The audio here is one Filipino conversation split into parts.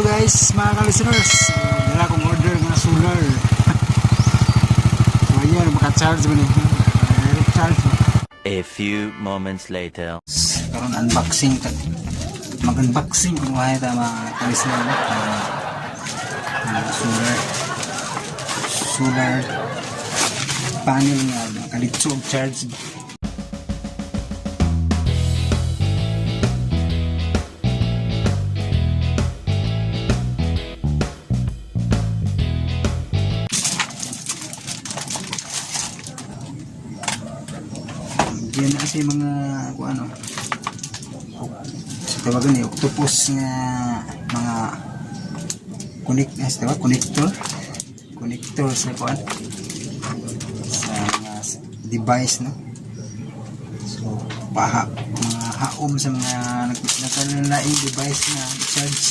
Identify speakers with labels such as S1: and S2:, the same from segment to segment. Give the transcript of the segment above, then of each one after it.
S1: guys, mga ka-listeners. Dala kong order mga solar. So ayan, maka-charge mo niya. Direct charge mo.
S2: A few moments later.
S1: Karoon unboxing. Mag-unboxing kung wala ito mga ka-listeners. Solar panel nga. Makalitso og charge. Yan na kasi mga ano sa tawagan ni octopus nga mga connector sa kuan sa mga device, no. So mga haom sa mga nagkalalaing device na charge.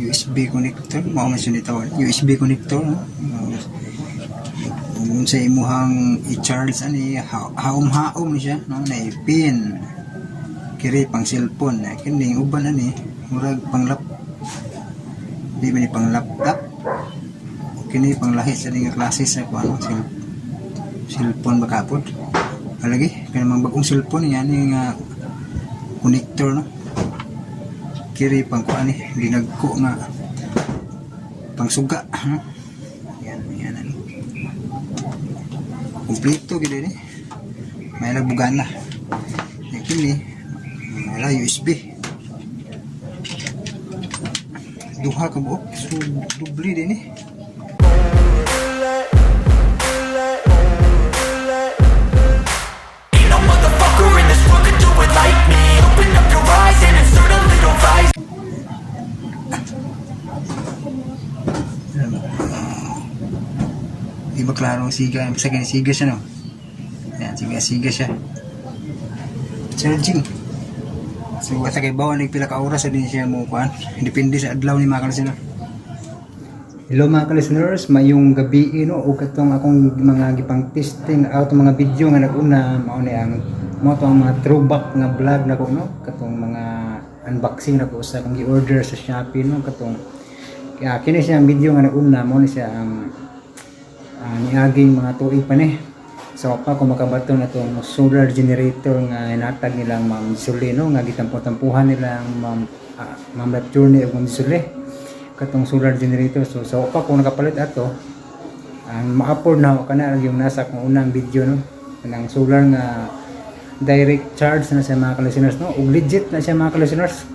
S1: USB connector, mao man siya nitawag USB connector, no? Kung sa imuhang i-charge ani haom-haom siya, no, na pin kiri pang cellphone na kini uban ani murag pang di man pang laptop, kini pang lahi sa mga klase sa kuno cellphone bakapod alagi kanang bagong cellphone yan nga connector, no, kiri pang kuan ni ginagko nga pang suga, no? Yan kompleto gid ni may nagbugan na kini wala USB duha ka buok, so doble din ni. Di ba klaro siga? Bisa kaya siga siya, no? Ayan, siga siya. Charging. So, basta kay bawa nagpila ka oras din siya mo kuan. Depende sa adlaw ni mga ka-listener. Hello mga ka-listeners, mayong gabi, no? O katong akong mga gipang testing out mga video nga nag-una, mao ni ang mo to ang mga throwback nga vlog na ko, no? Katong mga unboxing na ko sa akong gi-order sa Shopee, no? Katong kaya kini siya ang video nga nag-una, mo ni siya ang niaging mga tuig pa ni. So pa kung makabato na itong solar generator nga hinatag nilang Ma'am Suli, no, nga gitampo-tampuhan nilang Ma'am Journey o Ma'am Suli katong solar generator. So pa kung nakapalit ato ang ma-afford na ako kana yung nasa kung unang video, no, kanang solar nga direct charge na sa mga ka-listeners, no, ug legit na siya mga ka-listeners.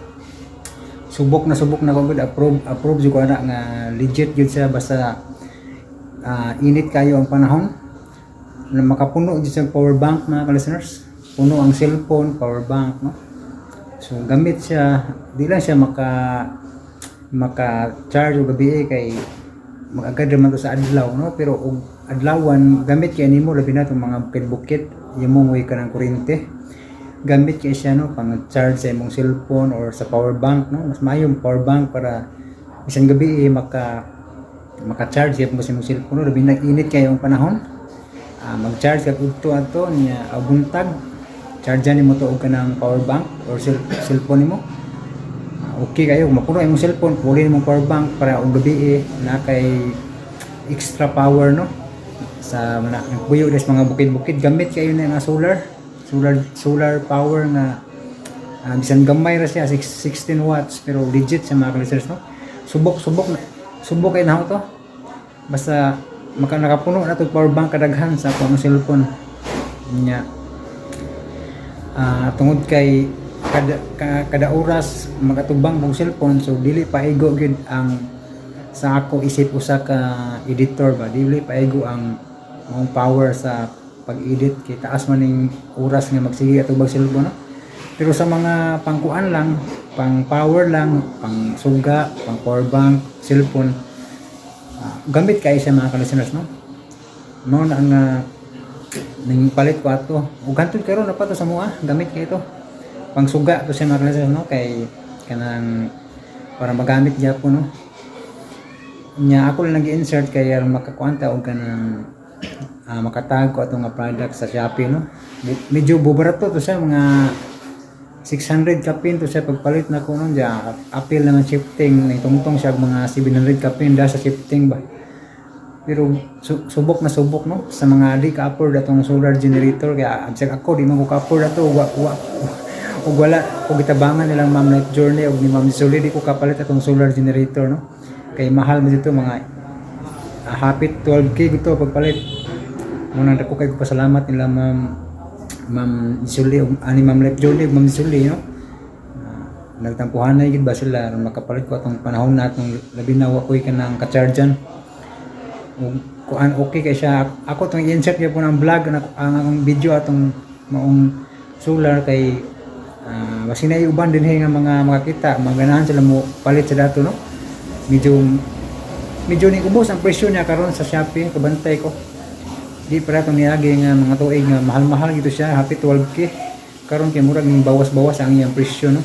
S1: Subok na ko gud, approve jud ko ana nga legit jud siya, basta init kayo ang panahon na makapuno dito sa power bank mga ka-listeners, puno ang cellphone, power bank, no. So gamit siya, di lang siya maka charge o gabi kay magagad naman to sa adlaw, no, pero og adlawan gamit kay nimo labi na itong mga bukid imong way ka ng kuryente, gamit kay siya, no, pang charge sa imong cellphone or sa power bank, no. Mas mayong power bank para isang gabi maka-charge kaya mo sa imong cellphone, no, labi nag-init kayo ang panahon. Mag-charge ka udto ato niya buntag, charge nimo to og kanang power bank or cellphone nimo. Okay kayo mapuno imong cellphone, puli nimo power bank para og gabi na kay extra power, no, sa nagbuyo des mga bukid-bukid. Gamit kayo na nga solar power nga bisan gamay ra siya 16 watts pero legit sa mga ka-listeners, no. Subok kayo na to, basta nakapuno na ito power bank kadaghan sa akong cellphone niya. Tungod kay kada oras magatubang mong cellphone, so dili paigo gid ang sa ako isip usa ka editor ba, dili paigo ang mong power sa pag-edit kay taas man ning oras nga magsige atubang cellphone, no? Pero sa mga pangkuan lang, pang power lang, pang suga, pang power bank, cellphone, gamit kayo sa mga ka-listeners, no. Mao na ang ning palit ko ato. Ug hantod karon na pa to sa mua, gamit kayo to. Pang suga to sa mga ka-listeners, no, kay kanang para magamit niya po no. Nya ako lang nag-insert kaya makakuanta og kanang makatag ko atong nga product sa Shopee no. Medyo bubarato to sa mga 600 kapin to sa pagpalit na ko nun diya. Apil naman shifting ni tungtong siya mga 700 kapin da sa shifting ba. Pero subok na subok no sa mga di ka-afford atong solar generator kaya absek ako di man ko ka-afford ato ug wala ko gitabangan nilang Ma'am Life Journey ug ni Ma'am Suli di ko kapalit atong solar generator no. Kay mahal mo dito mga hapit 12k gito pagpalit. Muna ako kay pasalamat nila Ma'am Suli ug ani Ma'am Life Journey ug Ma'am Suli no. Nagtampuhanay gid ba sila aron makapalit ko atong panahon natong labi na wa koy kanang ka-chargean. Kuan okay kay siya ako tong insert gyud po ng vlog ang akong video atong maong solar kay basin na uban din nga mga makakita maganahan sila mo palit sa dato no. Medyo ni ubos ang presyo niya karon sa Shopee kabantay ko. Di para tong niagi nga mga tuig nga mahal-mahal gito siya happy 12k. Karon kay murag ning bawas-bawas ang iyang presyo no.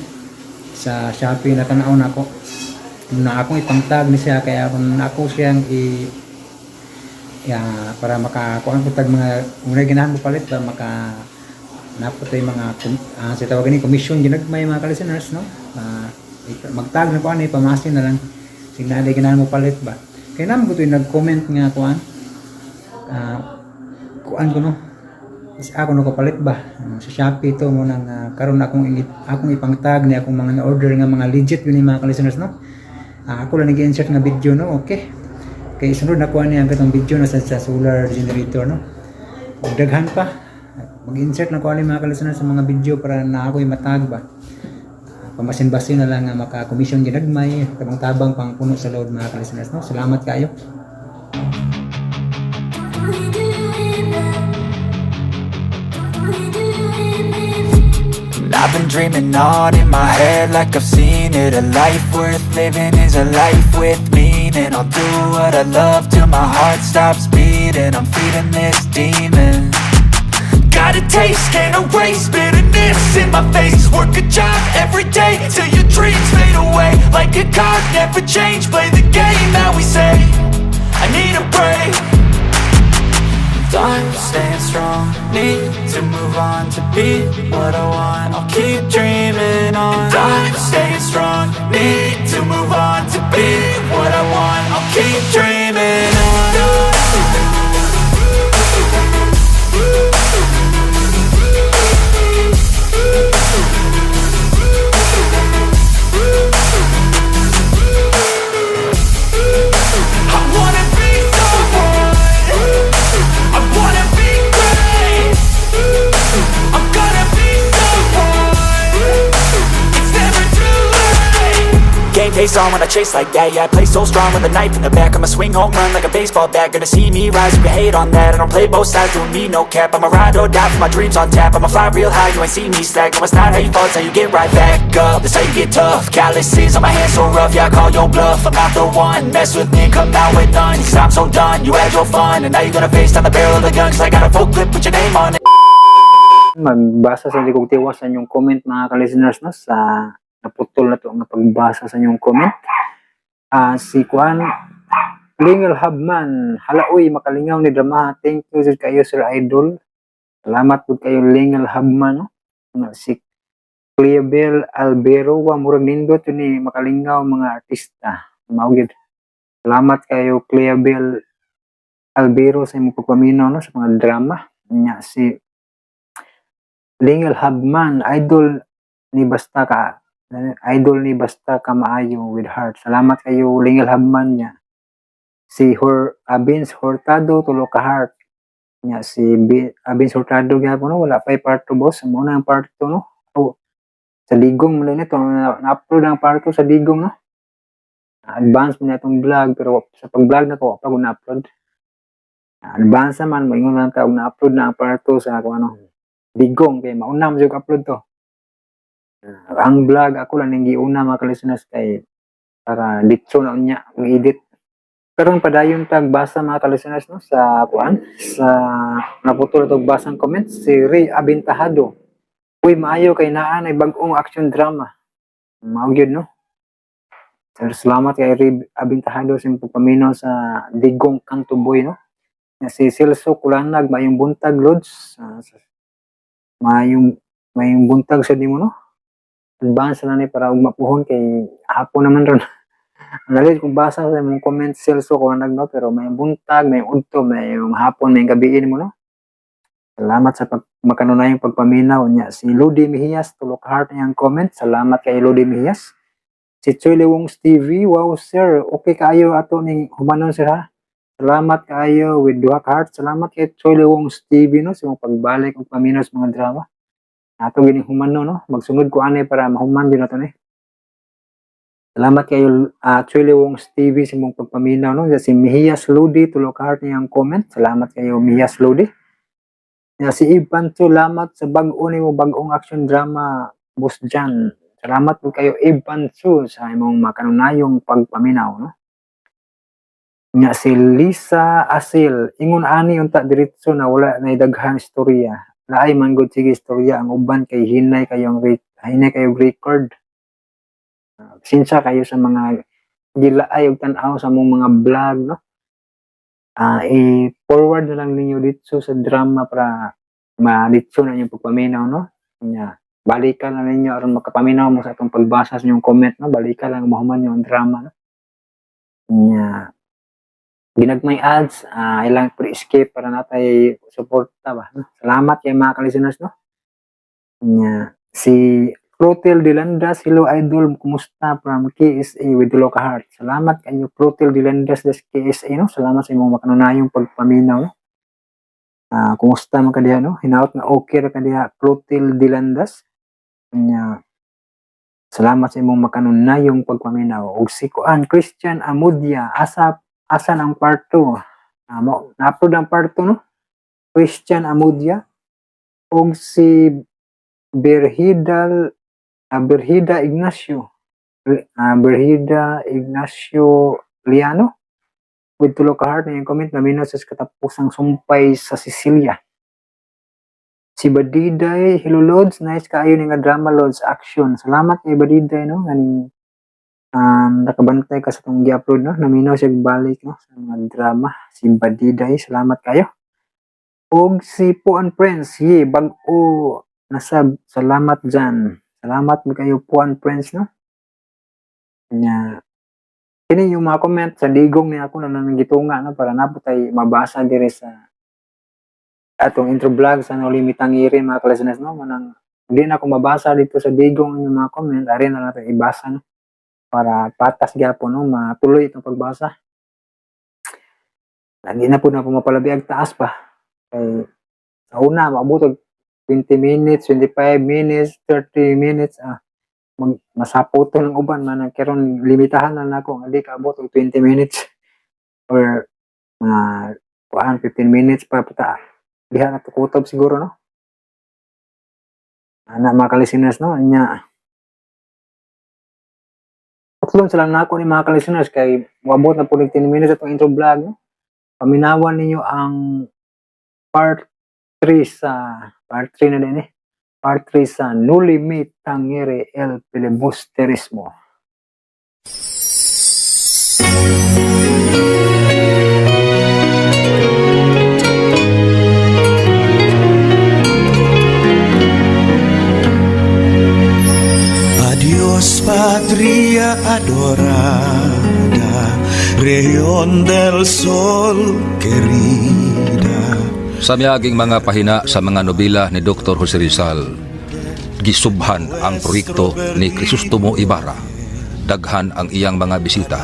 S1: Sa Shopee na tan-aw nako. Na akong ipangtag ni siya kaya kung ako siyang para makakuha ko tag mga unay ganahan mo palit ba maka naputay mga sa tawag ni commission ginagmay mga ka-listeners no. Magtag na ko ani pamasin na lang signal ganahan mo palit ba kay naman ko to nag-comment nga kuan ko no is ako no kapalit ba sa Shopee to mo nang karon akong ipangtag ni akong mga order nga mga legit yun mga ka-listeners no. Ako lang nag-insert nga video no okay. Kay sunod na kuha niya ang katong video na sa solar generator no. Ug daghan pa. Mag-insert na kuha ni mga ka-listeners sa mga video para na ako'y matag ba. Pamasin-basin na lang nga maka-commission ginagmay, tabang-tabang pang puno sa load mga ka-listeners no. Salamat kayo.
S3: I've been dreaming on in my head like I've seen it. A life worth living is a life with meaning. I'll do what I love till my heart stops beating. I'm feeding this demon. Got a taste, can't erase bitterness in my face. Work a job every day till your dreams fade away. Like a card, never change, play the game that we say. I need a break. I'm staying strong, need to move on to be what I want. I'll keep dreaming on. And I'm staying strong, need to move on to be what I want. I'll keep dreaming on. Face on when I chase like that. Yeah, I play so strong with a knife in the back. I'ma swing home run like a baseball bat. Gonna see me rise, you can hate on that. I don't play both sides, doing me no cap. I'ma ride or die for my dreams on tap. I'ma fly real high, you ain't see me slack. No, it's not how you fall, it's how you get right back up. That's how you get tough. Calluses on my hands so rough, yeah, I call your bluff. I'm not the one, mess with me, come out with none. Cause I'm so done, you had your fun. And now you're gonna face down the barrel of the gun. Cause I got a full clip with your name on it.
S1: Magbasa sa likong tiwas sa inyong comment mga ka-listeners no sa naputol na to ang pagbasa sa inyong comment. Si Kuan Lingal Habman, halaoy makalingaw ni drama. Thank you jud kayo Sir Idol. Salamat pud kayo Lingal Habman no. Si Cleabel Albero wa murag nindot ni makalingaw mga artista. Mao gid. Salamat kayo Cleabel Albero sa imong pagpaminaw no sa mga drama. Nya si Lingal Habman, idol ni basta ka maayo with heart. Salamat kayo Lingal Habman niya. Si Abins Hurtado tulo ka heart niya. Si Abins Hurtado gyapon no wala pa part 2 boss. Mo na ang part 2 no. Sa Digong mo nito na-upload ang part 2 sa Digong no. Advance mo na itong vlog pero sa pag-vlog na ko pa ko na-upload. Advance naman moingon lang ta og na-upload na ang part 2 sa Digong kay mauna mo jud upload to. Ang vlog ako lang ning giuna mga ka-listeners kay para dito na unya ang edit. Karon padayon tag basa mga ka-listeners no sa naputol tog basang comment si Ray Abintahado. Uy maayo kay naa nay bag-ong action drama. Mao gyud no. Sir, salamat kay Rib Abintahado sa imong pagpaminaw sa Digong Kang Tuboy, no? Nga si Celso Kulanag, mayong buntag, Lods. Mayong buntag sa nimo, no? Advance na ni para mapuhon kay hapon naman ron. Ang lalit kung basa sa imong comment, Celso Kulanag, no? Pero may buntag, may udto, may hapon, may gabiin mo, no? Salamat sa makanunayang pagpaminaw niya. Si Lodi Mejias, tulok heart niyang comment. Salamat kay Lodi Mejias. Si Choy Lewong Stevie, wow sir, okay kaayo ato ning humanon sir ha. Salamat kaayo with duha ka heart. Salamat kay Choy Lewong Stevie, no, sa imong pagbalik ug paminaw sa mga drama. Ato gini humanon, no, magsunod ko ani para mahuman din nato ni. Salamat kay Choy Lewong Stevie sa imong pagpaminaw, no. Si Mejias Lodi, tulok ka heart niyang comment. Salamat kayo Mejias Lodi. Si Ivan, salamat sa bag-o nimo bag-ong action drama Boss Jan. Salamat po kayo Ivan sa imong makanunayong pagpaminaw, no? Nya si Lisa Asil, ingon ani unta diretso na wala na daghan istorya. Laay man gud sige istorya ang uban kay hinay kayong record. Sinsa kayo sa mga gilaay ug tan-aw sa mong mga vlog, no? I-forward na lang ninyo dito sa drama para ma-dito na yung pagpaminaw, no? Nya balikan na ninyo aron makapaminaw mo sa atong pagbasa sa inyong comment, no? Balikan lang mahuman yung drama, no? Nya ginagmay ads, ilang pre-escape para natay suporta ba, no? Salamat kay mga ka-listeners, no? Nya si Clotil Dilandas, hello idol, kumusta from KSA with the local heart. Salamat kayo Clotil Dilandas des KSA, no? Salamat sa imong makanunayong pagpaminaw, no? Kumusta man kadiya, no? Hinaut na okay ra kadiya Clotil Dilandas. Nya salamat sa imong makanunayong pagpaminaw. Ug si Kuan Christian Amudia, asan ang part 2? Na-upload ang part 2, no? Christian Amudia. Ug si Berhida Ignacio. Berhida Ignacio Liano. With tulok ka heart na yung comment na sa katapusang sumpay sa Sicilia. Si Badiday, hello Lods, nice kaayo nga drama Lods action. Salamat kay Badiday, no, ganing nakabantay ka sa itong gi-upload, no, naminaw siya balik, no, sa mga drama. Si Badiday, salamat kayo. Og si Puan Prince, bag-o nasab, salamat dyan. Salamat kayo Puan Prince, no. Nya kini yung mga comment sa digong ni ako na nangitunga, no, para naputay mabasa dire sa atong intro vlog sa Nolimitang Iri, mga ka-listeners, no, manang hindi na ako mabasa dito sa digong yung mga comment, ari na natin ibasa, no, para patas gyapon, no, matuloy itong pagbasa. Hindi na po mapalabiag taas pa kay sa una maabot 20 minutes, 25 minutes, 30 minutes, masapot to ng uban man karon limitahan na nako nga di kaabot og 20 minutes or 15 minutes pa puta diha na tukutob siguro, no, ana mga ka-listeners, no. Nya tuklon sila nako ni mga ka-listeners kay moabot na po 10 minutes atong intro vlog, no. Paminawan ninyo ang part 3 na din, part 3 sa Nolimitang Iri el Filibusterismo.
S4: Adios patria adorada, región del sol querida.
S5: Sa miyaging mga pahina sa mga nobela ni Dr. Jose Rizal, gisubhan ang proyekto ni Crisostomo Ibarra. Daghan ang iyang mga bisita.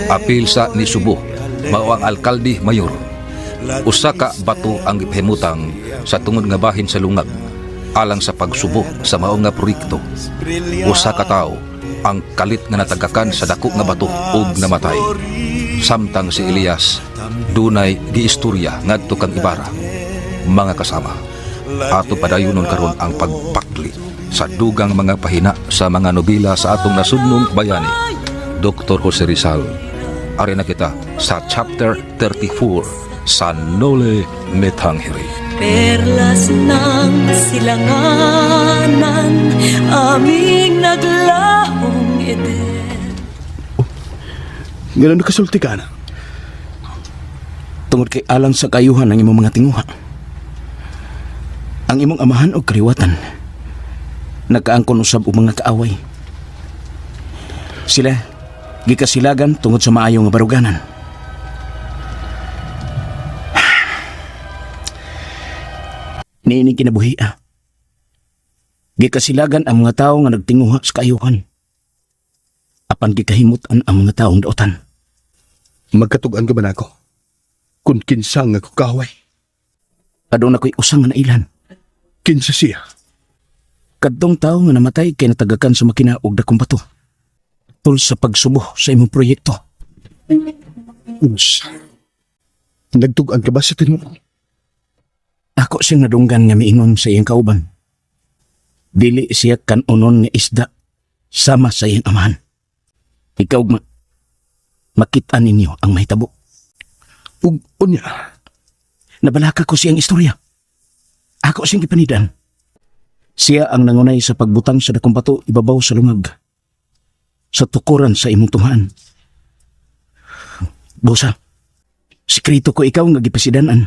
S5: Apil sa ni Subo, mao ang alkalde mayor. Usa ka bato ang gipahimutang sa tungod nga bahin sa lungag alang sa pagsubo sa mao nga proyekto. Usa ka tawo ang kalit nga natagakan sa dako nga bato ug namatay. Samtang si Elias dunay giistorya ngadto kang Ibarra. Mga kasama, ato padayunon karon ang pagpakli sa dugang mga pahina sa mga nobela sa atong nasudnong bayani, Dr. Jose Rizal. Ari na kita sa chapter 34 sa Nolimitang Iri.
S6: Perlas ng silanganan, aming naglahong eden.
S7: Ganun nakasulti ka na. Tungod kay alang sa kayuhan ng imong mga tinguha. Ang imong amahan o kariwatan, nagkaangkon usab og mga kaaway. Sila, gikasilagan tungod sa maayo nga baruganan. Niini kinabuhi Gikasilagan ang mga tao nga nagtinguha sa kayuhan. Apan gikahimutan ang mga taong daotan.
S8: Magkatugan ka ba na ako? Kung kinsa nga ko kaway.
S7: Aduna ko'y usang nga nailan.
S8: Kinsa siya?
S7: Kadtong tao nga namatay kay natagakan sa makina og dakong bato. Tul sa pagsubo sa imong proyekto.
S8: Unsa? Nagtugan ka ba sa tinuod?
S7: Ako siyang nadunggan nga miingon sa iyang kauban. Dili siya kanunon nga isda sama sa iyang amahan. Ikaw makita ninyo ang mahitabo.
S8: Ug unya.
S7: Nabalaka ko siyang istorya. Ako siyang gipanidan. Siya ang nangunay sa pagbutang sa dakong bato ibabaw sa lungag. Sa tukuran sa imong tunghaan. Bosa, sikrito ko ikaw nga gipasidanan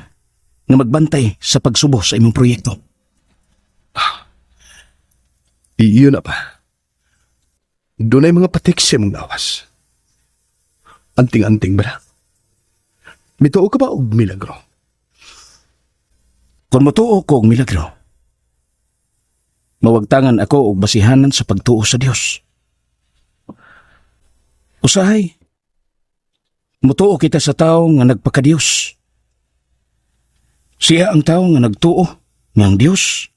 S7: nga magbantay sa pagsubo sa imong proyekto.
S8: Iyon na pa. Doon ay mga patik siya mong nawas. Anting-anting ba na? Mituo ka ba og milagro?
S7: Kung matuo ko og milagro, mawagtangan ako og basihanan sa pagtuo sa Dios. Usahay, mutuo kita sa tao nga nagpakadiyos. Siya ang tao nga nagtuo nga ang Dios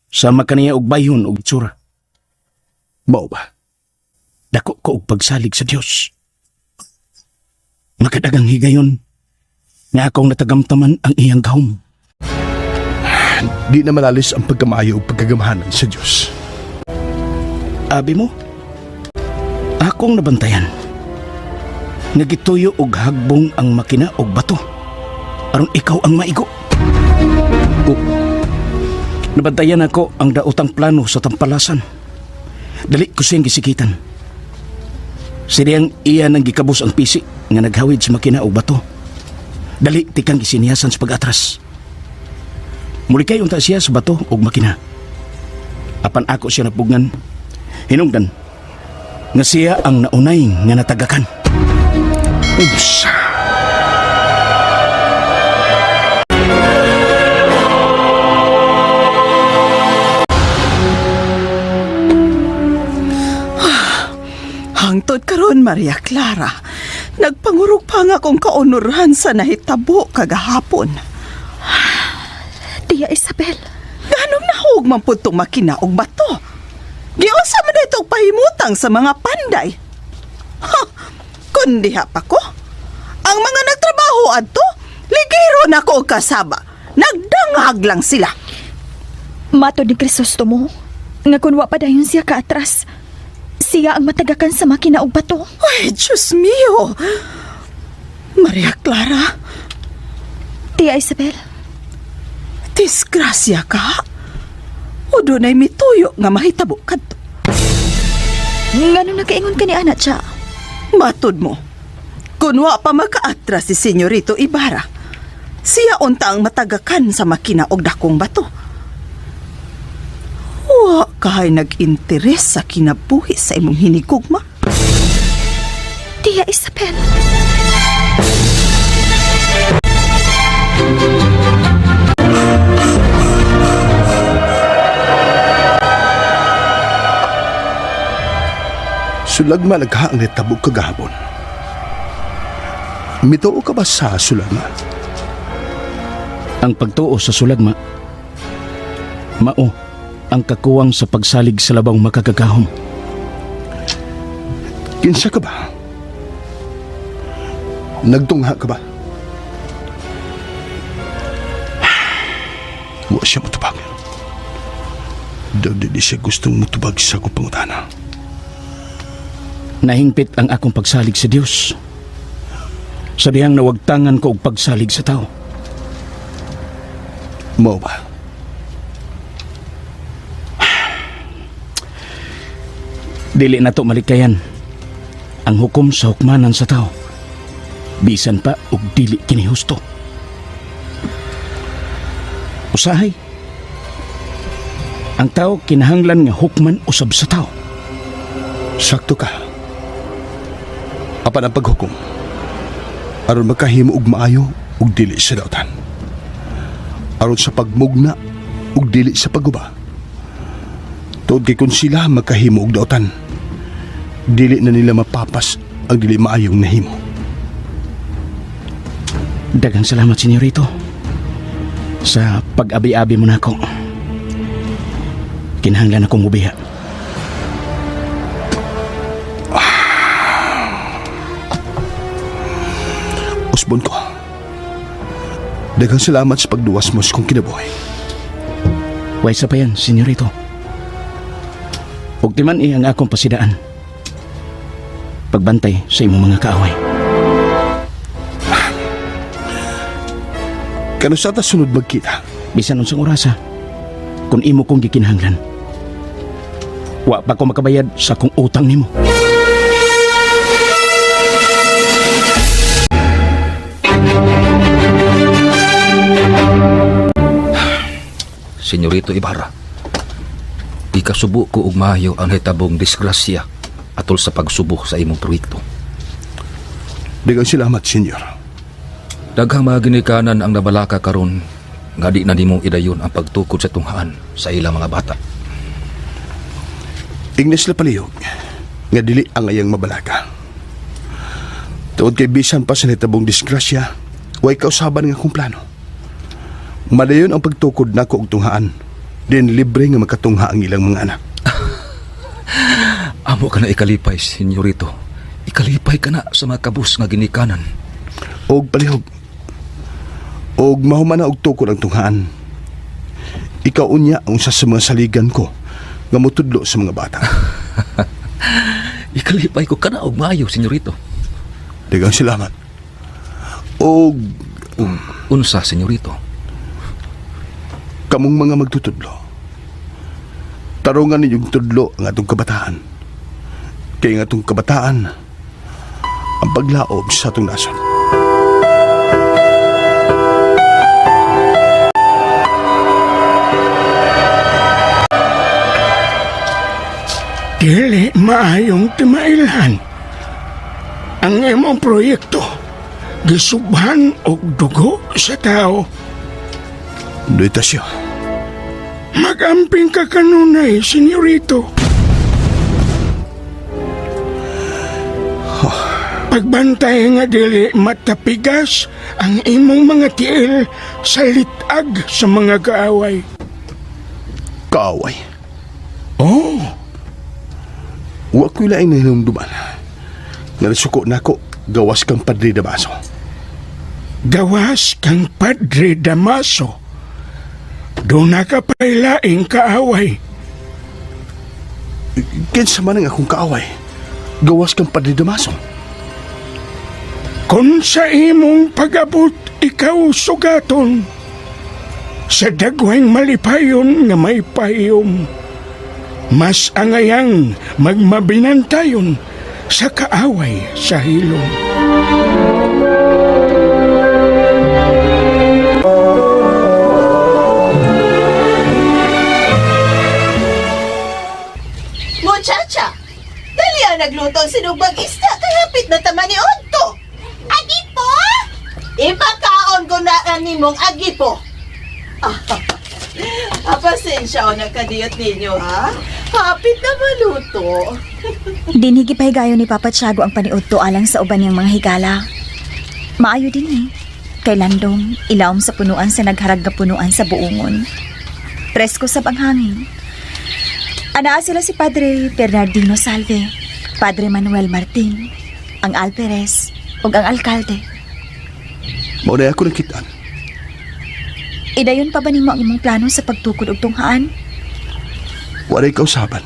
S7: sama kaniya og bayhon og itsura.
S8: Mao ba?
S7: Dako ko og pagsalig sa Dios. Makadagang higayon nga akong natagamtaman ang iyang gahom.
S8: Di na malalis ang pagkamayo o pagkagamahanan sa Diyos.
S7: Abi mo, akong nabantayan. Nagituyo og hagbong ang makina og bato. Aron ikaw ang maigo. Nabantayan ako ang daotang plano sa tampalasan. Dali ko siyang gisikitan. Siriyang iya nang gikabos ang pisi nga naghawid sa makina og bato. Dali tikang gisiniyasan sa pag-atras. Muli kay unta siya sa bato og makina. Apan ako siya napugngan, hinungdan nga siya ang naunay nga natagakan.
S8: Ups!
S9: Hangtod karon Maria Clara, nagpangurog pa nga akong kaunurhan sa nahitabo kagahapon.
S6: Tia Isabel,
S9: Ganong nahug man po itong makina og bato. Giunsa man itong pahimutang sa mga panday. Ha, kundi pa ko. Ang mga nagtrabaho adto, ligero na ko og kasaba. Nagdangag lang sila.
S6: mato ni Crisostomo, nga kunwa pa dayon siya kaatras. Siya ang matagakan sa makina og bato.
S9: Ay, Diyos mio. Maria Clara,
S6: Tia Isabel,
S9: disgrasya ka? O doon ay mituyo nga mahitabo ka to?
S6: ngano nakaingon ka ni anak siya?
S9: Matod mo, kunwa pa makaatras si Senyorito Ibarra, siya unta ang matagakan sa makina og dakong bato. Wa kahay nag-interes sa kinabuhi sa imong hinigugma.
S6: Tia Isabel,
S8: Sulagma naghaang nitabog kagahapon. Mituo ka ba sa sulagma?
S7: Ang pagtuo sa sulagma, mao ang kakuwang sa pagsalig sa labang makagagahom.
S8: Kinsa ka ba? Nagtungha ka ba? Wa siya mutubag. Daw di siya gustong mutubag sa akong pangutana.
S7: Nahingpit ang akong pagsalig sa Dios. Sa dihang nawagtangan ko og pagsalig sa tao.
S8: Mao ba?
S7: Dili na to malikayan ang hukom sa hukmanan sa tao. Bisan pa og dili kini husto. Usahay. Ang tao kinahanglan nga hukman usab sa tao.
S8: Sakto ka. Apan ang paghukom aron makahimo og maayo ug dili sa dautan. Aron sa pagmugna ug dili sa paguba. Tuod kay kung sila makahimo og dautan, dili na nila mapapas ang dili maayong nahimo.
S7: Daghang salamat, senyorito, sa pag-abi-abi mo nako. Kinahanglan akong mubiha.
S8: Usbon ko. Daghang salamat sa pagduwas mo sa kong kinabuhi.
S7: Way sa pa yan, senyorito. Ug timan ang akong pasidaan. Pagbantay sa imong mga kaaway.
S8: Kano sa ta sunod magkita?
S7: Bisan unsang orasa, kung imo kong gikinahanglan. Wa pa ko makabayad sa kong utang nimo.
S5: Senyorito Ibarra, ikasubo ko og maayo ang hitabong disgrasya atol sa pagsubo sa imong proyekto.
S8: Daghang salamat, senyor.
S5: Daghang mga ginikanan ang nabalaka karon nga di na nimo idayon ang pagtukod sa tunghaan sa ilang mga bata.
S8: Ignas na palihog nga dili ang ayang mabalaka. Tuod kay bisan pa sa nitabong disgrasya, way kausaban nga akong plano. Madayon ang pagtukod nako og tunghaan, din libre nga makatungha ang ilang mga anak.
S5: Amo ka na ikalipay, senyorito. Ikalipay ka na sa mga kabus nga ginikanan.
S8: Og palihog. Og mahuman na og tukod ang tunghaan. Ikaw unya ang usa sa mga saligan ko nga mutudlo sa mga bata.
S5: Ikalipay ko ka na og maayo, senyorito.
S8: Daghang salamat. Og
S5: Unsa, senyorito?
S8: kamong mga magtutudlo, tarungan ninyong tudlo ang atong kabataan. Kaya ang atong kabataan ang paglaob sa atong nason.
S7: Dili maayong timailhan. Ang imong proyekto, gisubhan og dugo sa tao.
S8: Duitasyo.
S7: Magamping ka kanunay, senyorito. Pagbantay nga dili matapigas ang imong mga tiil sa litag sa mga kaaway.
S8: Kaaway.
S7: Oh,
S8: Wa ko'y laing nahinumduman. Nga nasuko na ko, gawas kang Padre Damaso.
S7: gawas kang Padre Damaso. Doon na ka pailaing kaaway.
S8: Kinsa man ang akong kaaway, gawas kang Padre Damaso.
S7: Kung sa imong pag-abot ikaw sugaton, sa dagwang malipayon nga may payom, mas angayang magmabinantayon sa kaaway sa hilom.
S9: Muchacha, dali ang nagluto ang sinugbang isda kay hapit na tama ni Otto. Agipo? Ipakaon ko na animong agipo. Pasensya o nakadiyot ninyo, ha? Hapit na maluto.
S6: Dinhigipay gayo ni Papa Tiago ang paniudto alang sa uban niyang mga higala. Maayo din kay landong ilawom sa punuan sa nagharag nga punuan sa buungon. Presko sab ang hangin. Anaa sila si Padre Bernardino Salve, Padre Manuel Martin, ang Alperes, ug ang alkalde.
S8: Maunay ako nakitaan.
S6: Idayon pa ba nimo ang imong plano sa pagtukod og tunghaan?
S8: Waray kausaban.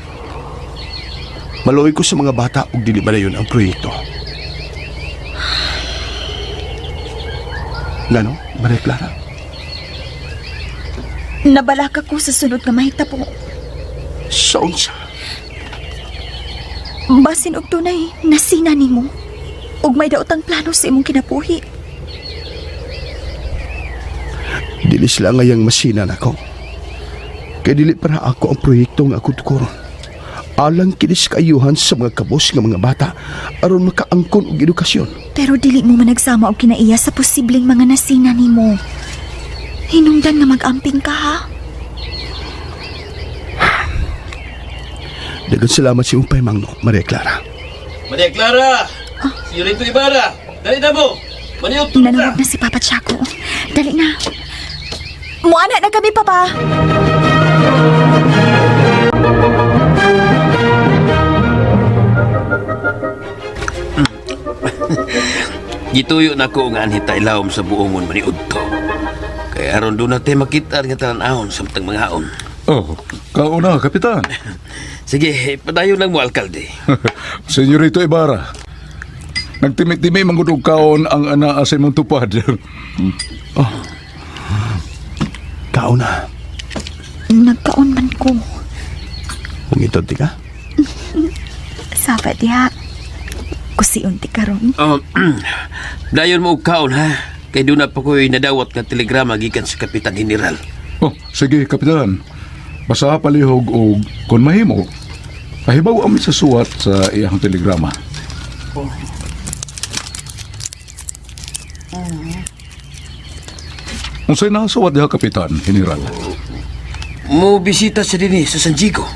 S8: Maluoy ko sa mga bata ug dili madayon ang proyekto. Ngano, Maria Clara?
S6: Nabalaka ko sa sunod nga mahitabo.
S8: Saunsa?
S6: Basin og tunay nasina nimo. ug may daotang plano sa imong kinabuhi.
S8: Dili sila ngayang masinan ako. Kaya dili para ako ang proyekto nga ako tukuron. Alang kinis kaayuhan sa mga kabos nga mga bata aron makaangkon og edukasyon.
S6: Pero dili mo man nagsama og kinaiya sa posibleng mga nasina nimo. Hinungdan nga mag-amping ka ha.
S8: Dagan salamat si Umpay Mangno, Maria Clara.
S10: Maria Clara! Senyorito Ibarra! Dali na mo! Maniot to
S6: Nanawag na si Papa Tiago. Dali na. Muana na kami, Papa.
S10: Gituyo na ko nga anhita ilawom sa buongon maniud to. Kaya aron doon natin makita nga tanan-ahon sa matang mga haon.
S5: Oh, kauna, Kapitan.
S10: Sige, padayon lang mo, alkalde.
S5: Senyorito Ibarra, nagtimi-timi mangudog kaon ang anaa sa imong tupad.
S8: Kauna,
S6: Nagkaon man ko.
S8: kung ito di ka.
S6: Sabat diha. Kusiun ti karon.
S10: Dayon mo og kaon, ha? Kay doon na pa ko'y nadawat nga telegrama gikan sa Kapitan General.
S5: Oh, sige, Kapitan. Basta palihog o kung mahimo, pahibaw amin sa suwat sa iyang telegrama. Unsay nakasuwat diha, Kapitan, General?
S10: Mo bisita sa dinhi sa San Diego.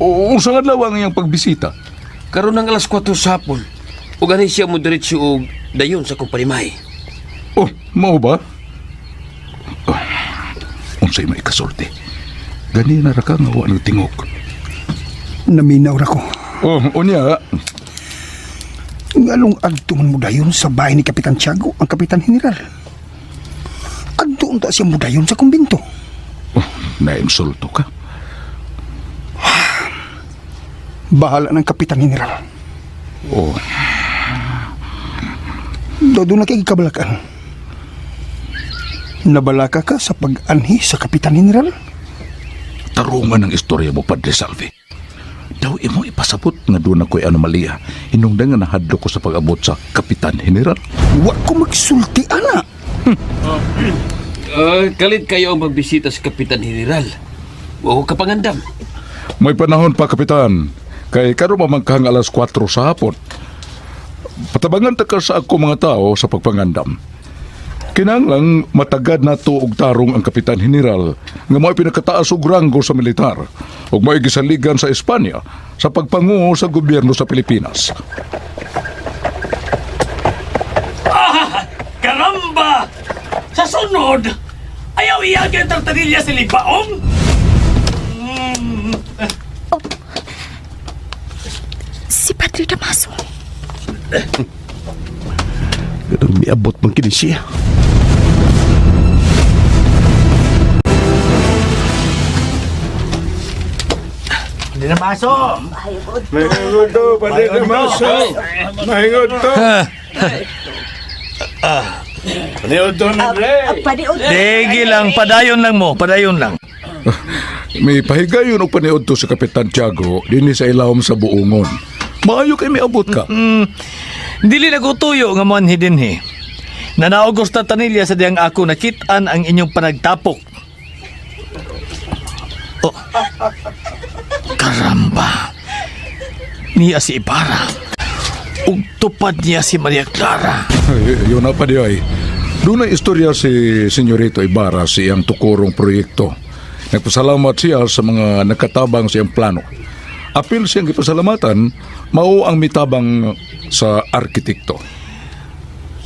S5: Unsa nga adlaw ang iyang pagbisita?
S10: Karon ng alas 4 sa hapon. Ug ani siya mo diretso og dayon sa kumpanimahe.
S5: Oh, mao ba? Unsay may kasulti? Gani na ra ka nga wa tingog.
S11: Naminaw ra ko.
S5: Oh, unya.
S11: Ngalong adto man mo dayon sa bahay ni Kapitan Tiago, ang Kapitan General. Adto unta siya mo dayon sa kumbinto.
S5: Oh, nainsulto ka.
S11: Bahala ng Kapitan General.
S5: Oh,
S11: Doon na kay kabalakan. Nabalaka ka sa pag-anhi sa Kapitan General?
S5: tarungan ang istorya mo, Padre Salvi. Daw imo ipasabot nga doon ako'y anomalya. Hinungdan nga nahadlo ko sa pag-abot sa Kapitan General.
S11: Wa ko magsulti, ana.
S10: Kalit kayo ang magbisita sa Kapitan General. Huwag ka pangandam.
S5: May panahon pa, Kapitan. Kay karon mamangkahang alas 4 sa hapon. Patabangan ta ka sa ako mga tao sa pagpangandam. Kinanglang matagad na to og tarong ang Kapitan General nga mo'y pinakataas og ranggo sa militar ug mo'y gisaligan sa Espanya sa pagpanguho sa gobyerno sa Pilipinas.
S10: Karamba! Sa sunod, ayaw iyagyan tartanilya si Libaong?
S6: Si Padre Damaso.
S8: Ganang miabot mang kini siya.
S12: Padre Damaso!
S4: Mahingod to, Padre Damaso. Mahingod to.
S12: Paniod to na, Dre!
S7: Degi lang, padayon lang mo, padayon lang.
S5: May pahigayon og paniud to sa Kapitan Tiago dinhi sa ilawom sa buongon. Maayo kay miabot ka.
S7: Dili na ko tuyo nga manhi dinhi. Nanaogos ta tanilya sa diyang ako nakitaan ang inyong panagtapok. Oh. Karamba. Niya si Ibarra. Ug tupad niya si Maria Clara.
S5: Ay, yun na pa di ay. Doon na istorya si Senyorito Ibarra sa iyang tukurong proyekto. Nagpasalamat siya sa mga nakatabang sa iyang plano. Apil siyang ipasalamatan, mao ang mitabang sa arkitekto.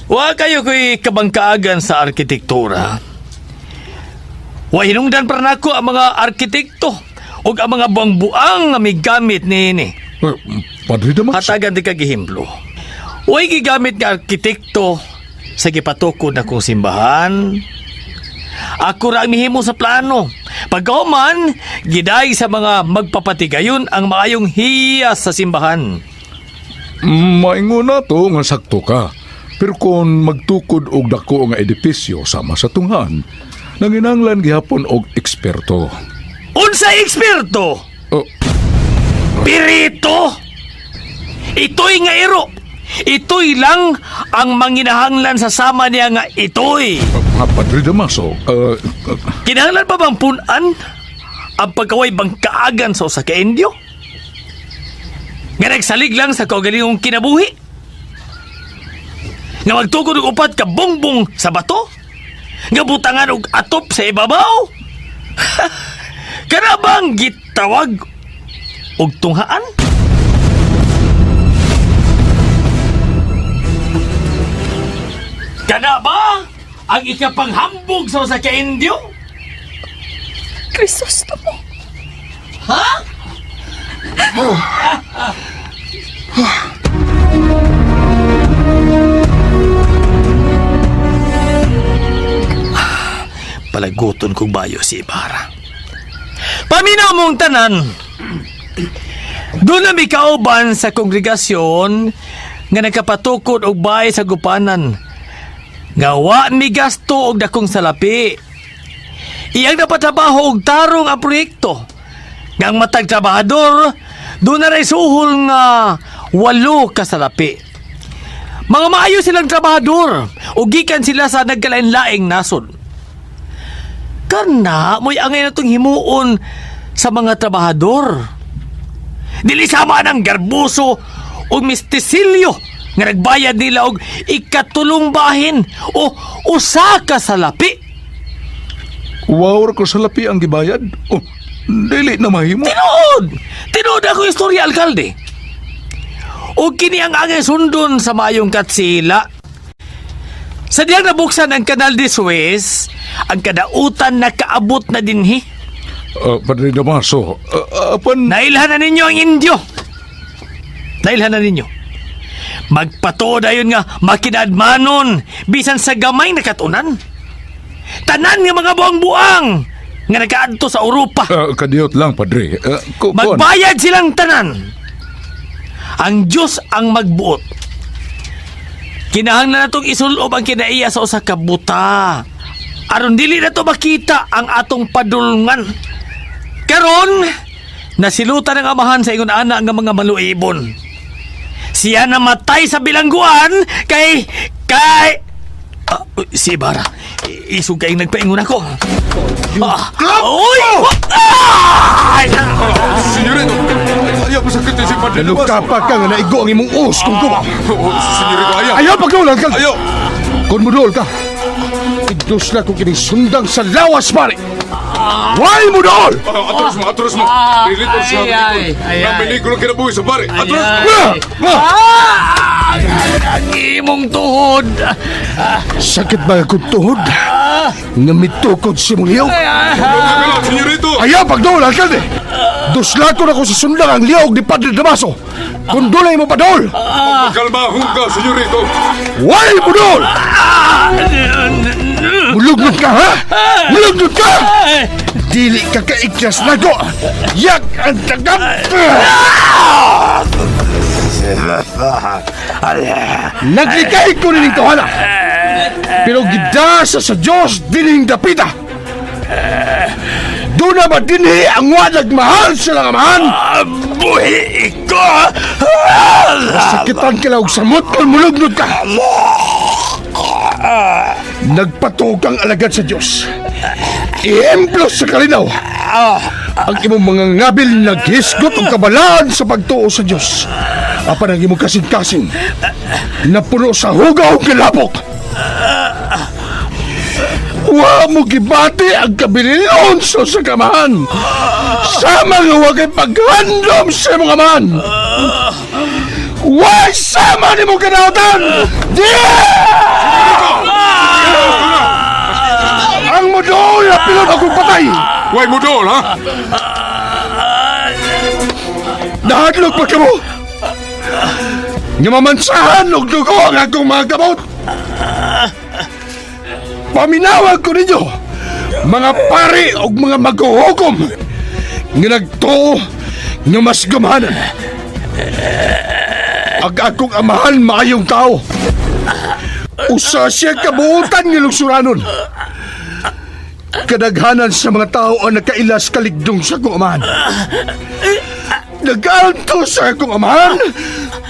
S7: Wa kayo ko'y kabangkaagan sa arkitektura. Wa hinungdan pa nako ang mga arkitekto o ang mga buang-buang nga may gamit ni.
S5: Padre Damaso.
S7: Hatagan di kagihimplo. Way gigamit nga arkitekto sa gipatukod na kong simbahan. Ako ra mihimo sa plano. Pagkauman, giday sa mga magpapatigayon ang maayong hiyas sa simbahan.
S5: Maingon na to nga sakto ka. Pero kung magtukod og dako nga edipisyo sama sa tunghan, nanginanglan gihapon og eksperto.
S7: Unsa eksperto?
S5: Oh.
S7: Pirito? Ito'y nga iro. Ito'y lang ang manginahanglan sa sama niya nga ito'y.
S5: Mga Padre Damaso,
S7: Kinahanglan pa bang punan ang pagkaway bang kaagan sa usa ka Indio? Nga nagsalig lang sa kaugalingong kinabuhi? Nga magtukod og upat ka bongbong sa bato? Nga butangan og atop sa ibabaw? Kana bang gitawag og tunghaan? Kana ba ang ikapanghambog sa usa ka Indio?
S6: Crisostomo.
S7: Ha? Palaguton kong bayo si Ibarra. Paminaw mong tanan. Doon na may kauban sa kongregasyon nga nagkapatukod og bay sa gupanan. Nga wa mi gasto og dakong salapi. Iyang napatrabaho og tarong ang proyekto. Nga ang matag trabahador, doon na rin suhol nga 8 kasalapi. Mga maayo silang trabahador o gikan sila sa nagkalain-laing nasod. Kana mo'y angay na itong himuon sa mga trabahador. Dili sama ng garbuso o mistisilyo nga nagbayad nila og ikatulong bahin o usa ka salapi.
S5: wow ko sa lapi ang gibayad. Oh, dili na mahimo.
S7: Tinood ako istorya, alkalde. O kini ang angay sundon sa mayong katsila. Sa diyang nabuksan ang Kanal de Suez, ang kadautan na kaabot na dinhi.
S5: Padre Damaso,
S7: Nailhan na ninyo ang Indio. Nailhan na ninyo. Magpatuod ayon nga makinadmanon bisan sa gamay na katunan. Tanan nga mga buang-buang nga nagkaadto sa Europa.
S5: Kadiyot lang, Padre.
S7: Magbayad silang tanan. Ang Diyos ang magbuot. Kinahanglan na itong isulob ang kinaiya sa usa ka buta. Aron dili na to makita ang atong padulngan. Karon, nasilutan ang amahan sa ingon anak nga mga maluibon. Siya namatay sa bilangguan kay si Ibarra. Isog kayong nagpaingon ako. Uy!
S5: Senyorito, ayaw pa sakit si Padre Damaso.
S8: Luka pa ka nga naigo ang imong us kung kuma.
S5: Senyorito, ayaw.
S8: Ayaw pagdaulan ka.
S5: Ayaw.
S8: Kung mudol ka, idos na kung kining sundang sa lawas, pare. Why mudol?
S5: Atros mo. Dili ko siya. Naminig ko lang kinabuhi sa pare. Atros mo.
S7: Ang imong tuhod.
S8: Sakit ba akong tuhod? Nga mitukod si mong liyaw?
S5: Senyorito.
S8: Ayaw pagdaulan ka, de. Duslako na ko sa sundang ang liyaw ni Padre Damaso. Kung dulay mo padol.
S5: Magkalmahong ka, senyorito.
S8: Why mudol? Mulugnod ka, ha? Mulugnod ka! Dili ka kaiklas na ko! Yak ang tagap! Naglikay ko rin yung tawana! Pero gidasa sa Diyos dining dapita! Doon na ba dinhi ang walag mahal sa lang amahan?
S7: Buhi ko!
S8: Sakitan ka lang sa mutol, mulugnod ka! Nagpatog ang alagad sa Diyos. Iemplo sa kalinaw. Ang imong mga ngabil naghisgot ang kabalaan sa pagtuo sa Diyos. Apan ang imong kasing-kasing na puno sa hugaw kilapok. Wa mo gibati ang kabilion sa kamahan. Sama nga wagay paghandom sa mga man. Why sama ni mo kanautan? Ang modol na pilot akong patay.
S5: Why modol, ha?
S8: Nahadlok pa ka mo. Nga mamansahan og dugo ang akong mga kamot. Paminawag ko ninyo, mga pari o mga maghuhukom nga nagtuo nga mas gamahanan. Ang akong amahan maayong tao. Usa siya kabuutan nga lugsuranon. Kadaghanan sa mga tao ang nakailas kaligdong sa akong amahan. Nag-alto sa akong amahan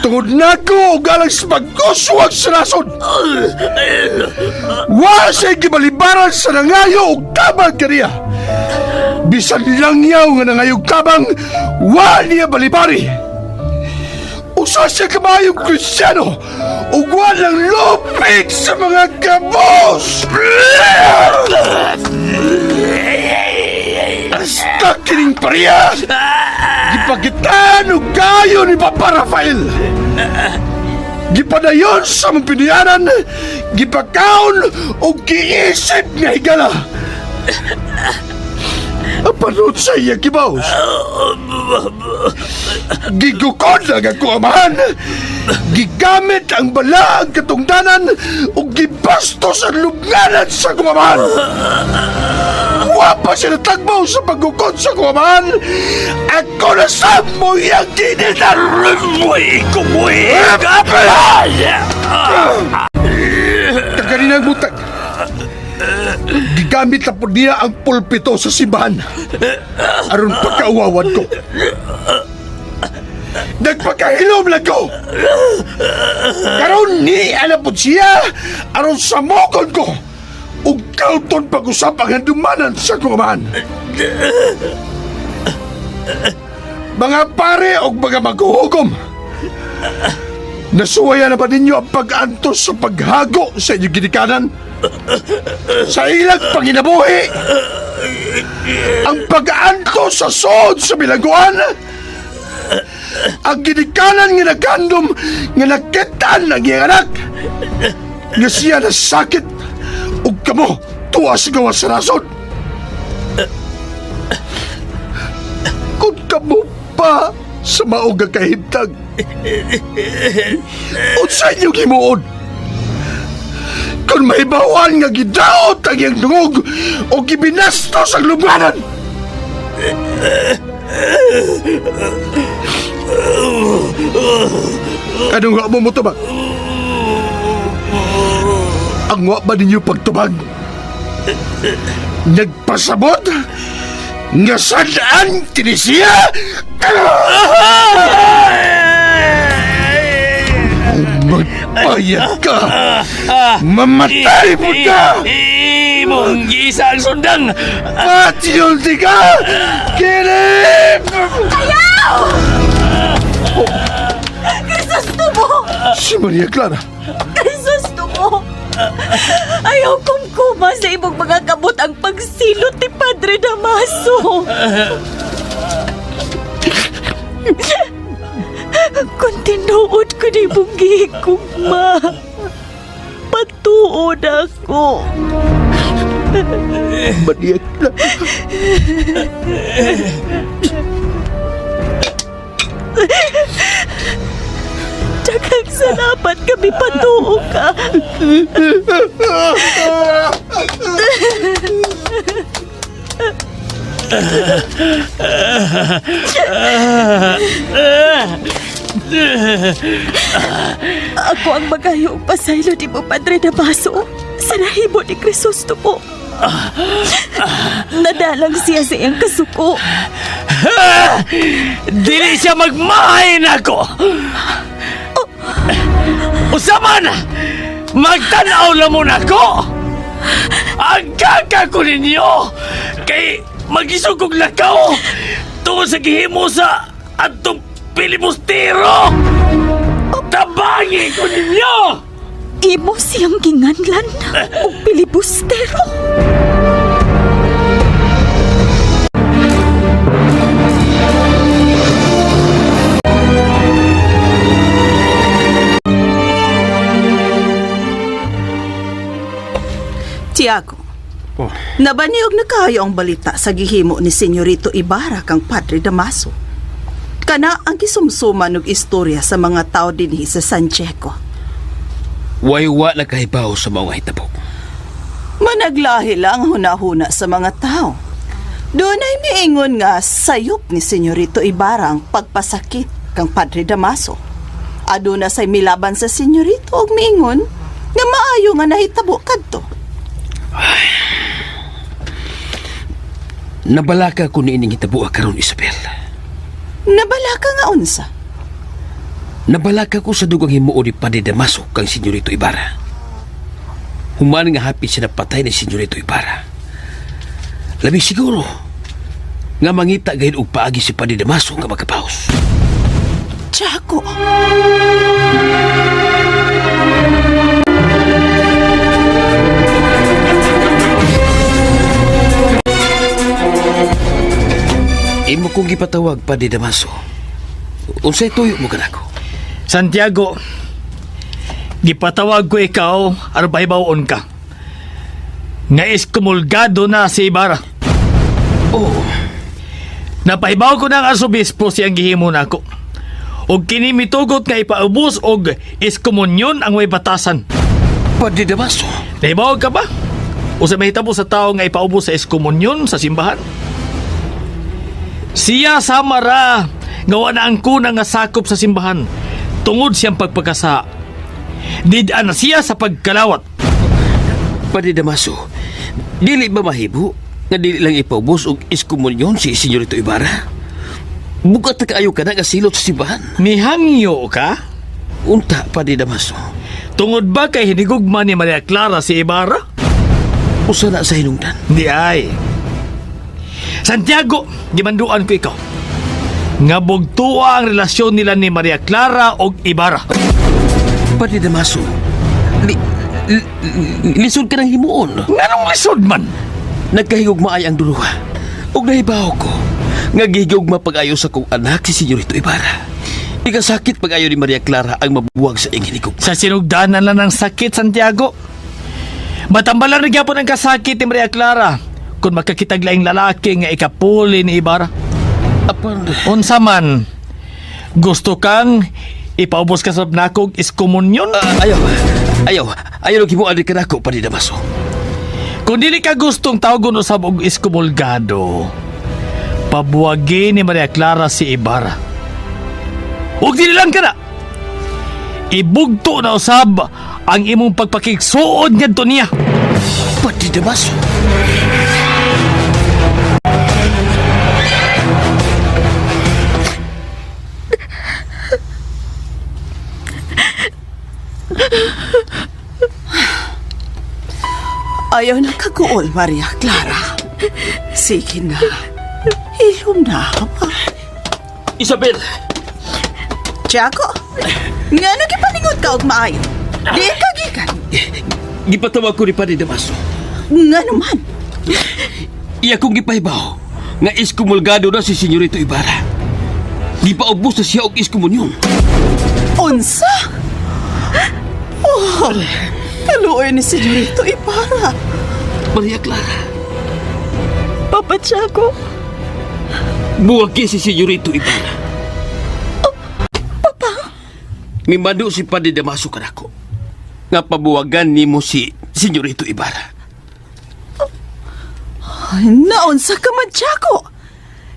S8: Tungod na ko galang sa pagkuswag sa nasod. Wa siya'y gibalibaran sa nangayo o tabang kaniya. Bisan lang yaw nga nangayog tabang, wa niya balibari. Usa siya kamayong Kristyano o wa lang lupig sa mga kabos. Hasta kining pariya, gipagitan o gayo ni Papa Rafael. Gipadayon sa mga pinianan, gipakaon o giisip nga higala. Apanood sa iya, Kibaos. Gigukod ang ako amahan. Gigamit ang balaang katungdanan o gibastos ang lubnganan sa kumamahan. Wapa sila tagbaw sa paggukod sa kumamahan. Ako na sa mo yung ginitan. Kumuhi! Kaganinang butag. Gigamit na po niya ang pulpito sa simbahan aron pagkauwawan ko. Nagpagkahilom lang ko. Karon ni alam po siya aron samokon ko ug kauton pag-usap ang handumanan sa kumaman. Mga pare o mga maghuhukom, nasuwayan na ba ninyo ang pag-antos sa paghago sa inyong ginikanan? Sa ilang panginabuhi, ang pag-aanto sa sod sa bilangguan, ang ginikanan nga nagkandom nga nakitaan ng iyang anak, nga siya nasakit ug kamo tuwa sa gawa sa rason. Kung kamo pa sa maong kahimtang, o sa inyong himuon, kung may bawaan nga gidaot ang iyang dungog o gibinastos ang lubganan. Anong nga mo tubag? Ang nga ba ninyo pagtubag? Nagpasabot? Nga saan tinisiya? Magpayag ka! Mamatay mo ka!
S10: Mong gisang sundang!
S8: Patiyulti ka! Kilip!
S6: Ayaw! Krisostomo!
S8: Si Maria Clara!
S6: Krisostomo! Ayaw kong kuma sa ibong mga kabot ang pagsilot ni Padre Damaso. Kung tinuod ko ni bungi kugma, patuod ako.
S8: Maria Clara!
S6: Daghang salamat kami patuo ka. Ako ang magayo pasaylo di mo, Padre Damaso, sa nahimo ni Crisostomo. Nadalang siya sa iyang kasuko.
S10: Dili siya magmahain ako! Usaman! Magtanaw na muna ko! Ang kaka ko ninyo! Kay magisugog lakaw! Tungkol sa gihimo sa atong pilibustero! Tabangi ko ninyo!
S6: Imo siyang ginganlan o pilibustero?
S9: Tiago, nabaniog na kayo ang balita sa gihimo ni Senyorito Ibarra kang Padre Damaso. Kana ang kisumsuman og istorya sa mga tao dinhi sa San Checo.
S10: Waywa na kahibaw sa mga hitabo.
S9: Managlahi lang hunahuna sa mga tao. Doon ay miingon nga sayop ni Senyorito Ibarra ang pagpasakit kang Padre Damaso. Aduna say milaban sa Senyorito og miingon nga maayo nga nahitabo kadto.
S10: Nabalaka ko ni ining hitabo karon, Isabel.
S9: Nabalaka nga unsa?
S10: Nabalaka ko sa dugang himuo ni Padre Damaso kang Senyorito Ibarra. Human nga hapit siya napatay ni Senyorito Ibarra. Labi siguro nga mangita gayud og paagi si Padre Damaso nga magkapaos.
S9: Tiago.
S10: Imo kong gipatawag, Padre Damaso. Unsay tuyo mo kanako?
S12: Santiago, gipatawag ko ikaw aron pahibawon ka. Nga iskumulgado na si Ibarra.
S10: Oh,
S12: Napahibaw ko ng asobispo siyang gihimo nako. Og kini mitugot nga ipaubos og iskomunyon ang may batasan.
S10: Padre Damaso.
S12: Nahibaw ka ba? O sa mahitabo sa tao nga ipaubos sa iskomunyon sa simbahan? Siya samara nga wala ang kunang nga sakop sa simbahan tungod siyang pagpagkasa. Didaan na siya sa pagkalawat.
S10: Padre Damaso, dili ba mahibo nga dili lang ipaubos og iskomunyon si Senyorito Ibarra? Bukat na kaayo ka na nga silot sa simbahan.
S12: Nihangyo ka?
S10: Unta, Padre Damaso.
S12: Tungod ba kay hinigugma ni Maria Clara si Ibarra?
S10: Usa na sa hinungdan.
S12: Di ay. Santiago, gimanduan ko ikaw. Nga bugtua ang relasyon nila ni Maria Clara og Ibarra.
S10: Padre Damaso, lisod ka ng himuon.
S12: Nganong lisod man?
S10: Nagkahigugmaay ang duluha. Og nahibaw ko, nga gihigugma pag-ayo sa kong anak si Senyorito Ibarra. Ikasakit pag-ayo ni Maria Clara ang mabuwag sa iyong hinigugma.
S12: Sa sinugdanan lang ng sakit, Santiago. Matambalan na gyapon ang kasakit ni Maria Clara kung makakitag laing lalaki nga ikapuli ni Ibarra.
S10: Apan,
S12: Unsa man, gusto kang ipaubos ka sa nakog iskomunyon?
S10: ayaw naghimuan ka na ako, Padre Damaso.
S12: Kung dili ka gustong tawagon usab og iskumulgado, pabuwagi ni Maria Clara si Ibarra. Huwag dili lang ka na. Ibugto na usab ang imong pagpakigsuod ngadto niya.
S10: Padre Damaso.
S9: Ayaw na kaguol, Maria Clara. Sige na. Hilom na, ha?
S10: Isabel!
S9: Tiago, nga nagipaningot ka og maayo. Di ka gikan.
S10: Gipatawag ko ni Padre Damaso.
S9: Nga naman.
S10: Iya kong gipahibaw nga iskumulgado na si Senyorito Ibarra. Gipaubos na siya og iskomunyon.
S9: Unsa? Oh, kaluoy ni Senyorito Ibarra.
S10: Maria Clara,
S6: Papa Tiago,
S10: buwagi si Senyorito Ibarra. Mimando si Padre Damaso kanako nga pabuwagan nimo si Senyorito Ibarra.
S9: Ay, naunsa ka man, Tiago.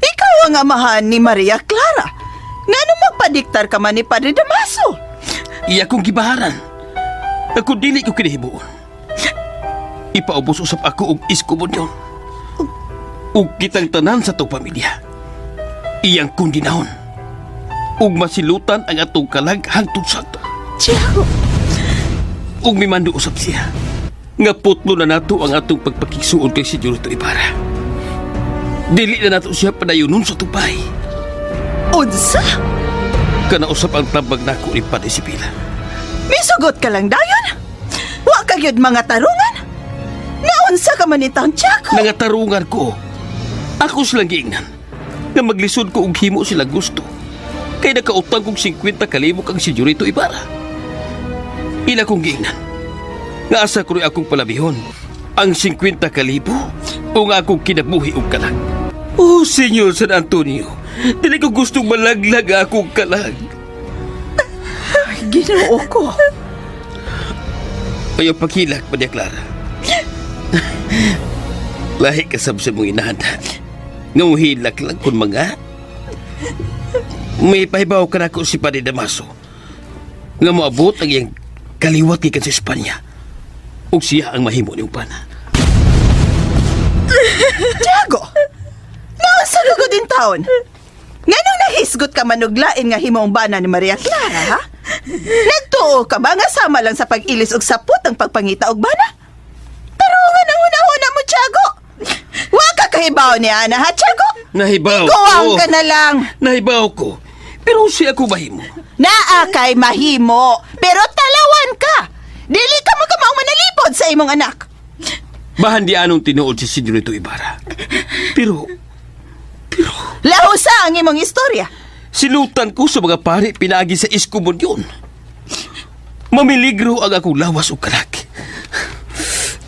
S9: Ikaw ang amahan ni Maria Clara. Nga nung magpadiktar ka man ni Padre Damaso.
S10: Iya kong gibaharan. Ako dili ko kinahibuon. Ipaubos usap ako og iskomunyon. Ug kitang tanan sa tong pamilya. Iyang kong ginahon. Ug masilutan ang atong kalag hangtod santo.
S9: Tiago.
S10: Ug mimando usap siya. Nga putlo na nato ang atong pagpakigsuon kay Senyorito Ibarra. Dili na nato siya padayunon sa tubay.
S9: Unsa?
S10: Kanausap ang tabag nako ni Padre Sibila.
S9: Misugot ka lang dayon? Wa ka gyud mga tarungan? Naunsa ka man itang, Tiago?
S10: Nangatarungan ko. Ako silang giingnan. Nga maglisod ko og himo sila gusto. Kay nakautang kong 50,000 kang Senyorito Ibarra. Ila kong giingnan. Nga asa ko rin akong palabihon. Ang 50,000 o nga akong kinabuhi og kalag. Oh, Senyor San Antonio, dili ko gustong malaglag akong kalag.
S9: Ginoo ko.
S10: Ayaw pagkilak, Maria Clara. Lahi kasab sa mong inahanda. Nga muhilak lang kung mga. May pahibaw ka na ko si Padre Damaso. Nga moabot ang iyang kaliwat gikan sa Espanya. O siya ang mahimo niyong pana.
S9: Tiago! Naunsa lugod din taon? Nga nung Nahisgot ka manuglain nga himong bana ni Maria Clara, ha? Nagtuo ka ba nga sama lang sa pag-ilis og sapot ang pagpangita og bana? Pero nga nanguna-una mo, Tiago. Wa ka kahibaw ni Ana, ha, Tiago?
S10: Nahibaw
S9: Kuwang
S10: ko.
S9: ka na lang.
S10: Nahibaw ko. Pero siya ko mahimo.
S9: Naa kay mahimo, pero talawan ka. Dili ka magkamaong manalipod sa imong anak.
S10: Bahan di anong tinuod si Senyorito Ibarra. Pero
S9: Lahusa ang imong istorya.
S10: silutan ko sa mga pari pinagi sa iskomunyon. Mamiligro ang akong lawas o kalaki.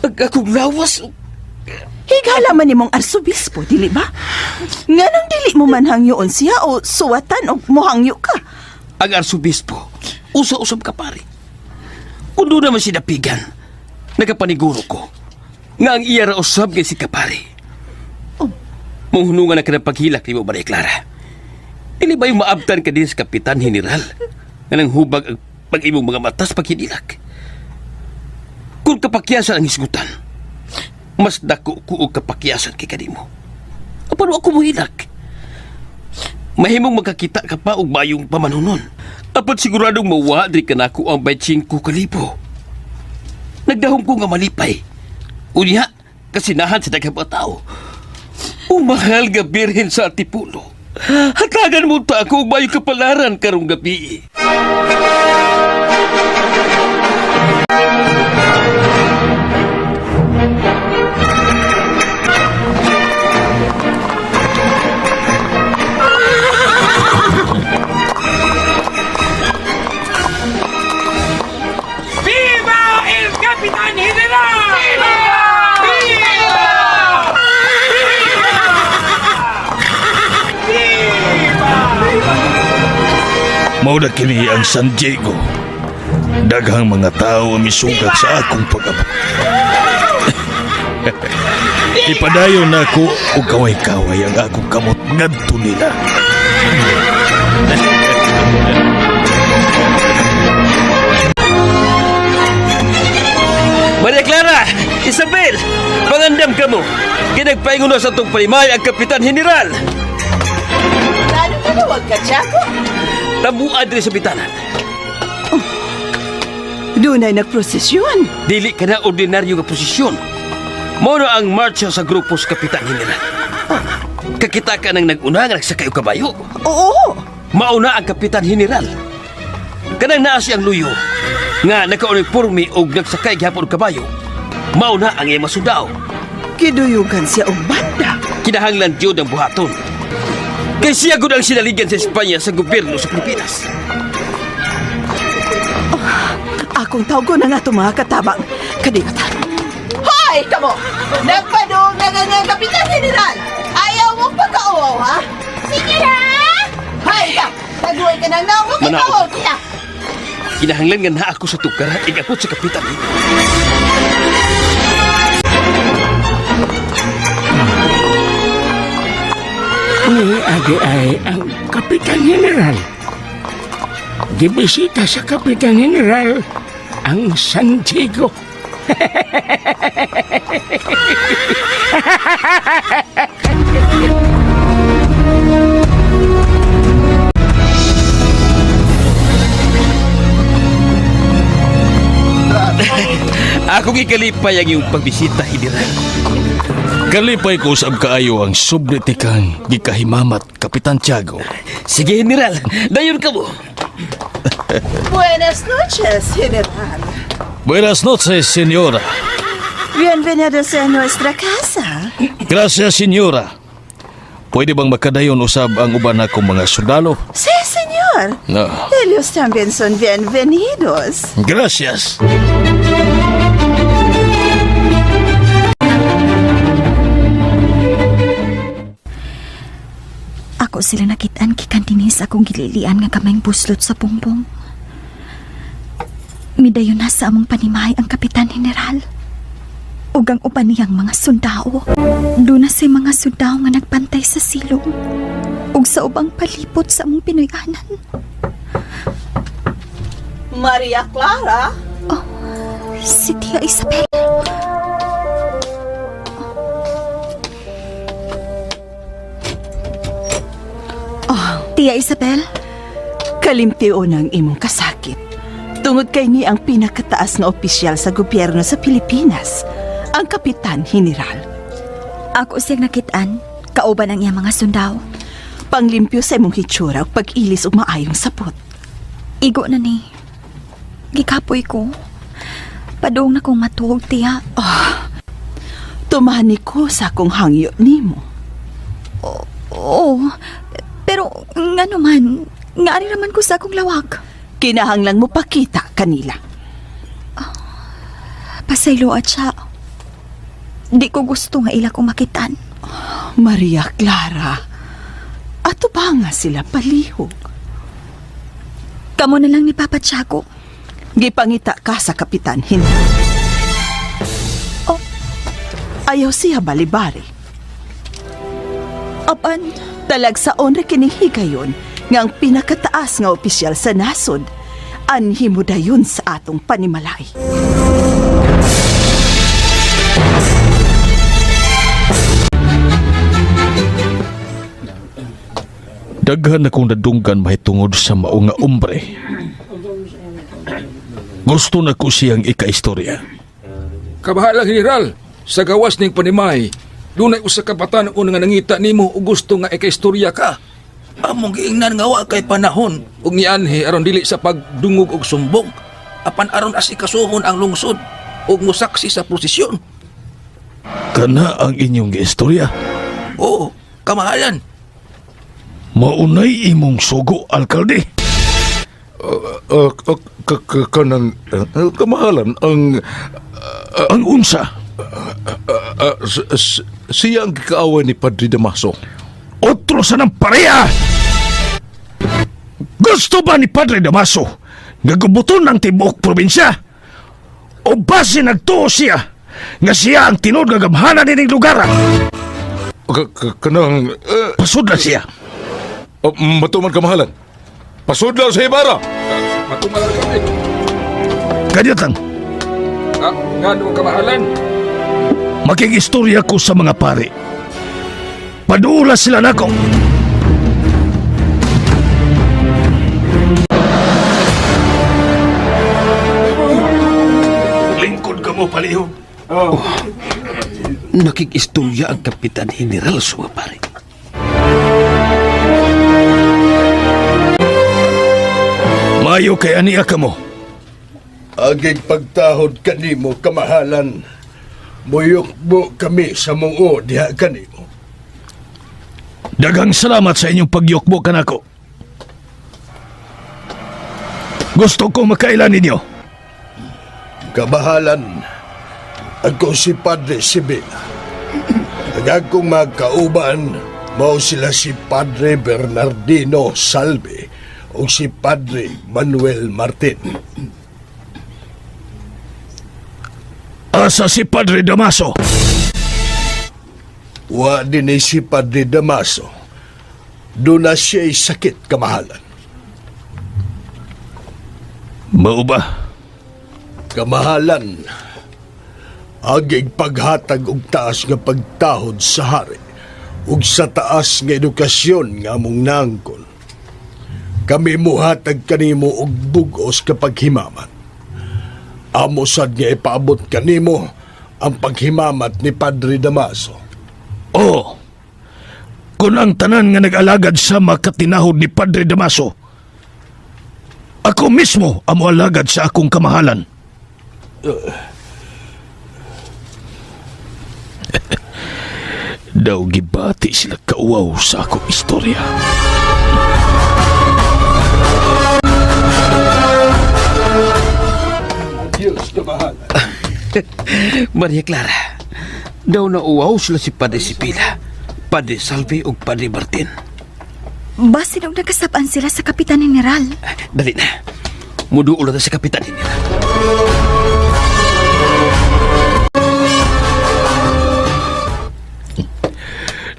S10: Ang akong lawas o...
S9: Higala man imong arsobispo, dili ba? Nganong dili mo man hangyoon siya o suwatan o mohangyo ka?
S10: Ang arsobispo, usa-usab ka pari. Kundo naman sinapigan, nagapaniguro ko, nga ang iya raosab kay si kapari. Mong hunungan na ka ng paghilak ni mo, Maria Clara. Ili ba yung maabtan ka din sa Kapitan General nga nang hubag ang pag-imong mga matas paghilak? Kung kapakyasan ang isgutan, mas dako ko og kapakyasan kay kanimo. Paano ako mo hilak? Mahimong makakita ka pa og mayong pamanunon. Apat siguradong mawadri ka na ako ang 25,000. Nagdahom ko nga malipay. Unya, kasinahan sa daghang mga tao. Umahal nga birhen sa Atipulo. Hatagan mo ta ako og mayong kapalaran karong gabi.
S12: Mauda kini ang San Diego. Daghang mga tao ang misugat sa akong pag-abot. Ipadayon na ako o kaway-kaway ang akong kamot ngadto nila.
S10: Maria Clara! Isabel! Pangandam ka mo! Kinagpainguno sa itong palimay ang Kapitan General!
S9: Ano ka na, wag ka, Tiago?
S10: Tabuad rin sa bitanan.
S9: Doon ay nagprosesyon.
S10: Dili ka na ordinaryo nga posisyon. Mono ang marcha sa grupo sa Kapitan General. Kakita ka nang nag-una nga nagsakay o kabayo.
S9: Oo.
S10: Mauna ang Kapitan General. Kanang naa siyang luyo nga naka-uniforme o nagsakay gihapon og kabayo. Mauna ang iyang masudao.
S9: Kiduyugan siya og banda.
S10: Kinahanglan Diyod ang buhaton. Kay siya gud ang sinaligan sa Espanya sa gobyerno sa Pilipinas.
S9: Akong tawgo na nga ito mga katabang. Kadingatan. Hoy, kamo! Nagpadong na nga nga Kapitan General! Ayaw mong pagkauaw, ha? Sige na! Hoy, ka! Naguhay ka nang naong mong
S10: Manao.
S9: pagkauaw kita!
S10: Kinahanglan nga na ako sa tukara igapot sa Kapitan.
S7: Ni agi ay ang Kapitan General. Gibisita sa Kapitan General ang San Diego.
S10: Akong ikalipay ang iyong pagbisita, General.
S12: Kalipay ko sa kaayo ang sublitikang gikahimamat, Kapitan Tiago.
S10: Sige, General. Dayon ka mo.
S9: Buenas noches, General.
S12: Buenas noches, señora.
S9: Bienvenidos a nuestra casa.
S12: Gracias, señora. Pwede bang makadayon usab ang uban akong mga sundalo?
S9: Sí, señor.
S12: No.
S9: Ellos también son bienvenidos.
S12: Gracias.
S6: Ako sila nakitaan kikan dinis akong gililian nga kamayng buslot sa bumbong. Midayon na sa among panimahay ang Kapitan General. Ug ang uban niyang mga sundao. Doon na si mga sundao nga nagpantay sa silong. Ug sa ubang palipot sa among Pinoyanan.
S9: Maria Clara?
S6: Si Tia Isabel. Tia Isabel?
S9: Kalimpyo ng imong kasakit. Tungod kay ni ang pinakataas nga opisyal sa gobyerno sa Pilipinas, ang Kapitan General.
S6: Ako siyang nakitaan, kauban ang iyang mga sundaw.
S9: Panglimpyo sa imong hitsura ug pag-ilis ug maayong sapot.
S6: Igo na ni. Gikapoy ko. Padung na kong matuog, tiya.
S9: Tumani ko sa akong hangyo nimo.
S6: Oo, pero nga naman, nga naman ko sa akong lawak.
S9: Kinahanglan mo pakita kanila.
S6: Pasaylo at siya. Di ko gusto nga ila kong makitaan.
S9: Maria Clara, ato ba nga sila palihog?
S6: Kamo na lang ni Papa Tiago.
S9: Gipangita ka sa Kapitan General. Ayaw siya balibari.
S6: Apan,
S9: talagsaon ra kining higayon nga ang pinakataas nga opisyal sa nasod, anhi mo dayon sa atong panimalay.
S7: Daghan akong nadunggan mahitungod sa maunga umbre. Gusto na ko siyang ikaistorya.
S5: Kabahala, General, sa gawas ning panimay, dunay usa ka batan nga nangita nimo ug gusto nga ikaistorya ka. Among giingnan nga wa kay panahon ug nianhi aron dili sa pagdungog og sumbong, apan aron as ikasuhon ang lungsod ug mosaksi sa prosesyon.
S7: Kana ang inyong giistorya?
S5: Oo, kamahalan.
S7: Maunay imong sugo, alkalde.
S4: Kanang kamahalan
S7: ang unsa?
S4: Siya ang kikaaway ni Padre Damaso.
S7: Otro sa ng pareha! Gusto ba ni Padre Damaso nagabuton ng tibuok probinsya? O base nagtuo siya nga siya ang tinod gagamhanan nining lugar?
S4: Kanang
S7: pasudlan siya.
S4: Matuman kamahalan. Pasudlan sa Ibarra.
S5: Matuman lang kami.
S7: Ganyan lang.
S5: Nga nung kamahalan.
S7: Makigistorya ko sa mga pare. Paduula sila nako. Lingkod ka mo, palihog.
S10: Nakikistorya ang Kapitan General sa mga pare.
S7: Mayo kay aniya ka mo.
S8: Agig pagtahod kanimo, kamahalan. Muyukbo kami sa mungo diha kanimo.
S7: Daghang salamat sa inyong pagyukbo kanako. Gusto ko makailan ninyo.
S8: Kamahalan, ako si Padre Sibila. Agad kong magkauban, mao sila si Padre Bernardino Salve o si Padre Manuel Martin.
S7: Asa si Padre Damaso?
S8: Wa din si Padre Damaso. Doon na siya'y sakit, kamahalan.
S7: Mao ba?
S8: Kamahalan, agig paghatag og taas nga pagtahod sa hari ug sa taas nga edukasyon nga among naangkon. Kami muhatag kanimo og bugos kapag himamat. Amo sad nga ipaabot kanimo ang paghimamat ni Padre Damaso.
S7: Oo. Kung ang tanan nga nag-alagad sa makatinahod ni Padre Damaso, ako mismo ang alagad sa akong kamahalan. Daw gibati sila kauwaw sa akong istorya.
S8: Diyos na bahala.
S10: Maria Clara, daw na uwaw sila si Padre Sibila, Padre Salve ug Padre Martin.
S6: Basi nung nagkasapaan sila sa Kapitan General.
S10: Dali na. Muduulo na sa Kapitan General.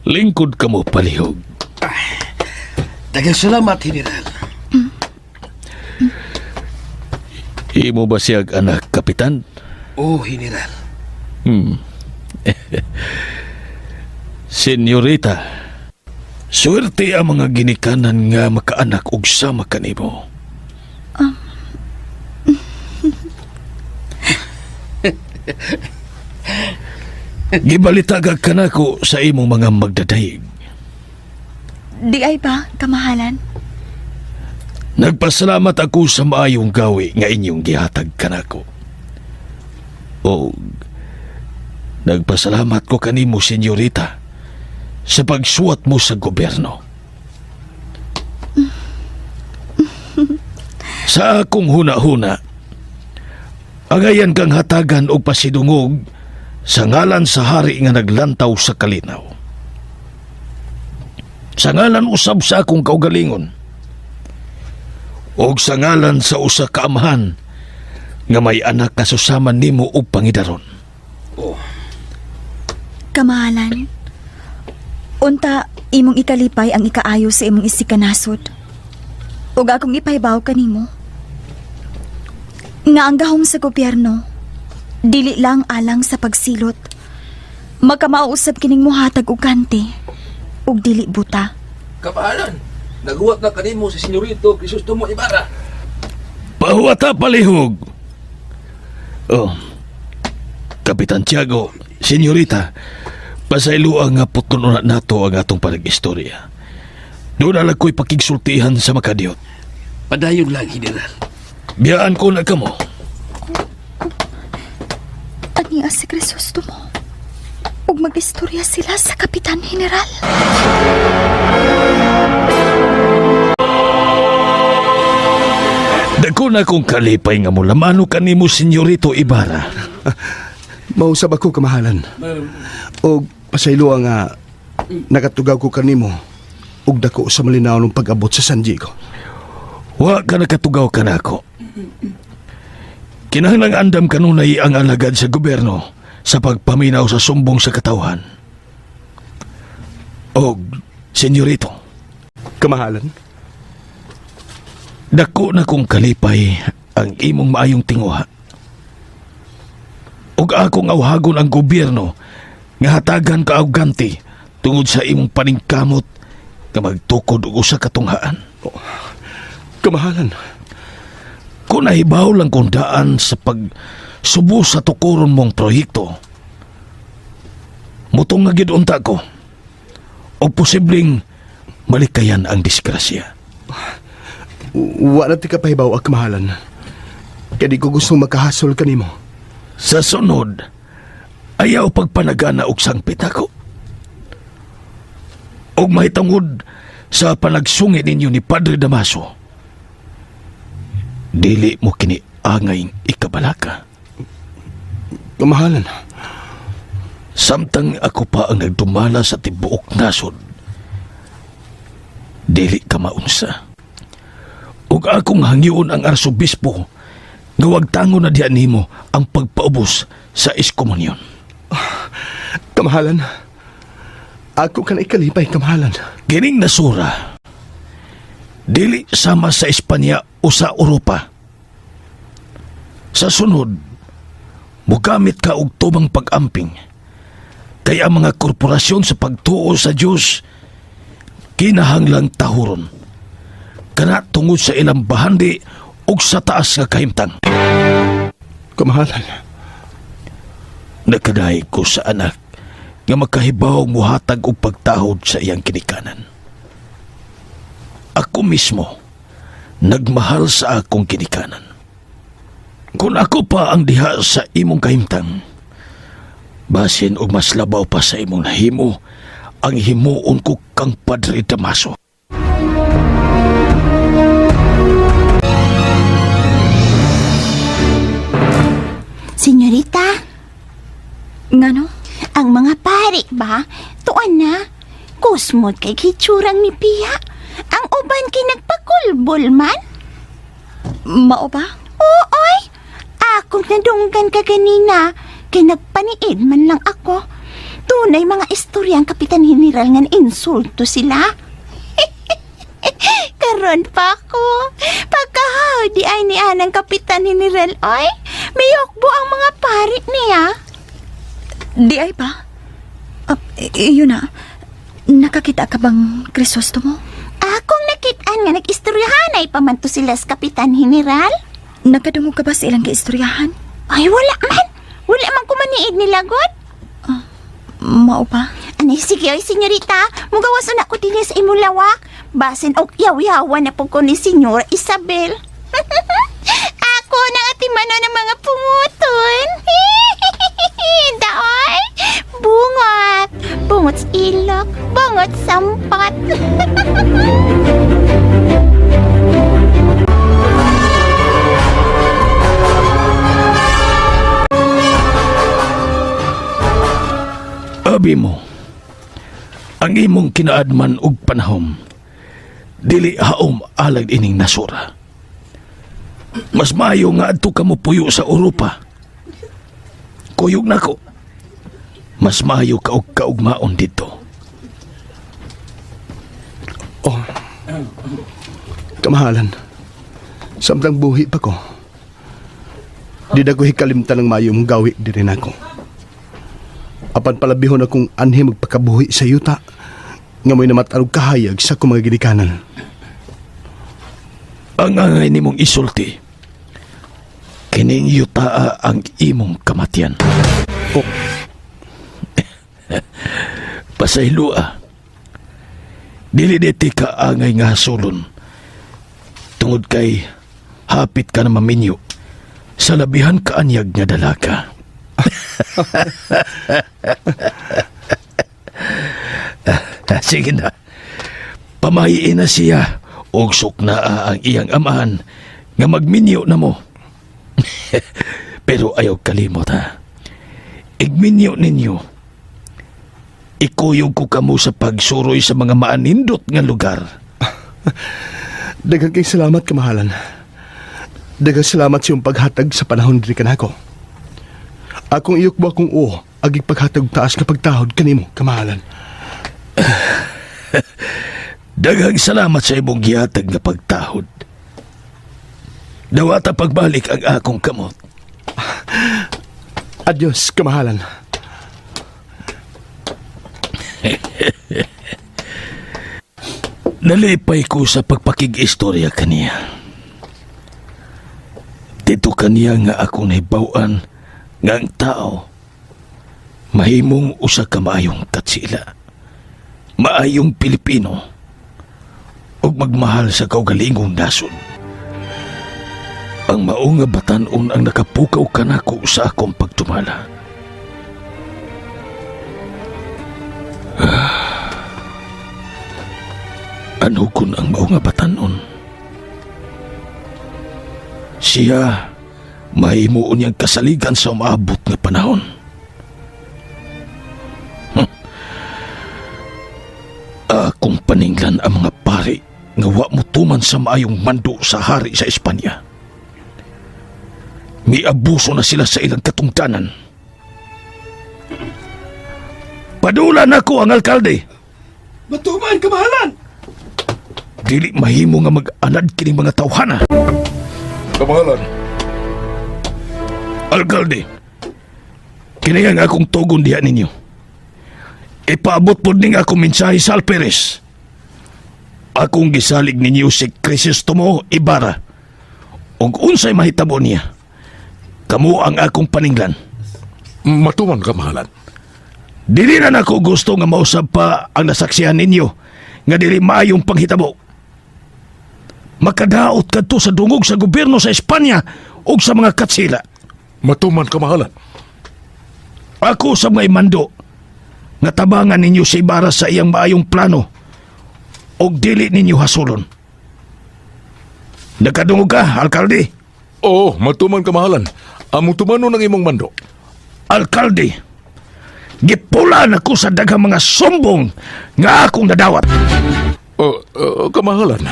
S7: Lingkod ka mo, palihog.
S10: Daghang salamat, General.
S7: Imo ba siyag anak, Kapitan?
S10: Oh, General.
S7: Senyorita. Swerte ang mga ginikanan nga makaanak og sama kanimo. Gibalitaga ka nako sa imong mga magdadayeg.
S6: Di ay ba, kamahalan?
S7: Nagpasalamat ako sa maayong gawi nga inyong gihatag kanako. O nagpasalamat ko kanimo, senyorita, sa pagsuwat mo sa gobyerno. Sa akong huna-huna, agayan kang hatagan og pasidungog sa ngalan sa hari nga naglantaw sa kalinaw. Sa ngalan usab sa akong kaugalingon, og sa ngalan sa usa ka amahan nga may anak nga susaman nimo og pangidaron.
S6: Kamahalan, unta imong ikalipay ang ikaayo sa imong isikanasod. Ug akong ipahibaw kanimo nga ang gahom sa gobyerno dili lang alang sa pagsilot. Magkamauusab kining muhatag og kante ug dili buta.
S5: Kapahalan, naguwat na kanimo si Senyorito Crisostomo Ibarra.
S7: Pahuwata palihog. Oh, Kapitan Tiago, senyorita, pasayloan nga putunon nato ang atong panag-istorya. Doon alag ko'y pakigsultihan sa makadiyot.
S10: Padayon lang, General.
S7: Biyaan ko na kamo.
S6: Aniya si Crisostomo ug mag-istorya sila sa Kapitan General.
S7: Dako na kong kalipay nga mula mano kanimo, Senyorito Ibarra.
S8: Mausab ako, kamahalan. O pasaylo nga nakatugaw ko kanimo ug dako sa malinaw ng pag-abot sa San Diego.
S7: Wa ka nakatugaw ka na ako. Kinahanglang andam kanunay ang alagad sa gobyerno sa pagpaminaw sa sumbong sa katawhan. O, senyorito,
S8: Kamahalan?
S7: dako na kong kalipay ang imong maayong tinguha. Ug akong awhagon ang gobyerno nga hatagan ka og ganti tungod sa imong paningkamot nga magtukod og usa ka tunghaan.
S8: Kamahalan?
S7: Kung nahibaw lang kung daan sa pagsubo sa tukuron mong proyekto, mutong nga gid unta ko o posibleng malikayan ang disgrasya.
S8: Wala ti ka pahibaw, kamahalan. Kaya di ko gustong makahasol kanimo.
S7: Sa sunod, ayaw pagpanagana og sangpit ako. Og mahitangod sa panagsungi ninyo ni Padre Damaso, dili mo kini angay ikabalaka.
S8: Kamahalan?
S7: Samtang ako pa ang nagdumala sa tibuok nasod, dili ka maunsa. Ug akong hangyoon ang arsobispo nga wag tango na diyan nimo ang pagpaubos sa iskomunyon.
S8: Kamahalan, ako ka na ikalipay, kamahalan.
S7: Kining nasura, dili sama sa Espanya o sa Europa. Sa sunod, mugamit ka og tubang pag-amping, kaya ang mga korporasyon sa pagtuo sa Diyos kinahanglang tahuron, kana tungod sa ilang bahandi ug sa taas nga kahimtang.
S8: Kamahalan?
S7: Nakadaig ko sa anak nga makahibaw muhatag og pagtahod sa iyang kinikanan. Ako mismo nagmahal sa akong kinikanan. Kung ako pa ang diha sa imong kahimtang, basin og mas labaw pa sa imong nahimo ang himuon ko kang Padre Damaso.
S13: Senyorita?
S6: Ngano?
S13: Ang mga pari ba? Tuan na. Kusmod kay kitsurang ni Pia. Ang uban kay nagpakulbol man?
S6: Mao ba?
S13: Ooy! Akong nadunggan ka ganina. Kay nagpaniid man lang ako. Tunay mga istorya ang Kapitan General ngan insulto sila. Karon pa ko. Pagkahaw di ay ni anang Kapitan General, oy. Mayokbo ang mga pari niya.
S6: Di ay ba? Yun na. Nakakita ka bang Crisostomo?
S13: Akong nakitaan nga nag-istoryahan ay pamanto sila sa Kapitan General.
S6: Nakadungog ka ba sa ilang kaistoryahan?
S13: Ay, wala man. Wala man kumaniid nila, God.
S6: Mao ba?
S13: Anay, sige, oy, senyorita. Mugawas na ko din sa imong lawak. Basin og yaw-yawan na po ko ni Senyor Isabel. Ako na atimano ng mga punguton. Daoy, bungot. Bungot sa ilok, bungot sampat.
S7: Abi mo, ang imong kinaadman og panahom, dili haom alag ining nasura. Mas maayo nga adto ka mo puyo sa Europa. Kuyog nako. Mas maayo ka og kaugmaon dito.
S8: Oh, kamahalan. Samtang buhi pa ko. Di na ko hikalimtan ng mayo mong gawi di rin ako. Apan palabihon akong anhi magpakabuhi sa yuta nga mo'y namatarog kahayag sa akong mga gidikanan.
S7: Ang angay nimong isulti, kining yutaa ang imong kamatian.
S8: Oh.
S7: Pasaylua, dili deti ka angay nga sulon. Tungod kay hapit ka na maminyo sa labihan kaanyag nga dalaga. Sige na, pamahiin na siya og suknaa ang iyang amahan nga magminyo na mo. Pero ayaw kalimot ha, igminyo ninyo, ikuyog ko kamo sa pagsuroy sa mga maanindot nga lugar.
S8: Daghang kay salamat, kamahalan. Daghang salamat sa iyong paghatag sa panahon diri kanako. Akong iyok ba kung agig paghatag taas na pagtahod kanimo, kamahalan.
S7: Daghang salamat sa imong gihatag nga pagtahod. Dawata pagbalik ang akong kamot.
S8: Adios, kamahalan.
S7: Nalipay ko sa pagpakig-istorya kaniya. Dito kaniya nga akong nahibawan nga ang tao mahimong usa ka maayong katsila, maayong Pilipino, ug magmahal sa kaugalingong nasod. Ang mao nga batan-on ang nakapukaw kanako sa akong pagtumala. Ano kun ang mao nga batan-on? Siya mahimuon niyang kasaligan sa umaabot nga panahon. Akong paninglan ang mga pari nga wa mo tuman sa maayong mando sa hari sa Espanya. Miabuso na sila sa ilang katungdanan. Padulan ako ang alkalde.
S10: Matuman, kamahalan!
S7: Dili mahimo nga mag-anad kining mga tawhana.
S4: Kamahalan.
S7: Alkalde, kinayang akong tugon diha ninyo. Ipaabot po ning akong mensahe sa Alperes. Akong gisalig ninyo si Crisostomo Ibarra. Ug unsay mahitabo niya, kamo ang akong paninglan.
S4: Matuman, kamahalan.
S7: Dili na nako gusto nga mausab pa ang nasaksihan ninyo nga dili maayong panghitabo. Makadaot kadto sa dungog sa gobyerno sa Espanya ug sa mga katsila.
S4: Matuman, kamahalan.
S7: Ako sa mga imando nga tabangan ninyo si Ibarra sa iyang maayong plano og dili ninyo hasulon. Nakadungog ka, alkalde?
S4: Oo, matuman, kamahalan. Among tumano ng imong mando.
S7: Alkalde, gipulan ako sa daghang mga sumbong nga akong nadawat.
S4: Kamahalan.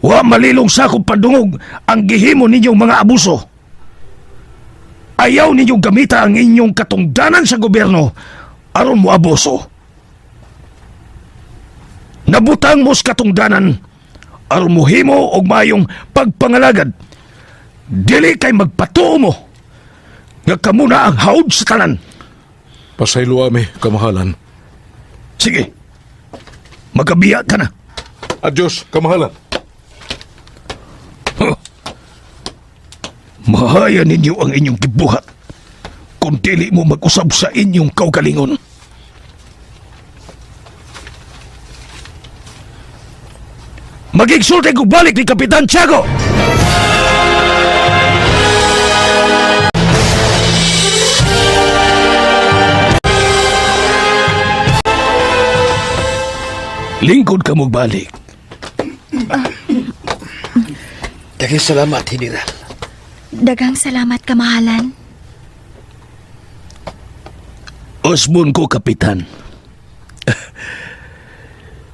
S7: Wa malilong sa akong padungog ang gihimo ninyong mga abuso. Ayaw ninyong gamita ang inyong katungdanan sa gobyerno aron mo abuso. Nabutang mo sa katungdanan aron mo himo og mayong pagpangalagad. Dili kay magpatuo mo nga kamo na ang haod sa tanan.
S4: Pasaylo ami, kamahalan.
S7: Sige, Magabiya ka na.
S4: Adyos, kamahalan.
S7: Mahaya ninyo ang inyong gibuhat kung dili mo mag-usab sa inyong kaugalingon. Magigsulti ko balik ni Kapitan Tiago! Lingkod ka mo balik.
S10: Daghang salamat, General.
S6: Daghang salamat, kamahalan.
S7: Osbon ko, Kapitan.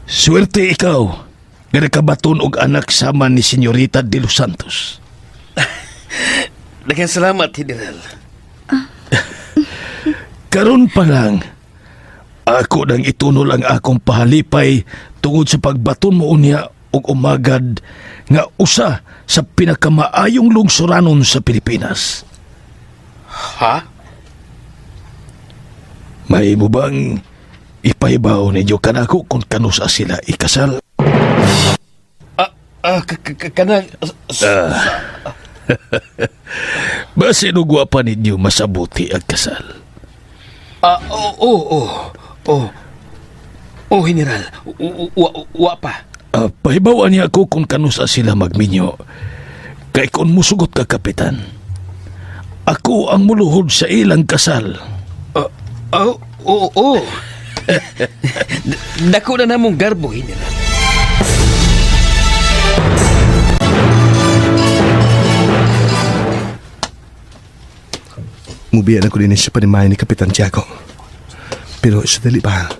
S7: Swerte ikaw nga nakabaton og anak sama ni Senyorita de los Santos.
S10: Daghang salamat, General.
S7: Karon pa lang, ako nang itunol ang akong pahalipay tungod sa pagbaton mo unya og umagad nga usa sa pinakamaayong lungsuranon sa Pilipinas.
S10: Ha?
S7: May mo bang ipahibaw ninyo kanako kung kanusa sila ikasal?
S10: Kanang...
S7: Basin og pa ninyo masabuti ang kasal.
S10: General. Wa pa.
S7: Pahibawan niya ako kung kanusa sila magminyo. Kay kung musugot ka, Kapitan, ako ang muluhod sa ilang kasal.
S10: Oo. Dako na namong garbo, General.
S8: Mubiyan ako din sa panimayan ni Kapitan Tiago. Pero sa dali pa,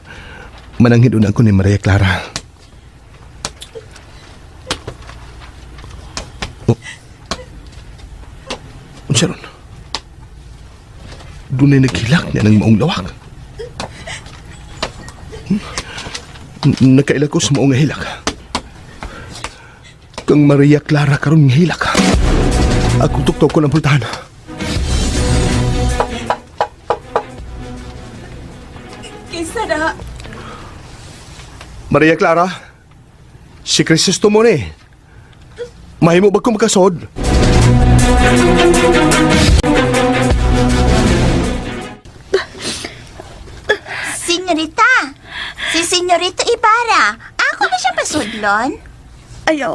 S8: mananghid una ako ni Maria Clara. Sharon, doon ay naghilak niya ng maong lawak. Nakaila ko sa maong hilak. Kang Maria Clara karon ng hilak. Ako tuktok ko ng pultahan.
S9: Kisa na.
S8: Maria Clara, si Crisostomo ni. Mahimo ba kong makasod?
S13: Senyorita! Si Senyorito Ibarra! Ako na siya pasudlon?
S6: Ayaw.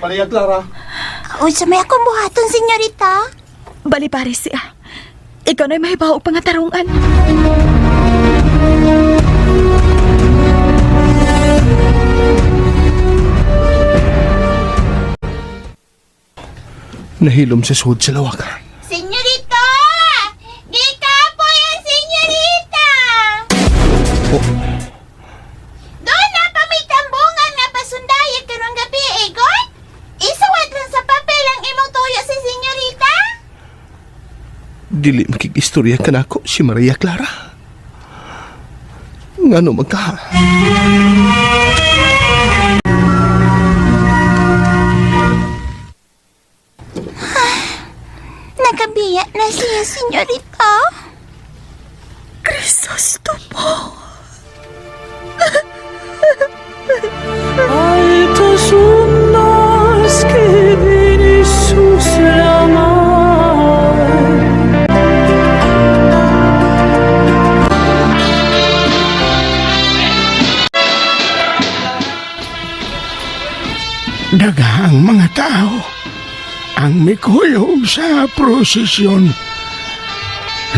S8: Maria Clara.
S13: Uy, sa may akong buhaton, Senyorita?
S6: Bali-bari siya. Ikaw na'y mahibaw og pangatarungan.
S8: Nahilom sa suod sa lawak.
S13: Senyorita! Gika po yung senyorita! Doon na pa may tambungan nga pasundayag karong gabi, Egon? Isuwat lang sa papel ang imong tuyo si senyorita?
S8: Dili makikistorya ka na ako si Maria Clara. Ngano magka?
S13: Nagabiya na siya, senyorita.
S6: Crisostomo.
S14: Altos unos que Jesús
S7: Daghang mga tao ang mikuyog sa prosesyon.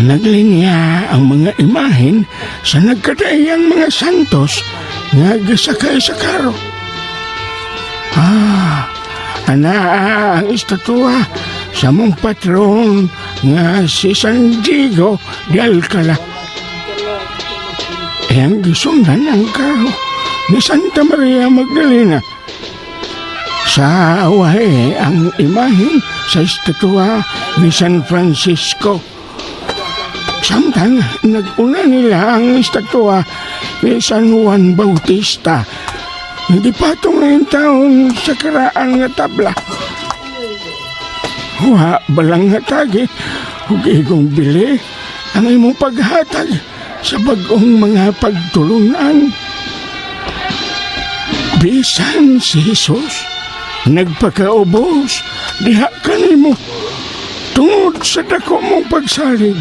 S7: Naglinya ang mga imahen sa nagkadayang mga santos nga gasakay sa karo. Ana ang estatwa sa mong patron nga si San Diego de Alcala. Ang gisundan ang karo ni Santa Maria Magdalena. Sa away ang imahen sa estatwa ni San Francisco. Samtang nag-una nila ang estatwa ni San Juan Bautista. Hindi patong ngayong taon sa karaan nga tabla. Wa balang hatagi, huwag igong bili ang imong paghatag sa bagong mga pagtulunan. Bisan si Jesus nagpakaubos diha kanimo tungod sa dako mong pagsalig.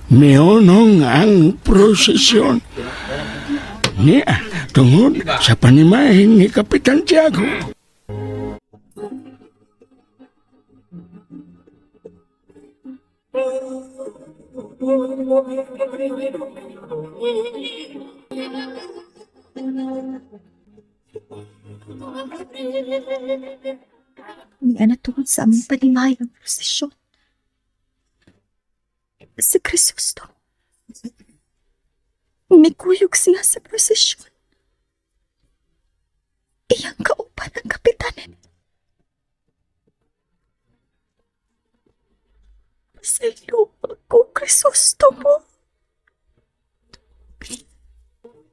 S7: Meonong ang prosesyon niya tungod sa panimahin ni Kapitan Tiago.
S6: Nga na tungod sa aming panimayang prosesyon. Si Crisosto. Mikuyog siya sa prosesyon. Iyang kaupan ng kapitanan. Sa iyo ako, Crisosto mo.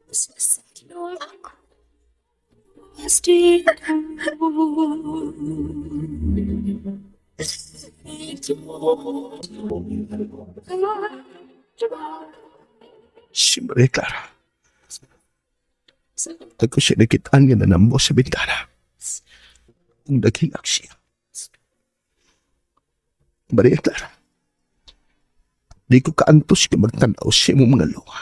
S6: Sa iyo ako.
S8: Si Maria Clara. Ako siya nakitaan nga nanambo sa bintana. Ang naghingak siya. Maria Clara, di ko kaantos ka magtanaw siya mong mga luha.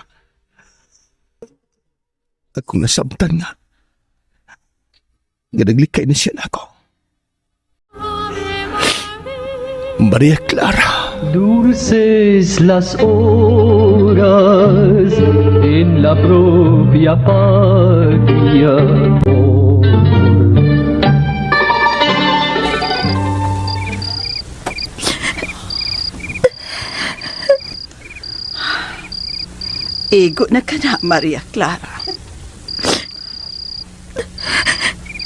S8: Ako nasabtan nga. Nga naglikay na siya na ako. Maria Clara.
S14: Dulces las horas en la propia paz y amor.
S9: Ego na ka na, Maria Clara.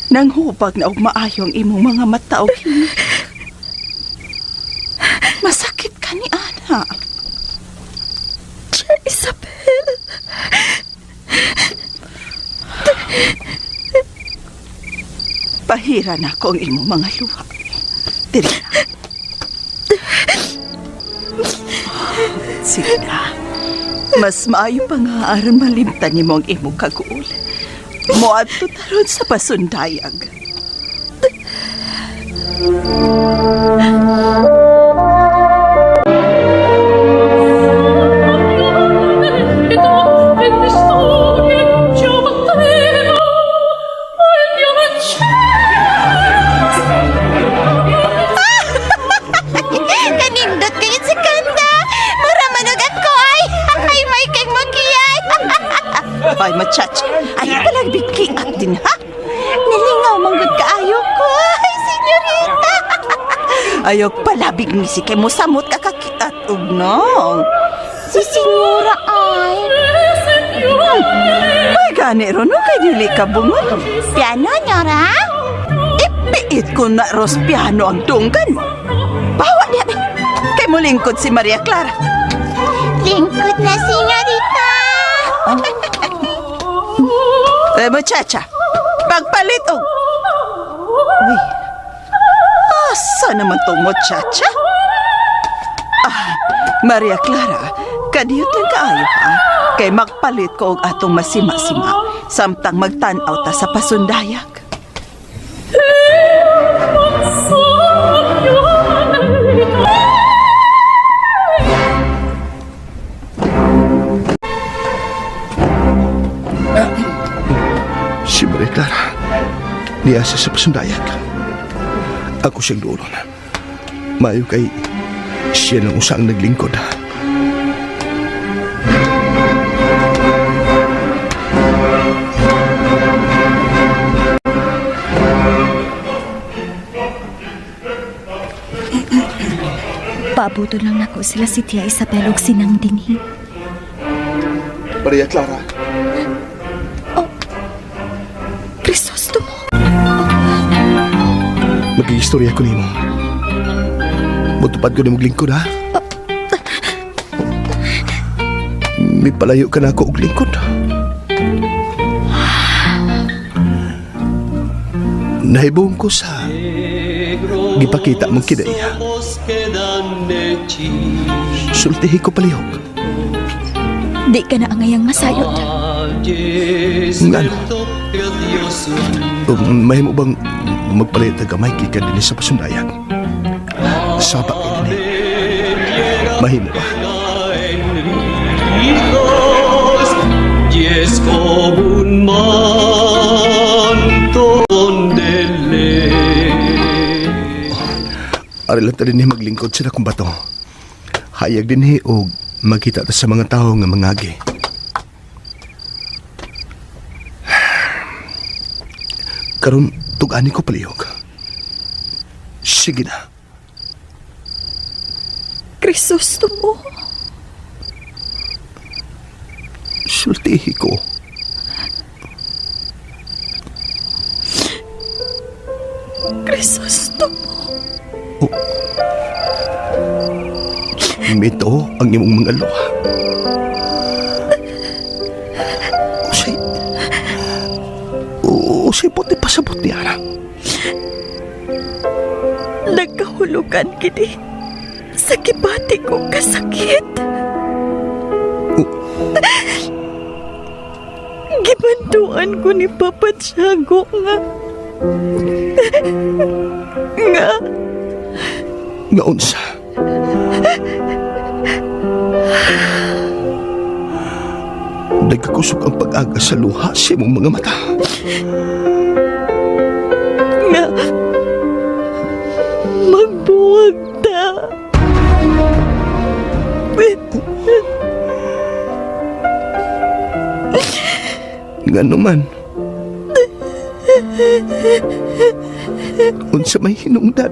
S9: Nang hubag na og maayong imong mga mata og himig. Masakit ka ni Ana.
S6: Tia Isabel.
S9: Pahira na ko ang imong mga luha. Diri na. Sige na. Mas maayo pa nga aron malimtan ni mo ang imong kaguol. Moadto taron sa pasundayag.
S13: Kanindot kayo sa kanda. Mura manog ako ay. Ay, may kay magiyay.
S9: Ay, machacha. Ay, palag bikiat din, ha?
S13: Nalingaw manggod kaayo ko. Ay, senyorita.
S9: Ayok palabig ni si kay mo samot kakakiat ugnong.
S13: Si senyora ay.
S9: Ay, gani ron, no? Kay dili ka bungon.
S13: Piano, nyora?
S9: Ipiit ko na ros piano ang tunggan mo. Bawa niya, be. Kay mo lingkod si Maria Clara.
S13: Lingkod na, senyorita.
S9: Muchacha, pagpalit og... Uy, asa naman tong muchacha? Ah, Maria Clara, kadiyot lang kaayo ha. Kay magpalit ko og atong masima-sima. Samtang magtanaw ta sa pasundayag.
S8: Si Maria Clara, niyasa sa pasundayag. Ako siyang doon. Mayo kay siya lang usang naglingkod.
S6: Paabuto lang nako sila si Tia Isabel og sinang dinhi.
S8: Maria Clara.
S6: Crisosto mo.
S8: Mag-iistorya ko nimo. Matupad ko na maglingkod, ha? May palayo ka na ako og lingkod. Nahibuong ko sa gipakita mong kidaya. Sultihi ko palihog.
S6: Di ka na angayang masayod.
S8: Ngano? Mahimo bang magpalit na gamay kika din sa pasundayan? Sabak ka din Mahimo ba?
S14: Yes, como un manto dele.
S8: Ari lang ta din maglingkod sila kung bato. Hayag din o magkita ta sa mga tao nga mangagi. Karon tugani ko palihog. Sige na.
S6: Crisostomo.
S8: Sultihi ko.
S6: Crisostomo.
S8: Mito ang imong mga luha. Usay puti pasabot ni Ana.
S6: Nagkahulugan kini sa kibati kong kasakit. Gibantuan ko ni Papa Tiago nga
S8: unsa? Nagkakusog ang pag-aga sa luha sa imong mga mata.
S6: Nga magbuwag ta.
S8: Nga naman. Unsa may hinungdan?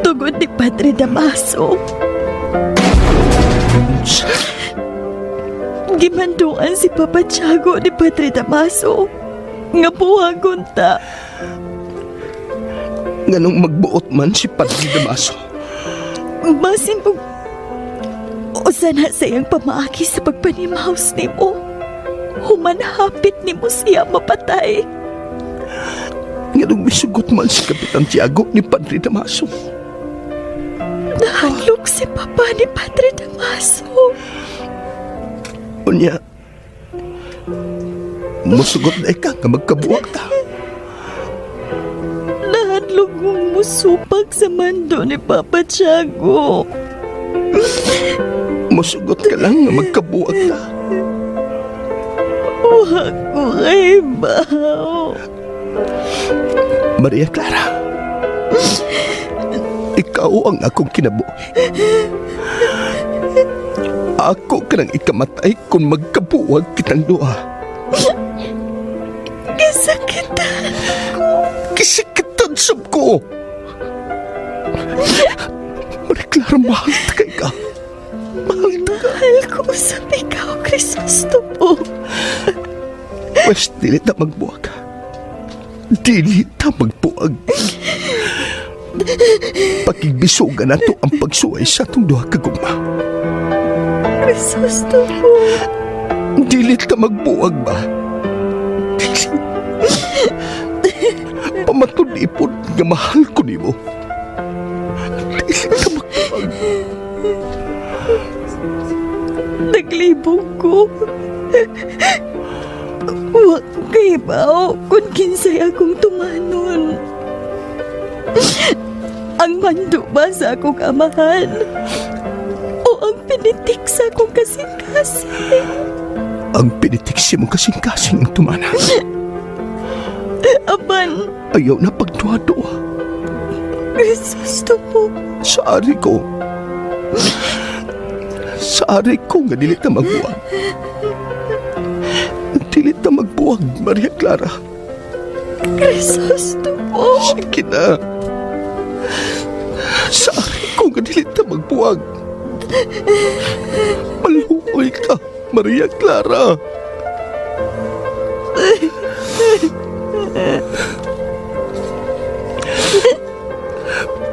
S6: Tugod ni Padre Damaso. Gimanduan si Papa Tiago ni Padre Damaso. Nga buhagon ta.
S8: Nganong magbuot man si Padre Damaso?
S6: Basin og usa na sa iyang pamaagi sa pagpanimaos nimo. Humanhapit nimo siya mapatay.
S8: Nganong misugot man si Kapitan Tiago ni Padre Damaso?
S6: Nahalok si Papa ni Padre Damaso.
S8: Unya, musugot na ika nga magkabuwag ta.
S6: Nahadlok mong musupag sa mando ni Papa Tiago.
S8: Musugot ka lang nga magkabuwag ta.
S6: Huwag ko kay bahaw.
S8: Maria Clara, ikaw ang akong kinabuhi. Ako ka nang ikamatay kung magkabuwag kitang duha.
S6: Kisakitan ko.
S8: Kisakitan sab ko. Maria Clara, mahal ta kay ka.
S6: Mahal ko sa ikaw, Crisostomo.
S8: Pwes, dili ta magbuwag. Dili ta magbuwag. Pakigbisugan na to ang pagsuway sa itong duha kaguma.
S6: Crisostomo.
S8: Dili ta magbuwag ba? Pamatulipod nga mahal ko nimo. Dili ta magbuwag.
S6: Naglibong ko. Huwag kay bao kung kinsay akong tumanon. Ang mando ba sa akong amahan? O ang pinitik sa akong kasing-kasing?
S8: Ang pinitik si mong kasing-kasing ang tumana.
S6: Aban.
S8: Ayaw na pagduwa-duwa.
S6: Crisostomo.
S8: Sa ari ko. Sa ari ko nga dili ta magbuwag. Dili ta magbuwag, Maria Clara.
S6: Crisostomo.
S8: Sige na. Sa ari ko nga dili ta magbuwag. Maluoy ka, Maria Clara.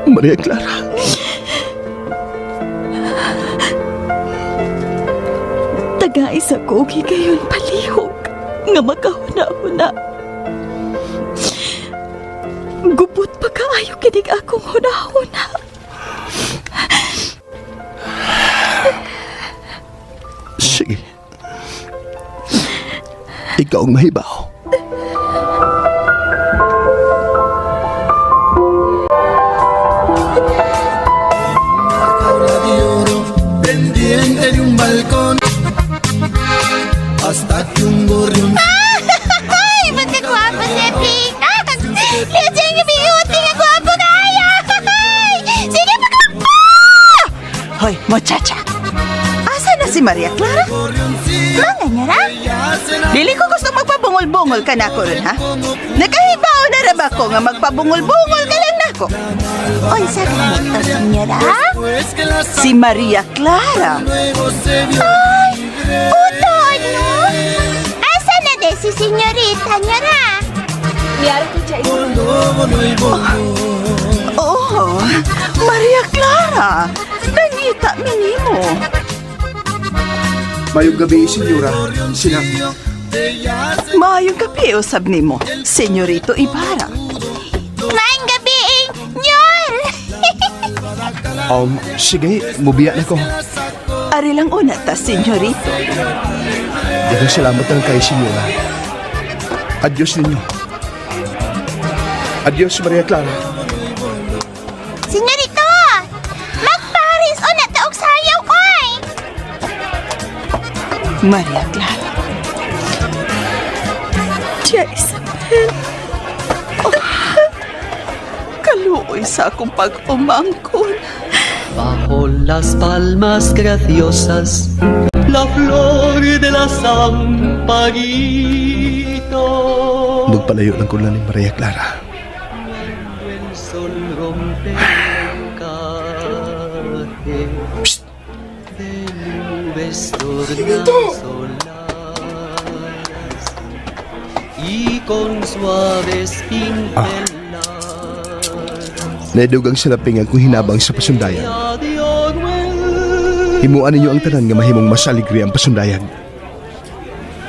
S8: Maria Clara.
S6: Taga-isa ko gigayon palihog
S9: nga makahuna-huna. Gubot pa kaayo kinig akong huna-huna.
S8: Sige. Ikaw ang mahibaw.
S15: Pendiente de un balcón hasta que un gorrión.
S13: Ay, magkagwapo si Ping! Lihat siya yung biyuti nga gwapo kaya! Sige, pagkakpo!
S9: Hoy, muchacha. Asa na si Maria Clara?
S13: Mga niya ra?
S9: Dili ko gusto magpabungol-bungol ka na ko ron, ha? Nakahibaw na ra ba ko nga magpabungol-bungol ka lang na ko?
S13: Unsa ganito, senyora?
S9: Si Maria Clara.
S13: Ay, utod, no? Asa na de si senyorita niya ra?
S9: Oh, Maria Clara. Nangita minimo.
S8: Mayong gabi, senyora. Sina...
S9: Maayong gabi, usab nimo, Senyorito Ibarra.
S13: Maayong gabi, Nyor!
S8: Sige, mubiya na ko.
S9: Ari lang una ta, Senyorito.
S8: Dagang salamat lang kay senyora. Adios ninyo. Adios, Maria Clara.
S13: Senyorito! Magparis o na taog sayaw, oy!
S9: Maria Clara. Tia Isabel. Oh, kaluoy sa akong pag-umangkon.
S14: Bajo las palmas graciosas, la flor de la Sampaguito.
S8: Magpalayo lang ko lang ni Maria Clara.
S14: El sol rompe el encaje de nubes tornasoladas y con suaves pinceladas.
S8: Naidugang salapingan kung hinabang sa pasundayan. Himuan ninyo ang tanan nga mahimong mas aligri ang pasundayan.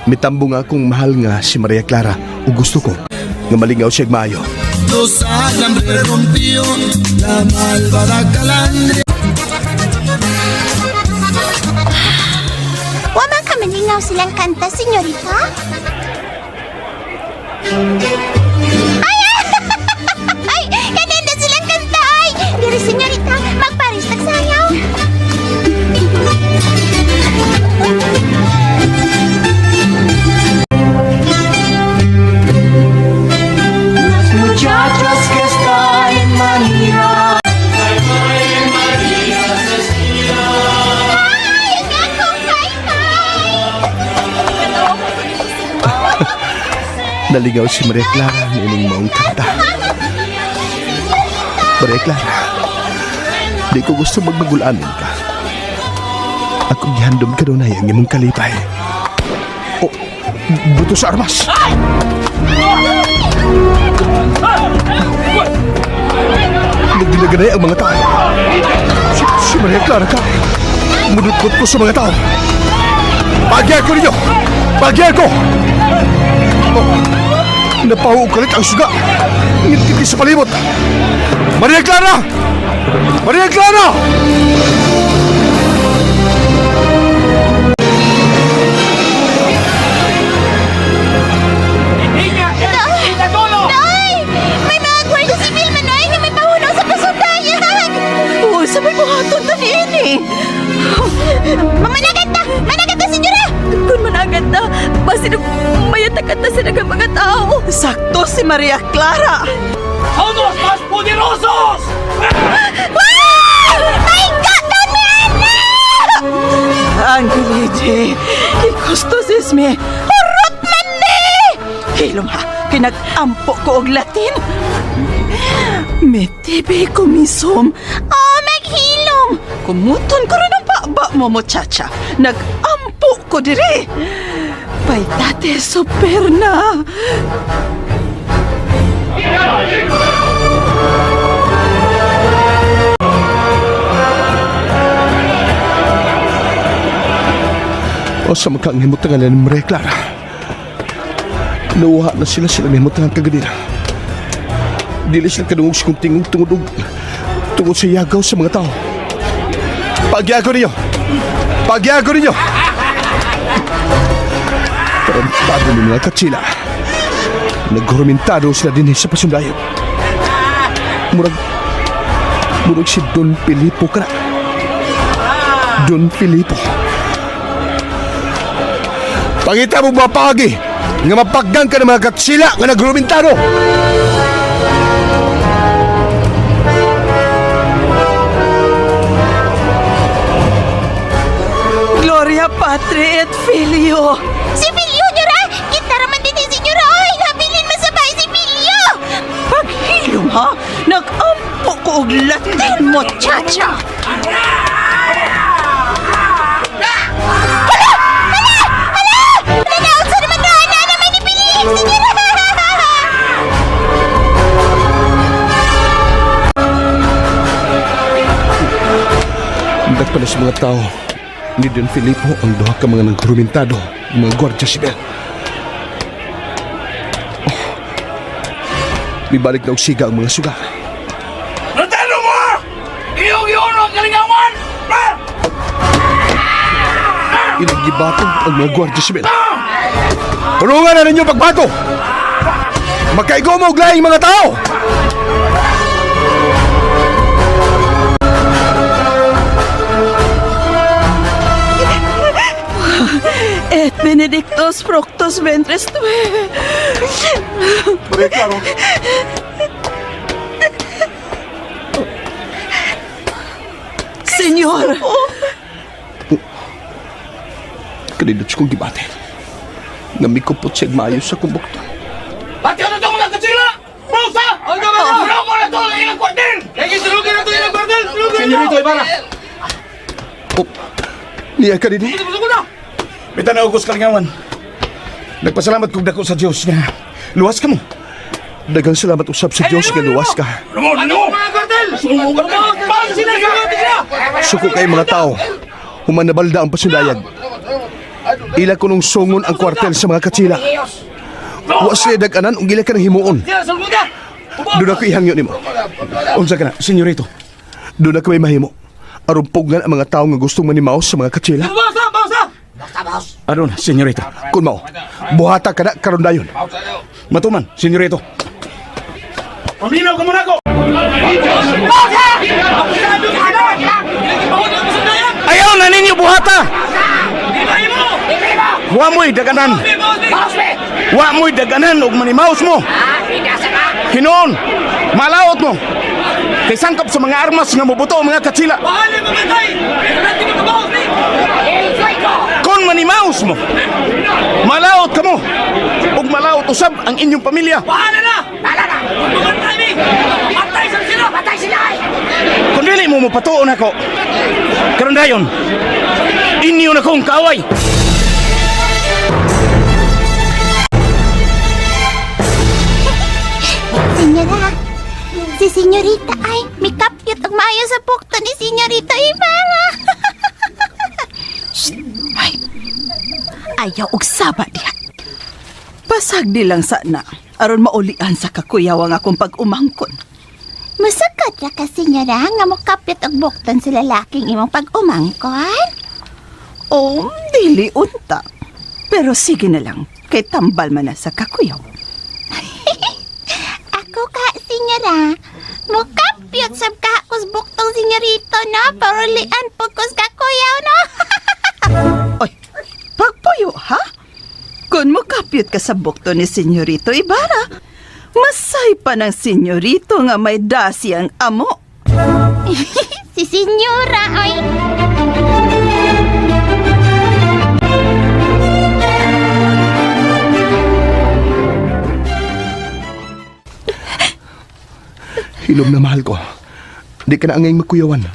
S8: Mitambo nga akong mahal nga si Maria Clara o gusto ko nga malingaw siya maayo.
S15: Los alambres rompió la malvada calandria.
S13: Wamang ka maningaw silang kanta, senyorita? Ay! Ay! Kanenda silang kanta, ay! Diri, senyorita, magparis nagsayaw.
S15: Muchachas que están en Manila.
S8: Naligaw si Maria Clara ng ining maong kanta. Maria Clara, di ko gusto magbagulanin ka. Ako gihandom ka doon ay ang imong kalipay. Oh, buto sa armas! Nagdilaganay ang mga tao. Si Maria Clara ka. Munukot ko sa mga tao. Bagyan ko ninyo! Bagyan ko! Oh, napauukalit ang suga. Ngiti sa palibot. Maria Clara! Maria Clara!
S13: Nay! May mga gwardiya sibil manoy nga may pahunaw sa pasundayan!
S9: Oo, sabay mo hatod na niini.
S13: Mamanagat na! Managat na, senyora!
S9: Kung managat na, basi mayatakat na sila ng mga tao. Sakto si Maria Clara.
S12: ¡Somos más poderosos!
S13: Wow! My God, Daniela!
S9: Angelite, ikostos me. Urot man ni! Hilom ha, kinag-ampo ko og Latin. Metibi komisom.
S13: Oh, maghilom!
S9: Kumuton ko rin ang baba mo, muchacha. Nag-ampo ko diri. Paitate super na.
S8: O sa magkang himutangan ni Maria Clara. Nauha na sila nahimot ng kaganina. Dili sila kadungog sa kong tingog tungod sa yagaw sa mga tao. Pagyago ninyo! Pagyago ninyo! Tarantado ng mga katsila. Naghurumentado sila din sa pasundayon. Murag si Don Filipo ka na. Don Filipo. Pangita mo mapagi nga mapaggang ka ng mga katsila nga naghurumentado.
S9: Gloria Patri et Filio.
S13: Si Filio, Nyora! Kita raman din si Nyora! Oy, habilin mo sa bahay si Filio!
S9: Paghilom ha? Nag-ampo ko og Latin mo, chacha!
S13: Nanaot sa naman na naman ni Filip! Si Nyora!
S8: Hindag pala sa mga tao ni Don Filipo ang duha ka mga naghurumentado ng mga Guardia Civil. Bibalik na og siga ang mga suga.
S12: Natalo mo! Iyong ang kalingawan!
S8: Inagibato ang mga Guardia Civil. Tulungan na ninyo pagbato! Magkaigo mo og laing mga tao!
S9: Et benedictus fructus ventris tue. Senyor!
S8: Kanilot kong gibate. Namikupot siya maayos sa kumbukto.
S12: Pati ano itong mga katsila? Pausa! Ano ba? Ano ko na ito ang ilang kwartel? Kaya sulugin na ito ilang kwartel! Senyorito Ibarra!
S8: Niya ka din eh.
S7: Bitan na August Kalingawan. Nagpasalamat kong dako sa Diyos nga luwas ka mo.
S8: Dagang salamat usab sa Diyos nga luwas ka. Suko kay mga tao. Humanabalda ang pasundayag. Ila ko nung sungon ang kwartel sa mga katsila. Huwas sila dag-anan ung gila ka ng himuon. Doon ako ihangyo ni mo.
S7: Unsa ka na, senyorito?
S8: Doon ako may mahimo. Arumpugan ang mga tao nga gustong manimaos sa mga katsila.
S7: Aron, senyorito.
S8: Kun mao, buhata ka na karon dayon.
S7: Matuman, senyorito.
S12: Paminaw ka muna ko!
S7: Ayaw na ninyo buhata! Wa mo'y daganan! Wa mo'y daganan og manimaos mo! Hinoon, malaot mo! Kay sangkap sa mga armas nga mubuto ang mga katsila! Kon manimaos mo, malaot ka mo! Ug malaot usab ang inyong pamilya! Kung dili mo mapatuon ako, karon dayon, inyo na kong kaaway!
S13: Senyora, si Senyorita ay may kapyot ang maayo sa bukto ni Senyorita Ibarra.
S9: Ay, ayaw og saba diha. Pasag di lang sana, aron maulian sa kakuyaw ang akong pag-umangkon.
S13: Musakat ra ka, Senyora, nga mokapyot og bukton sa lalaking imong pag-umangkon.
S9: Oh, dili unta. Pero sige na lang, kay tambal man na sa kakuyaw.
S13: Ako ka, Senyora, mokapyot sab ka kus buktong senyorito, no? Pero lian po kus kakuyaw, no?
S9: Oy, pagpuyo, ha? Kung mokapyot ka sa bukto ni Senyorito Ibarra, masay pa ng senyorito nga may dasi ang amo.
S13: Si Senyora, ay...
S8: Hilom na mahal ko. Di ka na angay magkuyawan.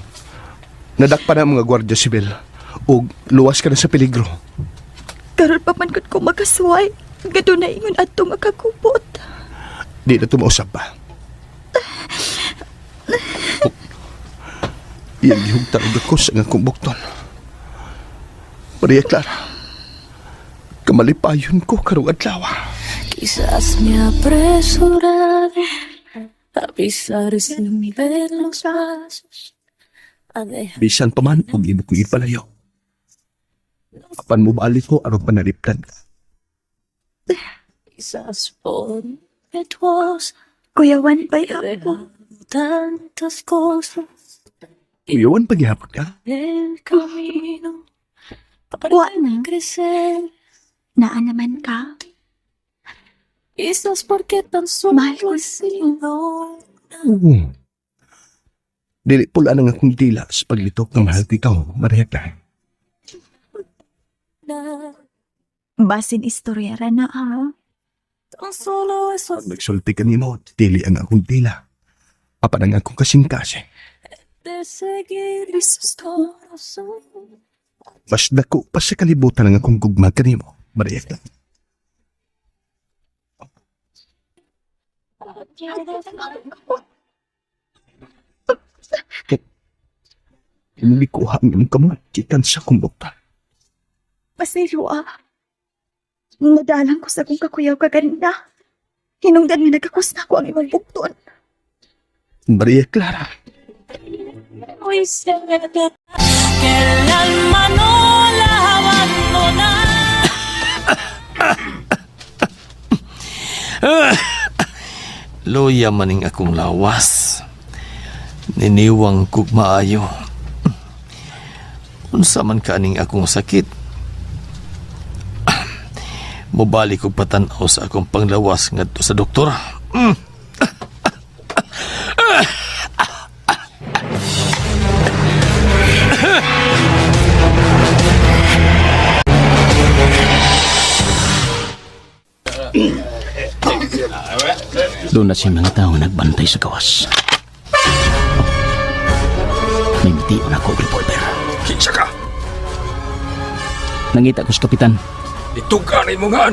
S8: Nadakpa na ang mga Guardia Civil. O luwas ka na sa peligro.
S6: Karon pa man ko makasway. Gado na ingon ato nga kakupot.
S8: Di na tumausap ba? Iyang gihugtan ko sa nga kumbukton. Maria Clara, kamalipayon ko karong adlaw.
S16: Quizás me apresuraré a pisar sin ver los pasos.
S8: Bisan pa man, huwag imo ko ipalayo. Apan mo balik ko, aron panaliptan ka.
S16: Quizás por impetuosa
S6: Kuyawan pa ako.
S16: tantas cosas
S8: Uyawan paghihapon ka.
S16: el camino
S6: Wa na.
S16: crecer.
S6: Naan naman ka.
S16: Quizás porque tan solo
S6: Mahal ko
S16: he sido
S8: Dili pula nang akong dila sa paglitok ng mahal ko ikaw, Maria Clara.
S16: una.
S6: Basin istoryara na ha.
S16: Tan solo eso
S8: Pag nagsulti ka nimo, dili ang akong dila. Apan ang akong kasing-kasi.
S16: de seguir esos corazones.
S8: Mas dako pa sa kalibutan ang akong gugma kanimo, Maria Clara. Hindi ko hanggang kamatikan sa kumbutan.
S6: Pasiro Nadalang ko sa kong kakuyaw kaganda. Hinungdan nga nagkakusna ko ang imong bukton.
S8: Maria Clara,
S16: Hoy sé que el alma no la abandona.
S10: Loya maning akong lawas. Niniwang kog maayo. Unsa man kaning akong sakit. Mobalik kog patanaw sa akong panglawas ngadto sa doktor.
S7: Doon na si mga tao nagbantay sa gawas. Nimitiyon ako revolver.
S8: kinsa ka?
S7: Nangita ko sa kapitan.
S8: Ituganay mo nga.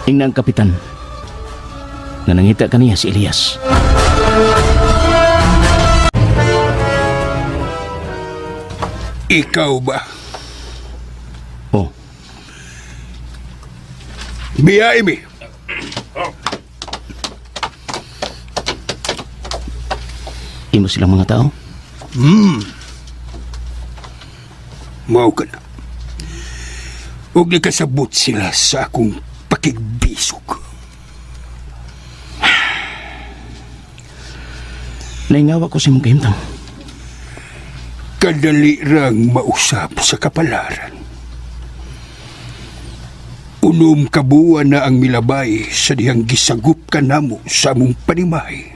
S7: Ingnan kapitan. Na nangita kaniya si Elias.
S8: Ikaw ba?
S7: Oh.
S8: Biyay mi.
S7: Imo silang mga tao?
S8: Mao ka na. Huwag nakasabot sila sa akong pakigbisog.
S7: Naingawa ko si mong kahimtang.
S8: Kadali rang mausap sa kapalaran. Unom kabuan na ang milabay sa dihang gisagup ka namo sa among panimahe.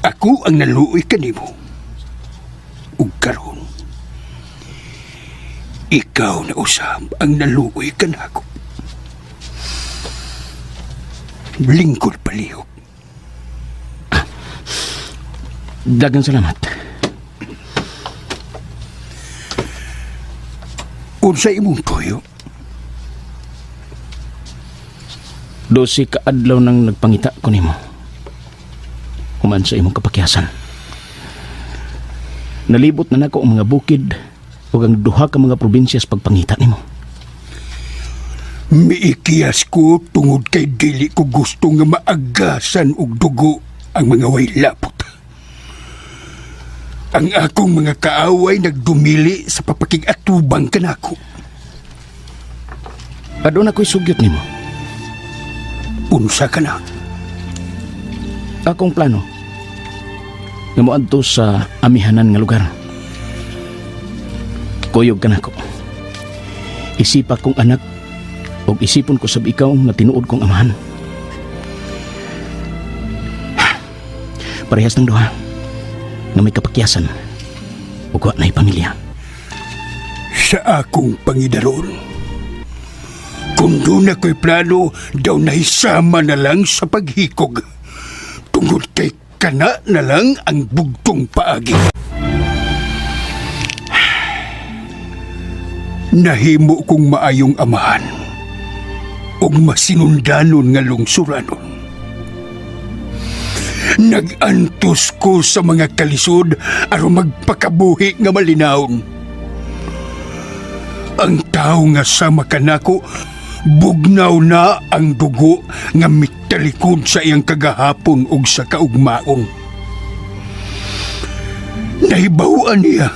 S8: Ako ang naluoy kanimo. Ug karon, ikaw na usab ang naluoy kanako. Lingkod palihog.
S7: Dagang salamat.
S8: Unsa imong toyo?
S7: 12 ka adlaw nang nagpangita ko nimo. Human sa imong kapakyasan. Nalibot na nako ang mga bukid ug ang duha ka mga probinsya sa pagpangita nimo.
S8: Miikiyas ko tungod kay dili ko gusto nga maagasan og dugo ang mga way lapot. Ang akong mga kaaway nagdumili sa papakig-atubang kanako.
S7: Aduna ko'y sugyot nimo.
S8: Unsa ka na?
S7: Akong plano nga moadto sa amihanan nga lugar. Kuyog ka nako. Isipa kong anak ug isipon ko sab ikaw nga tinuod kong amahan. Parehas ng duha nga may kapakyasan ug wa na'y pamilya.
S8: Sa akong pangidaron, kung doon ako'y plano, daw nahisama na lang sa paghikog. Tungod kay kana na lang ang bugtong paagi. Nahimo kong maayong amahan ug masinundanon nga lungsuranon. Nagantos ko sa mga kalisod aron magpakabuhi nga malinawon. Ang tao nga sama kanako Bugnaw na ang dugo nga mitalikod sa iyang kagahapon ug sa kaugmaong. Nahibawan niya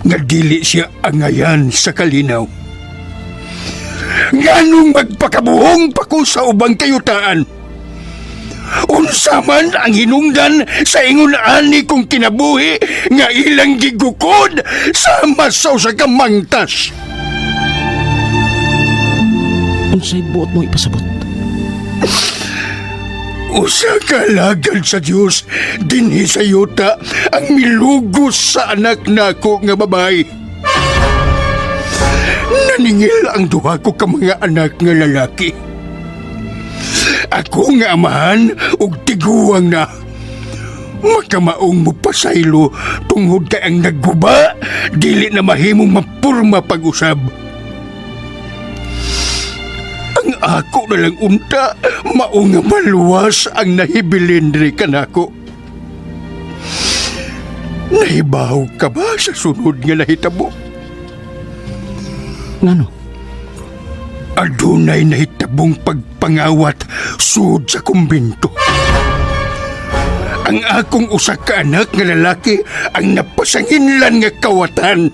S8: nga dili siya angayan sa kalinaw. Nganong magpakabuhong pa ko sa ubang kayutaan? Unsa man ang hinungdan sa ingon ani kong kinabuhi nga ilang gigukod sa masaw sa kamangtas.
S7: Unsay buot mo ipasabot?
S8: Usa ka lagad sa Diyos dinhi sa yuta ang milugos sa anak nako nga babae. Naningil ang duha ko ka mga anak nga lalaki. Ako nga amahan ug tiguang na. Magkamaong mo pasaylo tungod kay ang nagguba dili na mahimong mapurma pag-usab. Ang ako na lang unta, mao nga maluwas ang nahibilindri kanako. Nahibaw ka ba sa sunod nga nahitabo?
S7: Ngano?
S8: Adunay nahitabong pagpangawat sud sa kumbento. Ang akong usa ka anak nga lalaki ang napasanginlan nga kawatan.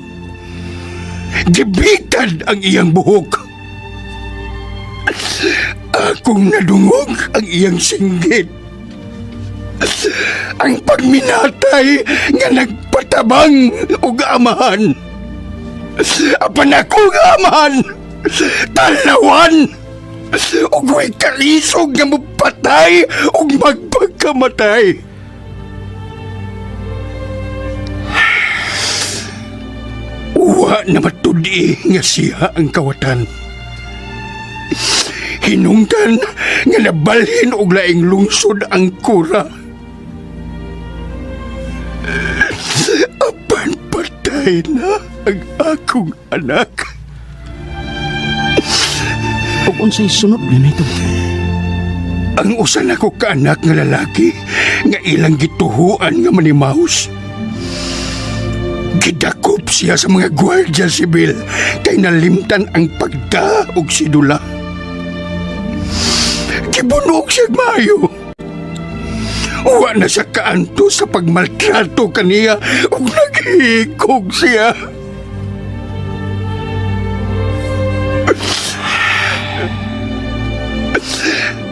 S8: Gibitad ang iyang buhok. Akong nadungog ang iyang singgit. Ang pagminatay nga nagpatabang og amahan. Apan ako nga amahan, talawan, ug way kalisog nga mupatay ug magpagkamatay. Uwa na matudi nga siya ang kawatan. Hinungdan nga nabalhin og laing lungsod ang kura. Apan patay na ang akong anak.
S7: Ug unsay sunod na ito?
S8: Ang usa nako ka anak nga lalaki nga ilang gituhuan nga manimahos. Gidakop siya sa mga gwardiya sibil kay nalimtan ang pagda og sidula. Gibunog siya maayo. Uwa na siya kaanto sa pagmaltrato kaniya ug naghikog siya.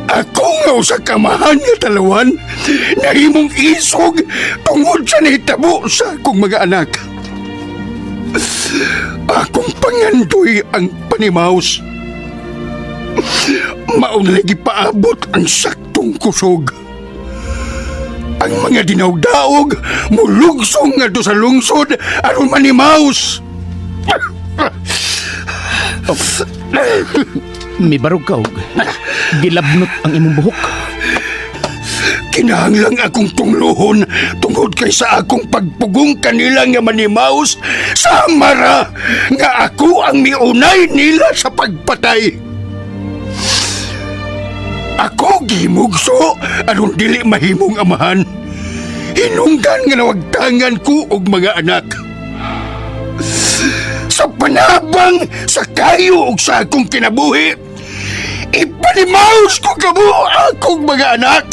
S8: Ako nga usa ka mahan nga talawan nahimong isog tungod sa nahitabo sa akong mga anak. Akong pangandoy ang panimaos. Mauna lagi paabot ang saktong kusog. Ang mga dinawdaog mulugsong nga do sa lungsod aron manimaos.
S7: Mibarog ka og gilabnot ang imong buhok.
S8: Kinahanglang akong tunglohon tungod kay sa akong pagpugong kanila nga manimaos sa mara nga ako ang miunay nila sa pagpatay. Ako gihimugso aron dili mahimong amahan. Hinungdan nga nawagtangan ko og mga anak. Sa panabang sa kayo og sa akong kinabuhi, ipanimaos ko kamo akong mga anak.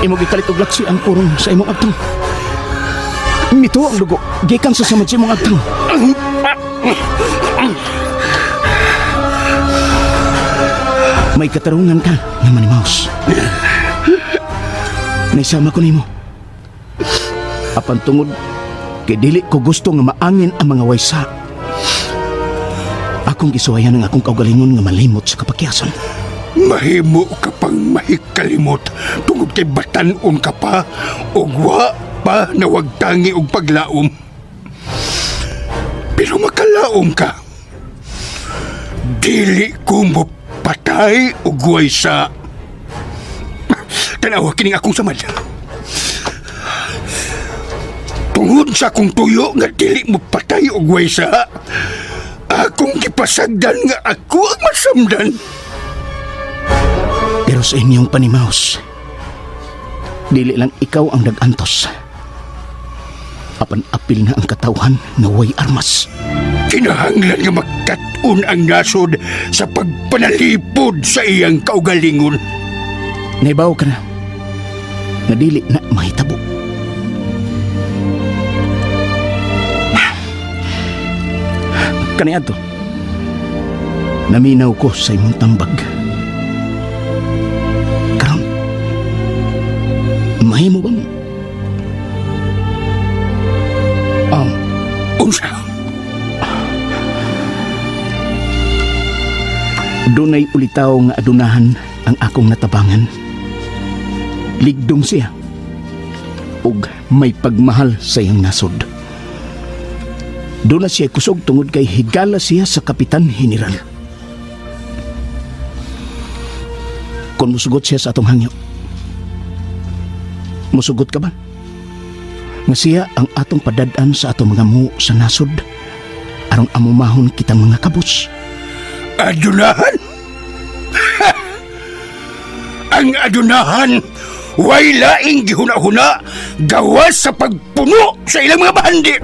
S7: Imo gikalit og laksi ang purong sa imong agtang. Mito ang dugo gikan sa samad sa imong agtang. May katarungan ka nga manimaos. Naisama ko nimo. Apan tungod kay dili ko gusto nga maangin ang mga waysa. Akong gisuwayan ang akong kaugalingon nga malimot sa kapakyasan.
S8: Mahimo ka pang mahikalimot tungod kay batan-on ka pa ug wa pa nawagtangi og paglaom. Pero makalaom ka. Dili ko mo patay o guway sa... Tanawa kining akong samad. Tungod sa akong tuyo nga dili mo patay o guway sa... Akong gipasagdan nga ako ang masamdan.
S7: Pero sa inyong panimaos, dili lang ikaw ang nag-antos. Apan apil na ang katawhan na way armas.
S8: Kinahanglan nga magkat-un ang nasod sa pagpanalipod sa iyang kaugalingon.
S7: Naibaw ka na. Nadili na mahitabo. Kaniadto. Naminaw ko sa imong tambag. Karon, mahimo bang
S8: unsa?
S7: Dunay ulitaw nga adunahan ang akong natabangan. Ligdong siya ug may pagmahal sa iyang nasod. Doon na siya kusog tungod kay higala siya sa Kapitan General. Kung musugot siya sa atong hangyo, musugot ka ba? Nga siya ang atong padadaan sa atong mga mu sa nasod aron amumahon kitang mga kabus.
S8: Adunahan? Ha! Ang adunahan way laing gihuna-huna gawas sa pagpuno sa ilang mga bandit.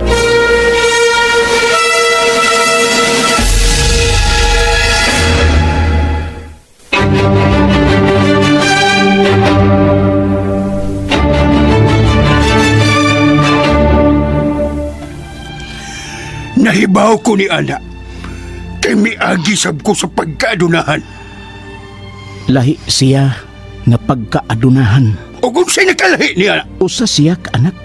S8: Nahibaw ko ni Ana kay miagi sab ko sa pagkaadunahan.
S7: Lahi siya nga pagkaadunahan.
S8: O kung sa'y nakalahi niya?
S7: Usa siya ka anak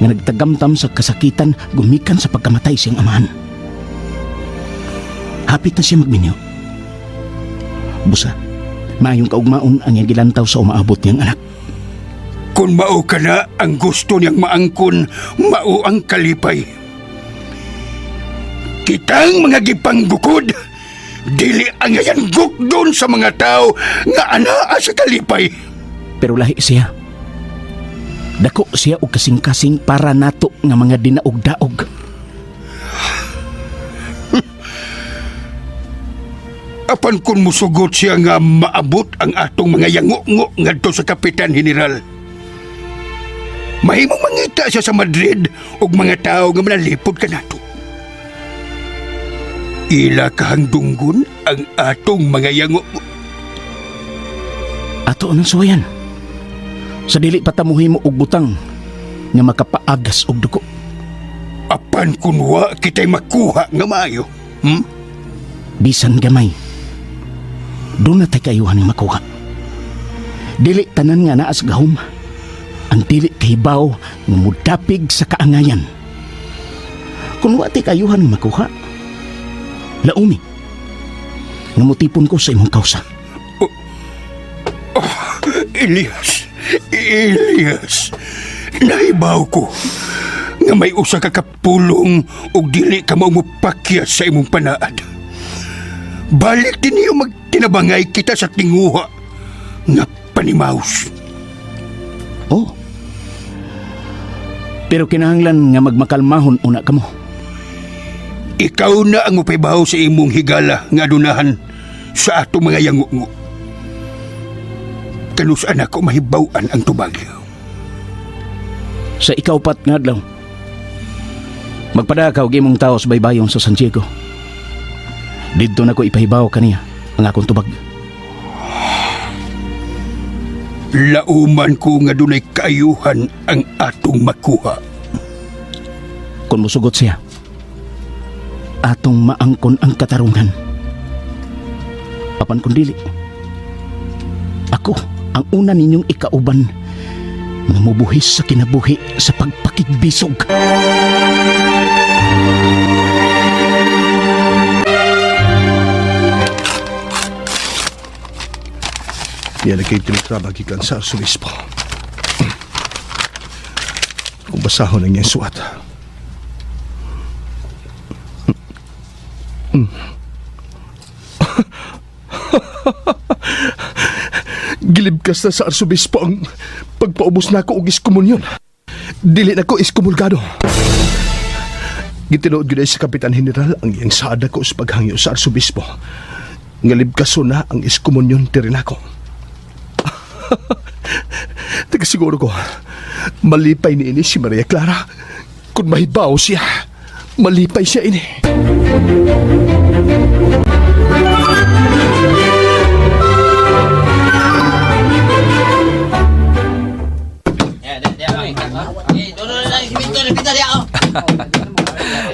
S7: nga nagtagamtam sa kasakitan gumikan sa pagkamatay siyang amahan. Hapit na siya magminyo. Busa, maayong kaugmaon ang iyang gilantaw sa umaabot niyang anak.
S8: Kung mao ka na ang gusto niyang maangkon, mao ang kalipay. Kitang mga gipanggukod, dili ang ngayangguk doon sa mga tao nga anaa sa kalipay.
S7: Pero lahi siya. Dako siya og kasing-kasing para nato nga mga dinaog-daog.
S8: Apan kung musugot siya nga maabot ang atong mga yango-ngo ngadto sa Kapitan General, mahimong mangita siya sa Madrid og mga tao nga manalipod ka nato. Ila kahangdunggon ang atong mga yango.
S7: Ato nang suwayan. Sa dili patamuhi mo og butang nga makapaagas og duko.
S8: Apan kunwa kita'y makuha nga maayo.
S7: Bisan gamay. Doon na tayo kayuhan nga makuha. Dili tanan nga naas gahom. Ang dili kahibaw nga mudapig sa kaangayan. Kunwa tayo kayuhan nga makuha. Laumi, namutipon ko sa imong kausa.
S8: Elias, nahibaw ko nga may usa ka kapulong ug dili ka maumupakya sa imong panaad. Balik din niyo magtinabangay kita sa tinguha nga panimaus.
S7: Oh, pero kinahanglan nga magmakalmahon una ka mo.
S8: Ikaw na ang mupaybaw sa imong higala nga adunahan sa atong mga yango-ngo. Kanusaan ako mahibawan ang tubag.
S7: Sa ikaupat nga adlaw, magpadakaw gimong tao sa baybayon sa San Diego. Didto na ko ipahibaw kaniya ang akong tubag.
S8: Lauman ko nga dunay kaayuhan ang atong makuha.
S7: Kung musugot siya, atong maangkon ang katarungan. Apan kung dili, ako ang una ninyong ikauban na mubuhis sa kinabuhi sa pagpakigbisog.
S8: Yan na kayo tinitrabagikan sa Arsobispo. Kung basahon ang iyang suwat. Gilibkas na sa Arsobispo ang pagpaubos na ako og iskomunyon. Dili na ko iskomulgado. Gitinuod gyud sa Kapitan General ang iyang saada ko sa paghangyo sa Arsobispo. Ngalibkaso na ang iskomunyon tiri nako. Teka siguro ko, malipay ni ini si Maria Clara. Kung mahibaw siya, malipay siya ini.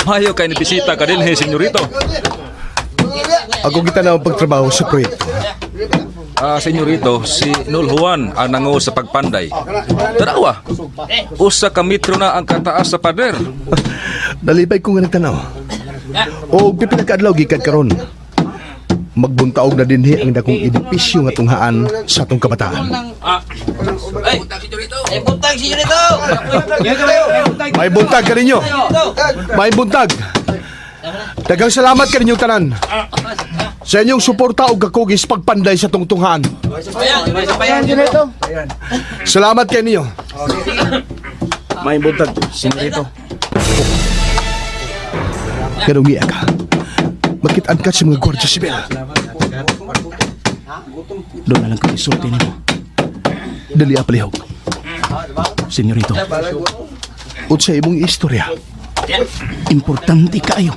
S5: Mayo kay nibisita ka din, senyorito.
S8: Ako kita na ang pagtrabaho sa proyekto.
S5: Senyorito, si Nol Juan ang nangu sa pagpanday. Tarawa, usa ka metro na ang kataas sa pader.
S8: Nalibay ko nga nagtanaw. O pipila ka adlaw gikan karon. Magbuntaog na dinhi ang dakong edipisyo nga tunghaan sa atong kabataan. May buntag ka ninyo. May buntag. Daghang salamat ka ninyong tanan sa inyong suporta o kakugis pagpanday sa tungtunghaan. Salamat kayo ninyo.
S7: May buntag, senyorito.
S8: Ganong niya ka. Makitaan ka sa mga Guardia Civil.
S7: Doon na lang ko isulti niyo.
S8: Dali apalihog.
S7: Senyorito,
S8: At sa imong istorya.
S7: importante kayo.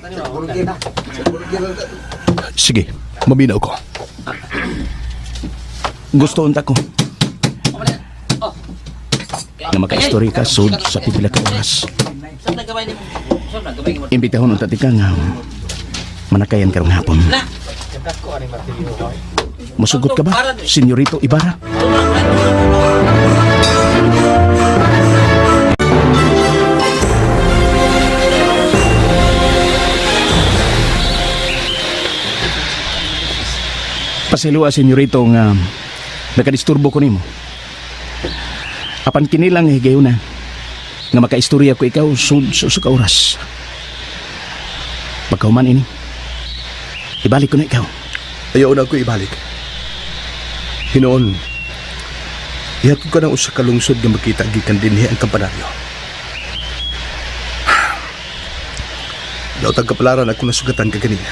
S8: Sige, maminaw ko.
S7: Gusto unta ko na maka-istorya ka sud sa pipila ka oras. Imbitahon unta ti ka nga manakayan karong hapon. Masugot ka ba, Senyorito Ibarra? Pasilua, Senyorito, nga nakadisturbo ko nimo. Apan kinilang higayon na nga makaistorya ko ikaw sud sa kauras. Pagkauman ini, ibalik ko na ikaw.
S8: Ayaw na ako ibalik. Hinoon, ihatod ko ng usa ka lungsod nga makita gikan dinhi ang kampanaryo. Daw kapalaran ako nasugatan ka ganina.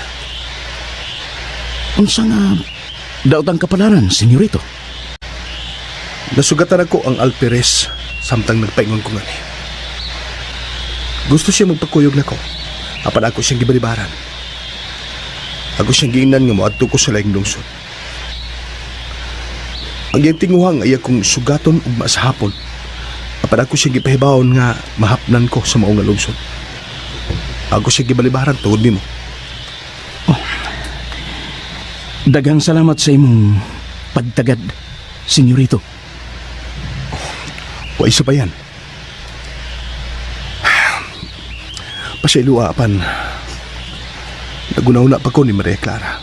S7: Unsa nga daotang kapalaran, Senyorito?
S8: Nasugatan ako ang Alperes samtang nagpaingon ko ngani. Gusto siya magpakuyog nako. Apan ako siyang gibalibaran. Ako siyang giingnan nga moadto ko sa laing lungsod. Ang iyang tinguhang ay akong sugaton ug masahapon. Apan ako siyang gipahibawon nga mahapnan ko sa maong nga lungsod. Ako siyang gibalibaran tuod nimo.
S7: Daghang salamat sa imong pagtagad, Senyorito.
S8: Wa isa pa yan. Pasilua apan nagunaw na pa ko ni Maria Clara.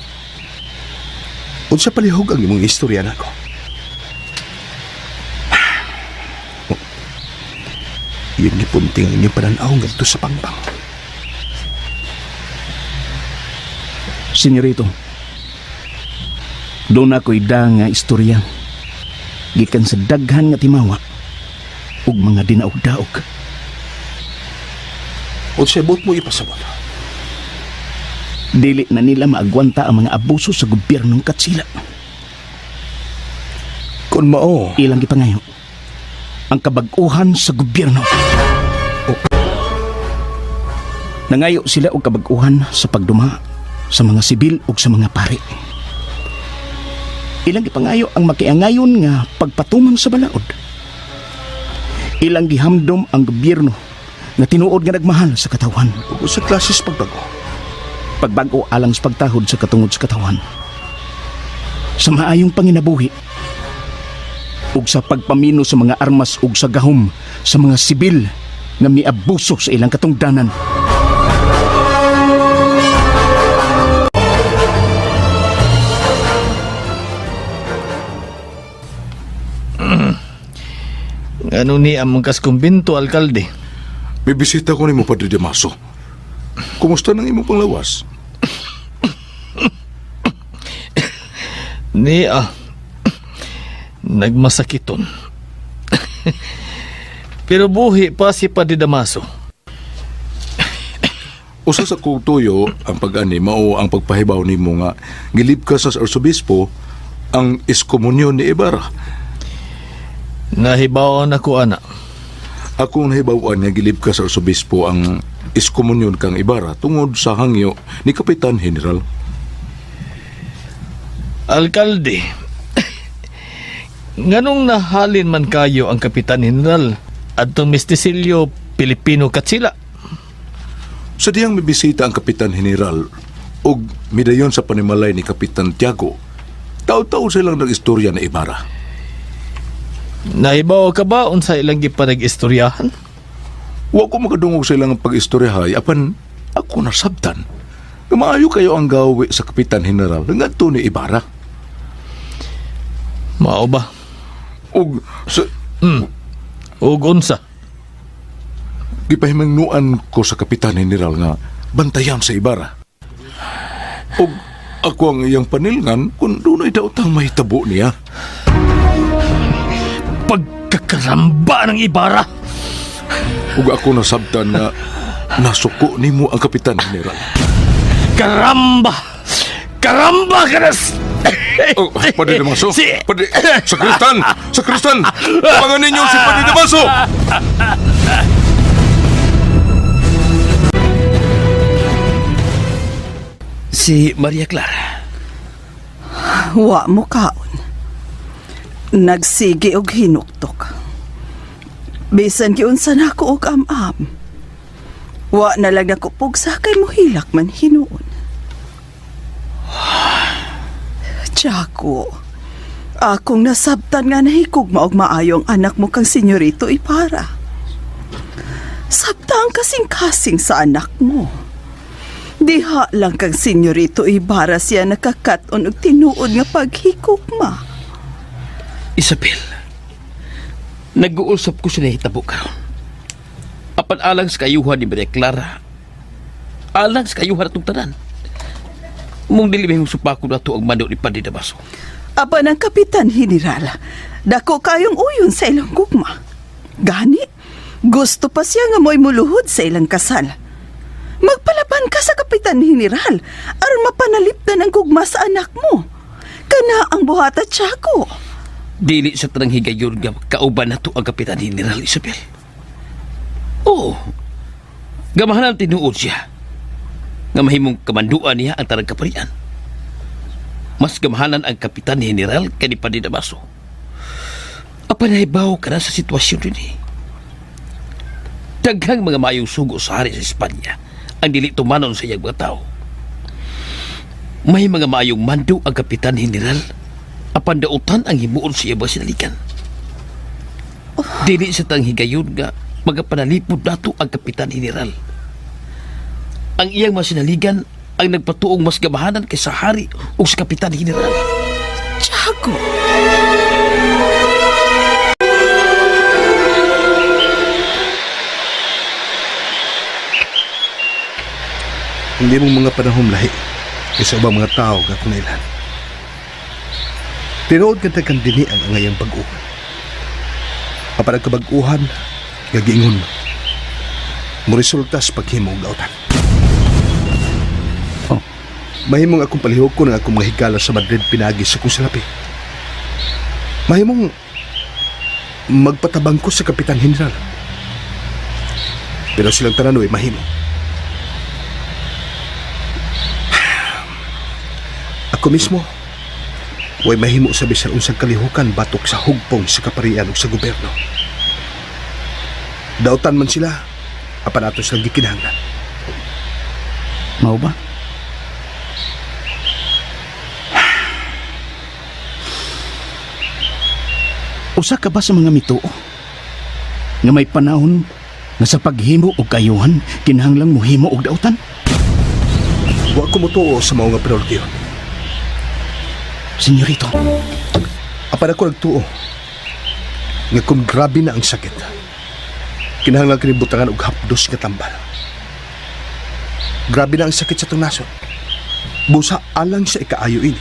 S8: Unsa palihog ang imong istorya nako? Iyang gipunting ang inyong pananaw ngadto sa pangpang.
S7: Senyorito, doon ako'y nga istorya gikan sa daghan nga timawa ug mga dinaog-daog.
S8: Unsa bot mo ipasabot?
S7: Dili na nila maagwanta ang mga abuso sa gobyernong Katsila.
S8: Kung mao,
S7: ilang gipangayo ang kabag-uhan sa gobyerno. Nangayo sila og kabag-uhan sa pagduma sa mga sibil ug sa mga pari. Ilang gipangayo ang makiangayon nga pagpatuman sa balaod. Ilang gihamdom ang gobyerno nga tinuod nga nagmahal sa katawan.
S8: Ug sa klases pagbago.
S7: Pagbago alang sa pagtahod sa katungod sa katawan. Sa maayong panginabuhi ug sa pagpamino sa mga armas ug sa gahom sa mga sibil nga miabuso sa ilang katungdanan.
S12: Ano ni among kaskumbinto, alkalde?
S4: Bibisita ko ni mo, Padre Damaso. Kumusta nang imong panglawas?
S12: Nagmasakiton. Pero buhi pa si Padre Damaso.
S4: Usa sa kong tuyo ang pag-ani mao ang pagpahibaw nimo nga gilibka sa arsobispo ang iskomunyon ni Ibarra.
S12: Nahibawan ako, ana.
S4: Akong nahibawan nga gilibka sa arsobispo ang iskomunyon kang Ibarra tungod sa hangyo ni Kapitan General.
S12: Alkalde, nganong nahalin man kayo ang Kapitan General at itong Mistisilyo Pilipino Katsila?
S4: Sa diyang mibisita ang Kapitan General ug midayon sa panimalay ni Kapitan Tiago, taw-taw silang nag-istorya na Ibarra.
S12: Nahibaw ka ba unsa ilang gipanag-istoryahan?
S4: Wa ko makadungog sa ilang pag-istoryahay apan ako nasabtan. Maayo kayo ang gawi sa Kapitan General ngadto ni Ibarra.
S12: Mao ba?
S4: Ug sa
S12: ug unsa?
S4: Gipahimangnuan ko sa Kapitan General nga bantayan sa Ibarra. Ug ako ang iyang panilngan kung dunay daotang mahitabo niya.
S12: Pagkakaramba ng Ibarra!
S4: Ug ako nasabtan nga nasuko nimo ang Kapitan General.
S12: Karamba! Karamba ka na!
S4: Oh, Padre Damaso! Padre! Sakristan! Sakristan! Tapangan ninyo si Padre Damaso!
S10: Si Maria Clara.
S9: Wa mo kaon. Nagsigi og hinuktok. Bisan giunsa nako og am-am. Wa na lang nako pugsa kay mohilak man hinuon. Tiago, akong nasabtan nga nahikugma og maayong anak mo kang senyorito Ibarra. Sabtang kasing-kasing sa anak mo. Diha lang kang senyorito Ibarra siya nakakaton og tinuod nga paghikugma.
S10: Isabel, nag-uusap ko sa nahitabo karon. Apan alang sa kayuhan ni Maria Clara, alang sa kayuhan atong tanan. Mong dili may supako na to ang mando ni Padre Damaso.
S9: Apan ang Kapitan General, dako kayong uyon sa ilang gugma. Gani, gusto pa siya nga mo'y muluhod sa ilang kasal. Magpalaban ka sa Kapitan General aron mapanalipdan ang gugma sa anak mo. Kana ang buhata, Tiago.
S10: Dili sa tanang higayon nga kauban na to ang Kapitan General, Isabel. Oo, gamahanan tinuod siya nga mahimong kamanduan niya ang tarang kaparian. Mas gamahanan ang Kapitan General kay ni Padre Damaso. Apan nahibaw ka na sa sitwasyon rin eh. Daghang mga mayong sugo sa hari sa Espanya ang dili tumanon sa iyang mga tao. May mga mayong mando ang Kapitan General apan dautan ang himuon sa iya ba sinalikan. Dili sa tang higayon nga magapanalipod nato ang Kapitan General. Ang iyang masinaligan ang nagpatuong mas gamahanan kaysa hari o sa Kapitan General.
S9: Tiago!
S8: Hindi mong mga panahong lahi kaysa ubang mga tao nga kunailan. Tinuod ka kang dini ang ngayang pag-uhan. Kapag kabag-uhan, gagingon mo. Mo-resulta sa paghimong gautan. Oh. Mahimong akong palihog ko ng akong mga higala sa Madrid pinagi sa kong salapi. Mahimong magpatabang ko sa Kapitan General. Pero silang tananoy mahimo. Ako mismo, way mahimo sa bisan unsang kalihukan batok sa hugpong sa kaparian o sa gobyerno. Dautan man sila, apan ato silang gikinahanglan.
S7: Mao ba? Usa ka ba sa mga mituo nga may panahon nga sa paghimo og kayuhan kinahanglang mohimo og dautan?
S8: Wa ko motuo sa mga prioritiyon.
S7: Senyorito,
S8: apan ako nagtuo nga kung grabe na ang sakit, kinahanglan kinibutangan og hapdos nga tambal. Grabe na ang sakit sa itong nasod. Busa alang sa ikaayo ini.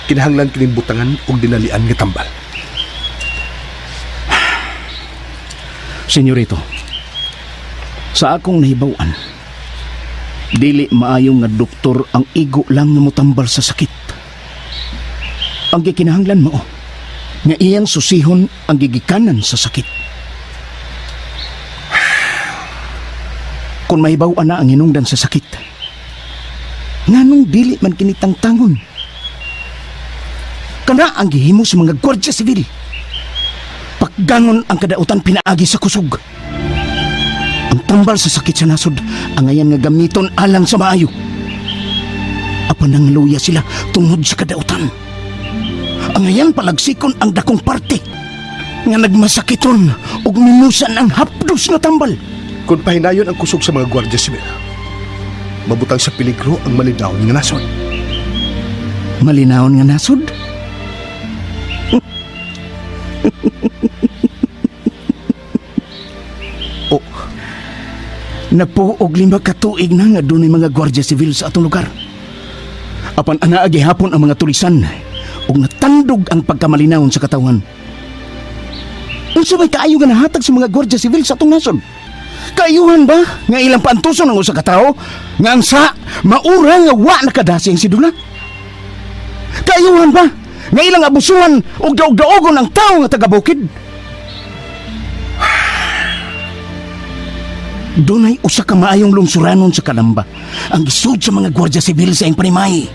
S8: Kinahanglan kinibutangan og dinalian nga tambal.
S7: Senyorito, sa akong nahibawan, dili maayong nga doktor ang igo lang nga motambal sa sakit. Ang gikinahanglan mo nga iyang susihon ang gigikanan sa sakit. Kung mahibaw na ang hinungdan sa sakit, nganong dili man kinitangtangon? Kana ang gihimo sa mga gwardya sibil. Paggangon ang kadautan pinaagi sa kusog. Ang tambal sa sakit sa nasod, ang ayan nga gamiton alang sa maayo. Apan nang luya sila tungod sa kadautan. Ang ayan palagsikon ang dakong parte nga nagmasakiton ug minusan ang hapdos nga tambal.
S8: Kung pahinayon ang kusog sa mga gwardya sibil, mabutang sa peligro ang malinawon nga nasod.
S7: Malinawon nga nasod? Oh, napuog 5 ka tuig na nga dunay mga gwardya sibil sa atong lugar. Apan anaa gihapon ang mga tulisan ug natandog ang pagkamalinawon sa katawan. Unsa may kaayo nga nahatag sa mga gwardya sibil sa atong nasod? Kaayuhan ba nga ilang paantuson ang usa ka tawo nga ang sa maura nga wa nakadasing sidula? Kaayuhan ba nga ilang abusuhan ug daog-daogon ang tawo nga taga-bukid? Dunay usa ka maayong lungsuranon sa Kalamba ang gisud sa mga gwardya sibil sa iyang panimay.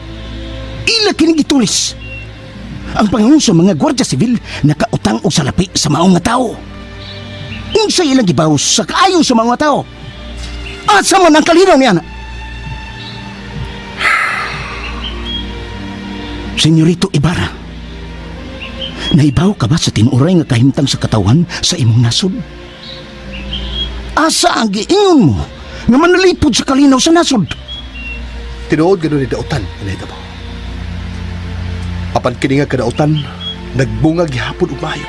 S7: Ila kini gitulis. Ang panahon sa mga gwardya sibil nakautang og salapi sa maong nga tawo. Unsa ilang gibaws sa kaayo sa mga tao? Asa man ang kalinaw niya? Senyorito Ibarra, naibaw ka ba sa tinuray nga kahimtang sa katawan sa imong nasod? Asa ang giingon mo nga manalipod sa kalinaw sa nasod?
S8: Tinuod gano'n ni dautan, anay mo. Apan kini nga kadautan, nagbunga gihapon ug maayo.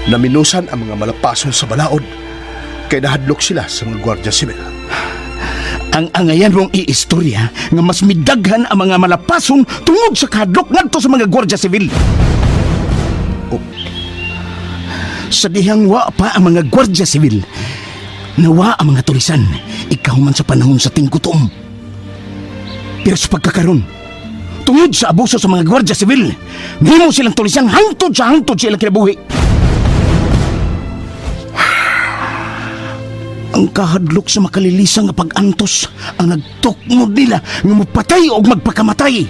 S8: Naminusan ang mga malapason sa balaod, kay nahadlok sila sa mga gwardya sibil.
S7: Ang angayan mong iistorya nga mas midaghan ang mga malapason tungod sa kahadlok ngadto sa mga gwardya sibil. Sa dihang wa pa ang mga gwardya sibil, nawa ang mga tulisan, ikaw man sa panahon sa tingkutom. Pero sa pagkakaroon, tungod sa abuso sa mga gwardya sibil, nimo silang tulisan hangtod sa ilang kinabuhi. Ang kahadlok sa makalilisang nga pag-antos ang nagtukmod nila nga mapatay o magpakamatay.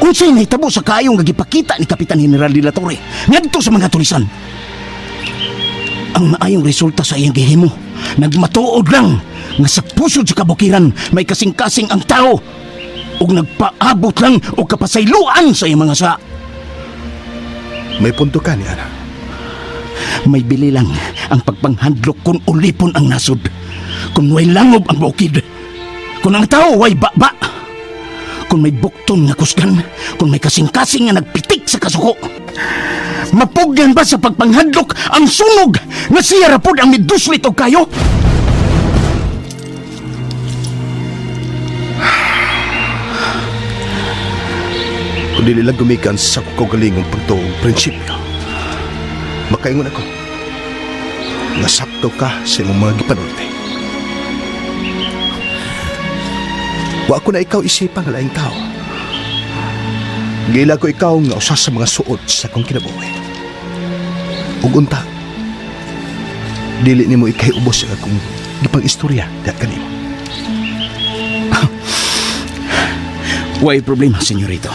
S7: Unsay nahitabo sa kaayong nga gipakita ni Kapitan General de la Torre ngadto sa mga tulisan. Ang maayong resulta sa iyang gihimo, nagmatuod lang nga sa pusod sa kabukiran may kasing-kasing ang tao ug nagpaabot lang o kapasayloan sa iyang mga sa.
S8: May punto ka ni Ana.
S7: May bili lang ang pagpanghandlok kung ulipon ang nasod, kung way langob ang bukid, kung ang tao way baba, kung may bukton nga kusgan, kung may kasing-kasing nga nagpitik sa kasuko. Mapugyan ba sa pagpanghandlok ang sunog nga siya rapod ang miduslit o kayo?
S8: Kung dili lang gumikan sa kugalingong pagtuong prinsipyo, makaingon ako, nasakto ka sa imong mga gipanulti. Wa ko na ikaw isipang laing tao. Gila ko ikaw nga usa sa mga suod sa kong kinabuhi. Ug unta, dili nimo ikay ubos ang akong gipang istorya dihat kanimo.
S7: Way problema, senyorito.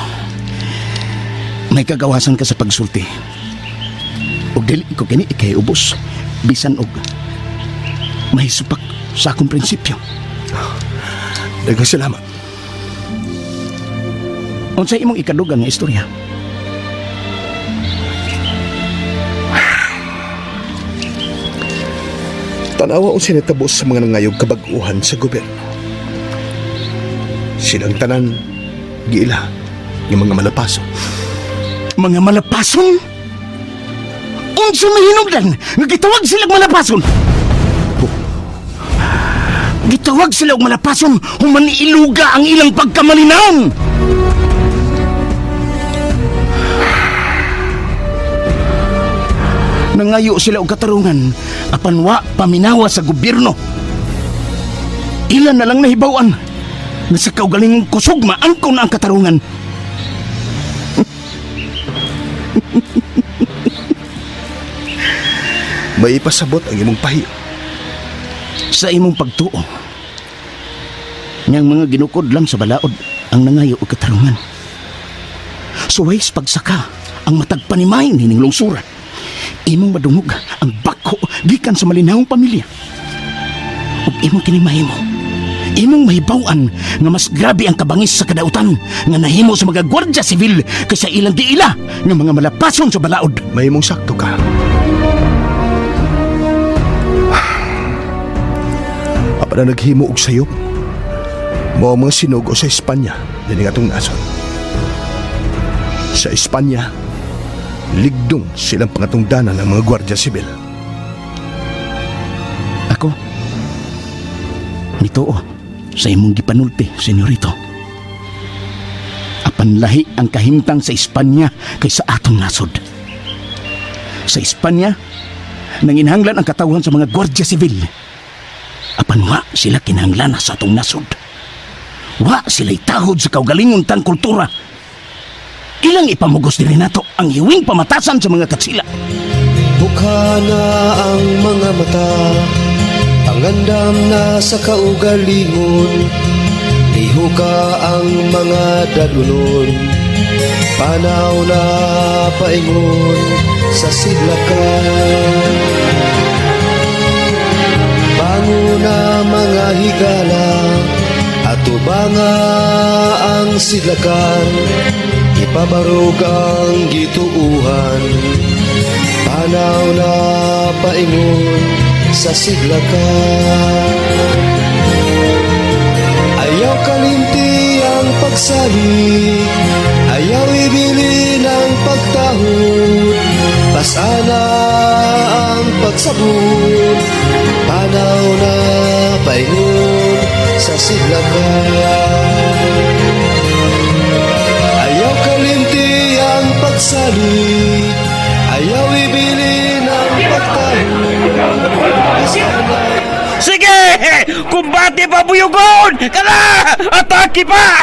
S7: May kagawasan ka sa pagsulti. Og dili ko kini ikay ubos bisan og mahisupak sa akong prinsipyo.
S8: Daghang salamat.
S7: Unsay imong ikadugang nga istorya?
S8: Tanawa unsay natabos sa mga nangayog kabag-uhan sa gobyerno. Silang tanan giila ng mga malapason.
S7: Mga malapason? Unsa may hinungdan nga gitawag sila og malapason? Gitawag sila og malapason human iluga ang ilang pagkamalinaon. Nangayo sila og katarungan apan wa paminawa sa gobyerno. Ilan na lang nahibawan nga sa kaugalingong kusog maangkon na ang katarungan.
S8: May ipasabot ang imong pahiyo
S7: sa imong pagtuo. Niyang mga ginukod lang sa balaod ang nangayo o katarungan. Suways pagsaka ang matag panimay nining lungsura. Imong madungog ang bako gikan sa malinawong pamilya. Ug imong kinimay mo. Imong mahibaw-an nga mas grabe ang kabangis sa kadautan nga nahimo sa mga gwardya sibil kaysa ilang diila nga mga malapason sa balaod.
S8: Mahimong sakto ka. Apa na naghimo og sayop? Mao mga sinugo sa Espanya dili atong nason. Sa Espanya, ligdong silang pangatungdanan ng mga gwardya sibil.
S7: Ako, nitoo sa imong gipanulti, senyorito. Apan lahi ang kahimtang sa Espanya kaysa atong nasod. Sa Espanya, nanginhanglan ang katawan sa mga gwardya sibil. Apan wa sila kinahanglan sa atong nasod. Wa sila'y tahod sa kaugalingon tang kultura. Ilang ipamugos din nato ang hiwing pamatasan sa mga katsila.
S14: Bukha na ang mga mata, pangandam na sa kaugalingon, lihuka ang mga dalunon, panaw na paingon sa sidlakan. Bango na mga higala, atubanga ang sidlakan, ipabarog ang gituuhan, panaw na paingon sa sidlakan. Ayaw kalimti ang pagsalig, ayaw ibili ng pagtahod, pasana ang pagsabot, panaw na paingon sa sidlakan. Ayaw kalimti ang pagsalig, ayaw ibili ng pagtahod.
S10: Sige! Kumbati pa buyugon! Kala! Atake pa!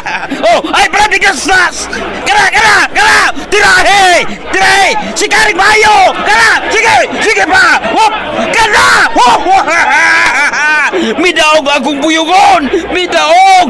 S10: Oh, ay brady gastas! Kala! Tirahe! Sikaring mayo! Kala! Sige pa! Wop! Kala! Wop! Midaog akong buyugon! Midaog!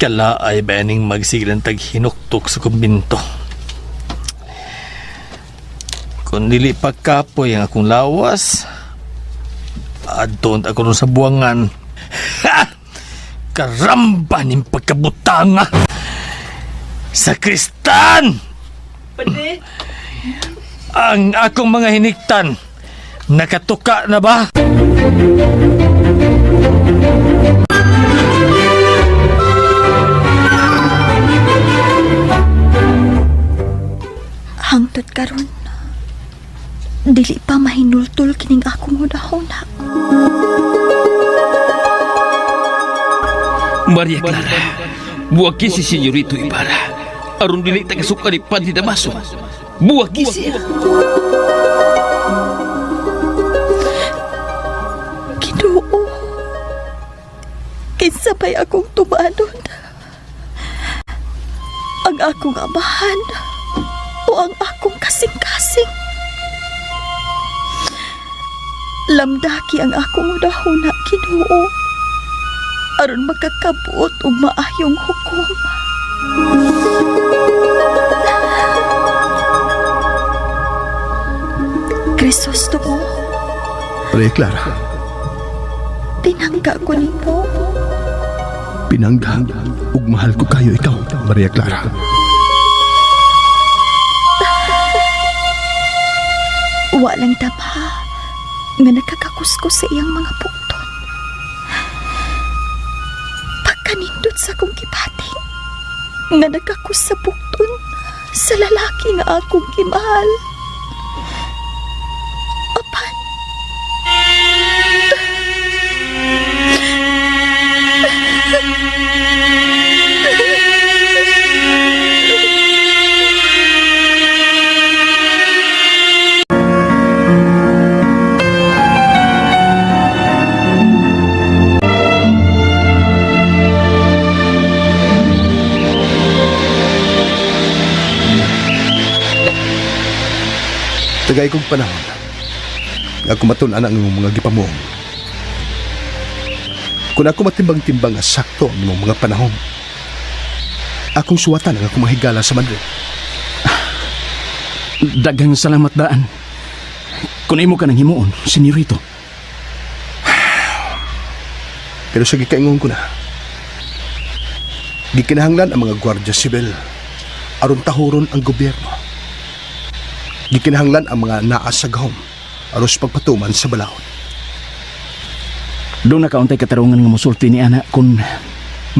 S10: Kala ay baning magsigilan taghinuktok sa kumbinto. Kung dili pagkapoy ang akong lawas, adton ako ron sa buwangan. Karamba ning pagkabutanga! Sa Kristan! Ang akong mga hiniktan, nakatuka na ba?
S6: Hangtod karon, dili pa mahinultul kining akong hunahuna.
S10: Maria Clara, buwagi si Senyorito Ibarra. Aron dili tagasuka ni Padre Damaso. Buwagi siya.
S6: Ginoo, kinsabay akong tumanon. Ang akong amahan o ang akong kasing-kasing. Lamdaki ang akong unahuna, Ginoo, aron makakabuot og maayong hukom. Krisostomo,
S8: Maria Clara,
S6: pinangga ko nimo.
S8: pinangga ug mahal ko kayo ikaw, Maria Clara.
S6: Walang tama nga nakakakuskus sa iyang mga pukton. Pagkanindot sa akong gipating nga nakakus sa pukton sa lalaki nga akong kimahal.
S8: Tagay kong panahon, ako matunan ang imong mga gipamuong. Kung ako matimbang-timbang nga sakto ang imong mga panahon, akong suwatan ang akong mahigala sa Madrid.
S7: Daghang salamat daan. Kung imo ka nang himuon, senyorito.
S8: Pero sa gikaingon ko na, gikinahanglan ang mga gwardya sibil aron tahuron ang gobyerno. Gikinahanglan ang mga naas sa gahom aron sa pagpatuman sa balahon.
S7: Doon nakauntay katarungan nga musulti ni ana kung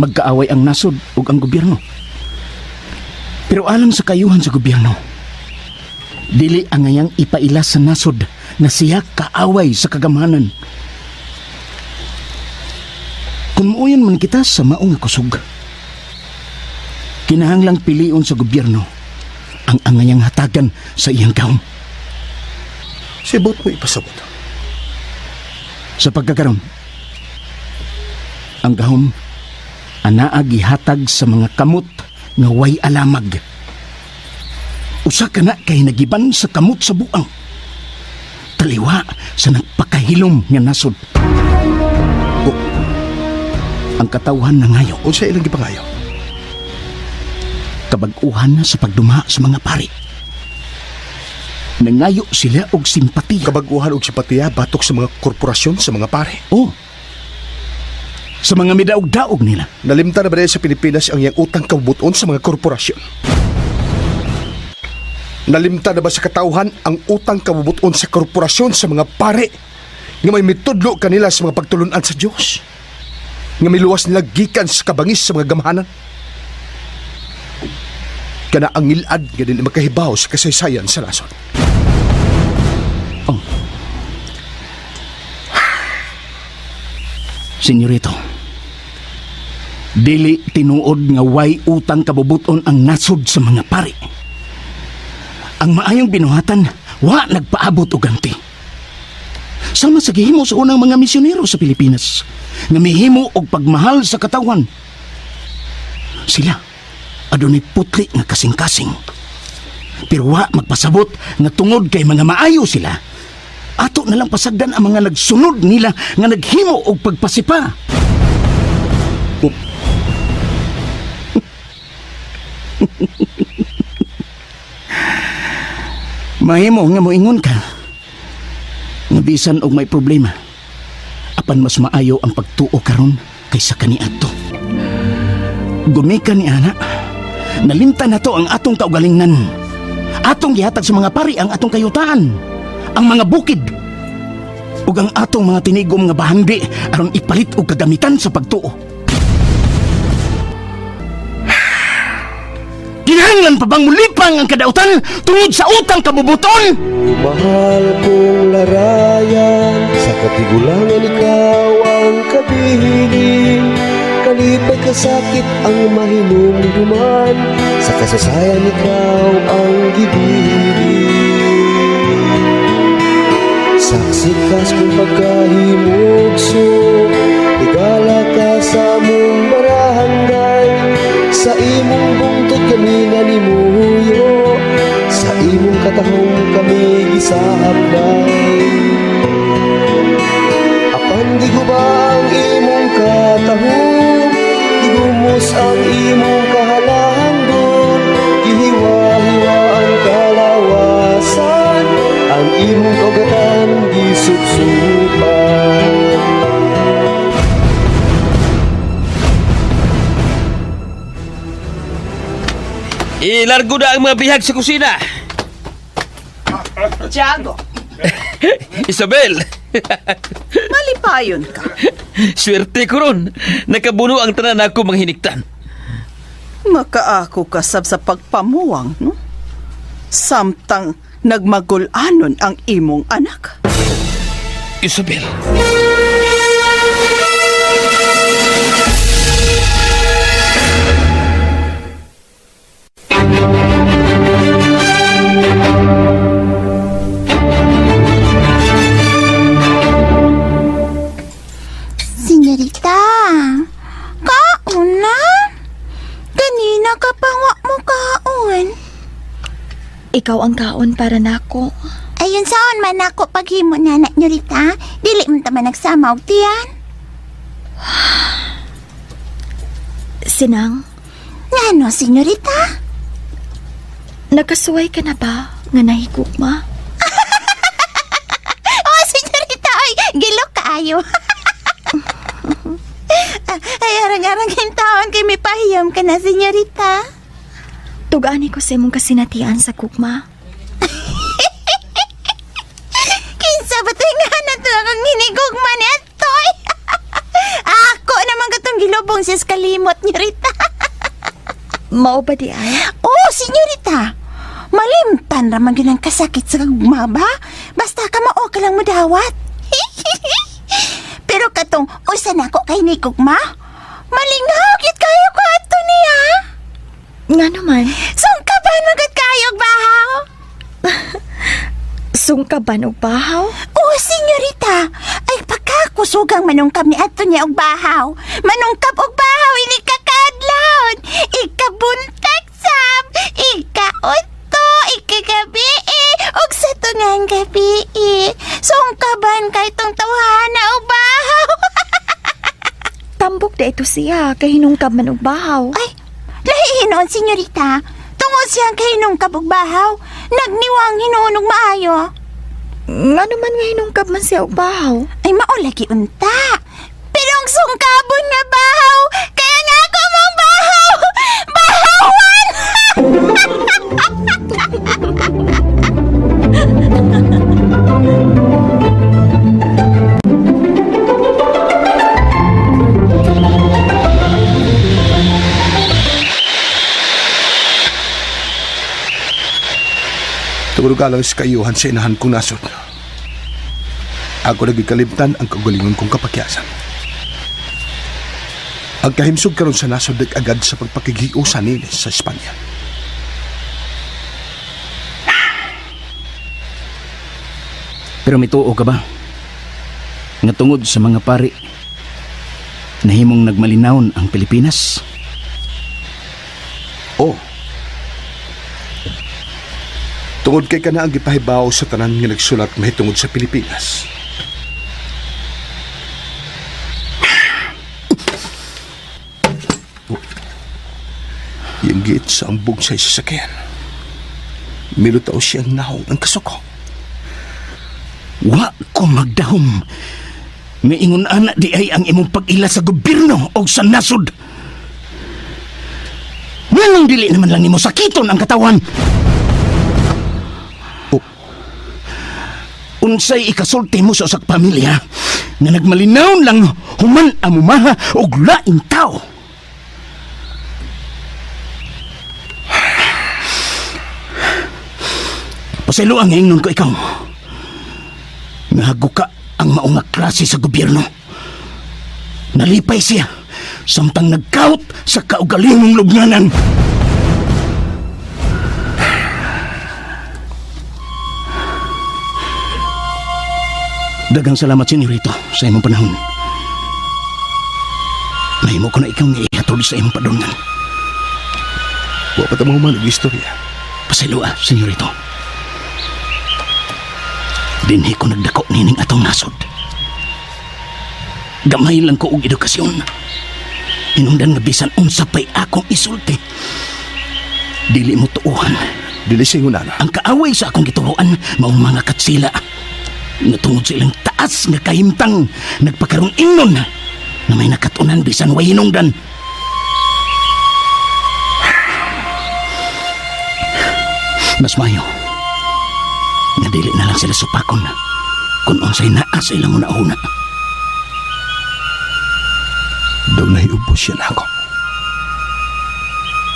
S7: magkaaway ang nasod ug ang gobyerno. Pero alang sa kayuhan sa gobyerno, dili ang ngayang ipaila sa nasod na siya kaaway sa kagamanan. Kung muuyon man kita sa maong kusog, kinahanglang pilion sa gobyerno ang angayang hatagan sa iyang gahom.
S8: Sibot mo ipasabot.
S7: Sa pagkakaroon, ang gahom anaa gihatag sa mga kamot nga way alamag. Usa ka na kay nagiban sa kamot sa buang. Taliwa sa nagpakahilom nga nasod. Ang katawhan na ngayo.
S8: Unsa ilang gipangayo?
S7: Kabag-uhan na sa pagduma sa mga pari. Nangayo sila og simpatiya.
S8: Kabag-uhan og simpatiya batok sa mga korporasyon sa mga pare.
S7: Oh. Sa mga midaog-daog nila.
S8: Nalimta na ba sa Pilipinas ang iyang utang kabubuton sa mga korporasyon? Nalimta na ba sa katawhan ang utang kabubuton sa korporasyon sa mga pare nga may mitudlo kanila sa mga pagtulunan sa Diyos? Nga may luwas nila gikan sa kabangis sa mga gamahanan? Kana ang ngilad nga din makahibaw sa kasaysayan sa nason.
S7: Oh. Senyorito, dili tinuod nga way utang kabubuton ang nasod sa mga pari. Ang maayong binuhatan, wa nagpaabot og ganti. Sama sa gihimo sa unang mga misyonero sa Pilipinas, nga mihimo og pagmahal sa katawan. Sila adunay putli nga kasing-kasing. Pero wa magpasabot nga tungod kay mga maayo sila. Ato na lang pasagdan ang mga nagsunod nila nga naghimo og pagpasipa. Mahimo nga moingon ka. Nga bisan og may problema, apan mas maayo ang pagtuo karon kaysa kaniadto. Gumika ni ana. Nalimta na to ang atong kaugalingan. Atong gihatag sa mga pari ang atong kayutaan, ang mga bukid, ug ang atong mga tinigom nga bahandi aron ipalit og kagamitan sa pagtuo. Kinahanglan pa bang mulipang ang kadautan tungod sa utang kabubuton?
S14: Mahal kong larayan, sa katigulangan ikaw ang kabihin. Kalipay kasakit ang mahinumduman, sa kasasayan ikaw ang gibili. Saksi kas kung pagkahimugso, igala ka sa mong barangay. Sa imong bungtod kami nanimuyo, sa imong katahong kami gisaabday. Apan di ko ba ang imong katahong, igumos ang imong kahalangon, gihiwa-hiwa ang kalawasan, ang imong kaugatan gisupsupan.
S10: Ilargo na ang mga bihag sa kusina.
S9: Tiago,
S10: Isabel!
S9: malipayon ka.
S10: Swerte ko ron. Nakabuno ang tanan ako mga hiniktan.
S9: Makaako kasab sa pagpamuwang, no? Samtang nagmagulanon ang imong anak.
S10: Isabel.
S6: Ikaw ang kaon para nako.
S13: Ayun saon man ako paghimo na anak nyo Rita. Dili man taman nagsama og tiyan.
S6: Sinang,
S13: Ngano, senyorita?
S6: nakasuway ka na ba nga nahigugma?
S13: Oh, senyorita, ay, gilo kayo. Ay, arang-arang taon kay may pahiyam ka na, senyorita.
S6: Tugani ko sa imong kasinatian sa kugma.
S13: Kinsa ba ito nga na ito ang hinigugma ni Atoy? Ako naman katong gilubong siya sa kalimot niyo, Rita.
S6: Mao ba di ay?
S13: Oo, senyorita. Malimtan raman yun ang kasakit sa kagugma ba? Basta ka mao ka lang madawat. Pero katong usan ako kay ni Gugma, malingaw kit kayo ko ato niya.
S6: Nga naman.
S13: Sungkaban magad kayo bahaw.
S6: Sungkaban og bahaw?
S13: Oo, senyorita. Ay pagkakusugang manungkab ni ato niya og bahaw. Manungkab og bahaw, ini kakadlawon. Ikabuntag sab. Ikaunto, ikagabi og sa tungang gabi sungkaban kay tong tawhana og bahaw.
S6: Tambok da ito siya, kay hinungkab man og bahaw.
S13: Ay, lahi hinuon, senyorita. Tungod siyang kay hinungkab og bahaw, nagniwang hinuon og maayo.
S6: Nga naman nga hinungkab man siya og bahaw.
S13: Ay, maulagi unta. Pero ang sungkabon nga bahaw, kaya nga ako mong bahaw! Bahawan!
S8: Tungod ka lang sa kayuhan sa inahan kong nasod. Ako nagikalimtan ang kagalingon kong kapakyasan. Ang kahimsog karon sa nasod agad sa pagpakigiyo sa nilis sa Espanya.
S7: Pero mituo ka ba? Nga tungod sa mga pari, nahimong nagmalinawon ang Pilipinas?
S8: Oh. Tungod kay kana ang gipahibaw sa tanan nga nagsulat mahitungod sa Pilipinas. Yung giit sa ambog sa sasakyan. Milutaw siyang nahong ang kasuko.
S7: Wa ko magdahom. Nga ingon ana di ay ang imong pag-ila sa gobyerno o sa nasod. Nganong dili naman lang nimo sakiton ang katawan. Unsay ikasulti mo sa usak pamilya nga nagmalinaw lang human amumaha og laing tao. Pasaylo ang ingnon ko ikaw. Nahago ka ang maong nga klase sa gobyerno. Nalipay siya samtang nagkaut sa kaugalingong lubnganan. Dagang salamat, senyorito, sa imong panahon. Mahimo ko na ikaw nga ihatod sa imong padungnan.
S8: Wa pa tamo man ang istorya.
S7: Pasaylo senyorito. Dinhi ko nagdako nining atong nasod. Gamay lang ko og edukasyon. Hinungdan nga bisan unsa pay akong isulti. Dili mo tuuhan.
S8: Dili singunan.
S7: Ang kaaway sa akong gituruan maong mga katsila. Natungod sa ilang taas nga kahimtang nagpakaroon ingnon na may nakatunan bisan way hinungdan. Mas mayo nga dili na lang sila supakon kung unsay naa sa ilang una-una.
S8: Daw nahiubos siya na ako.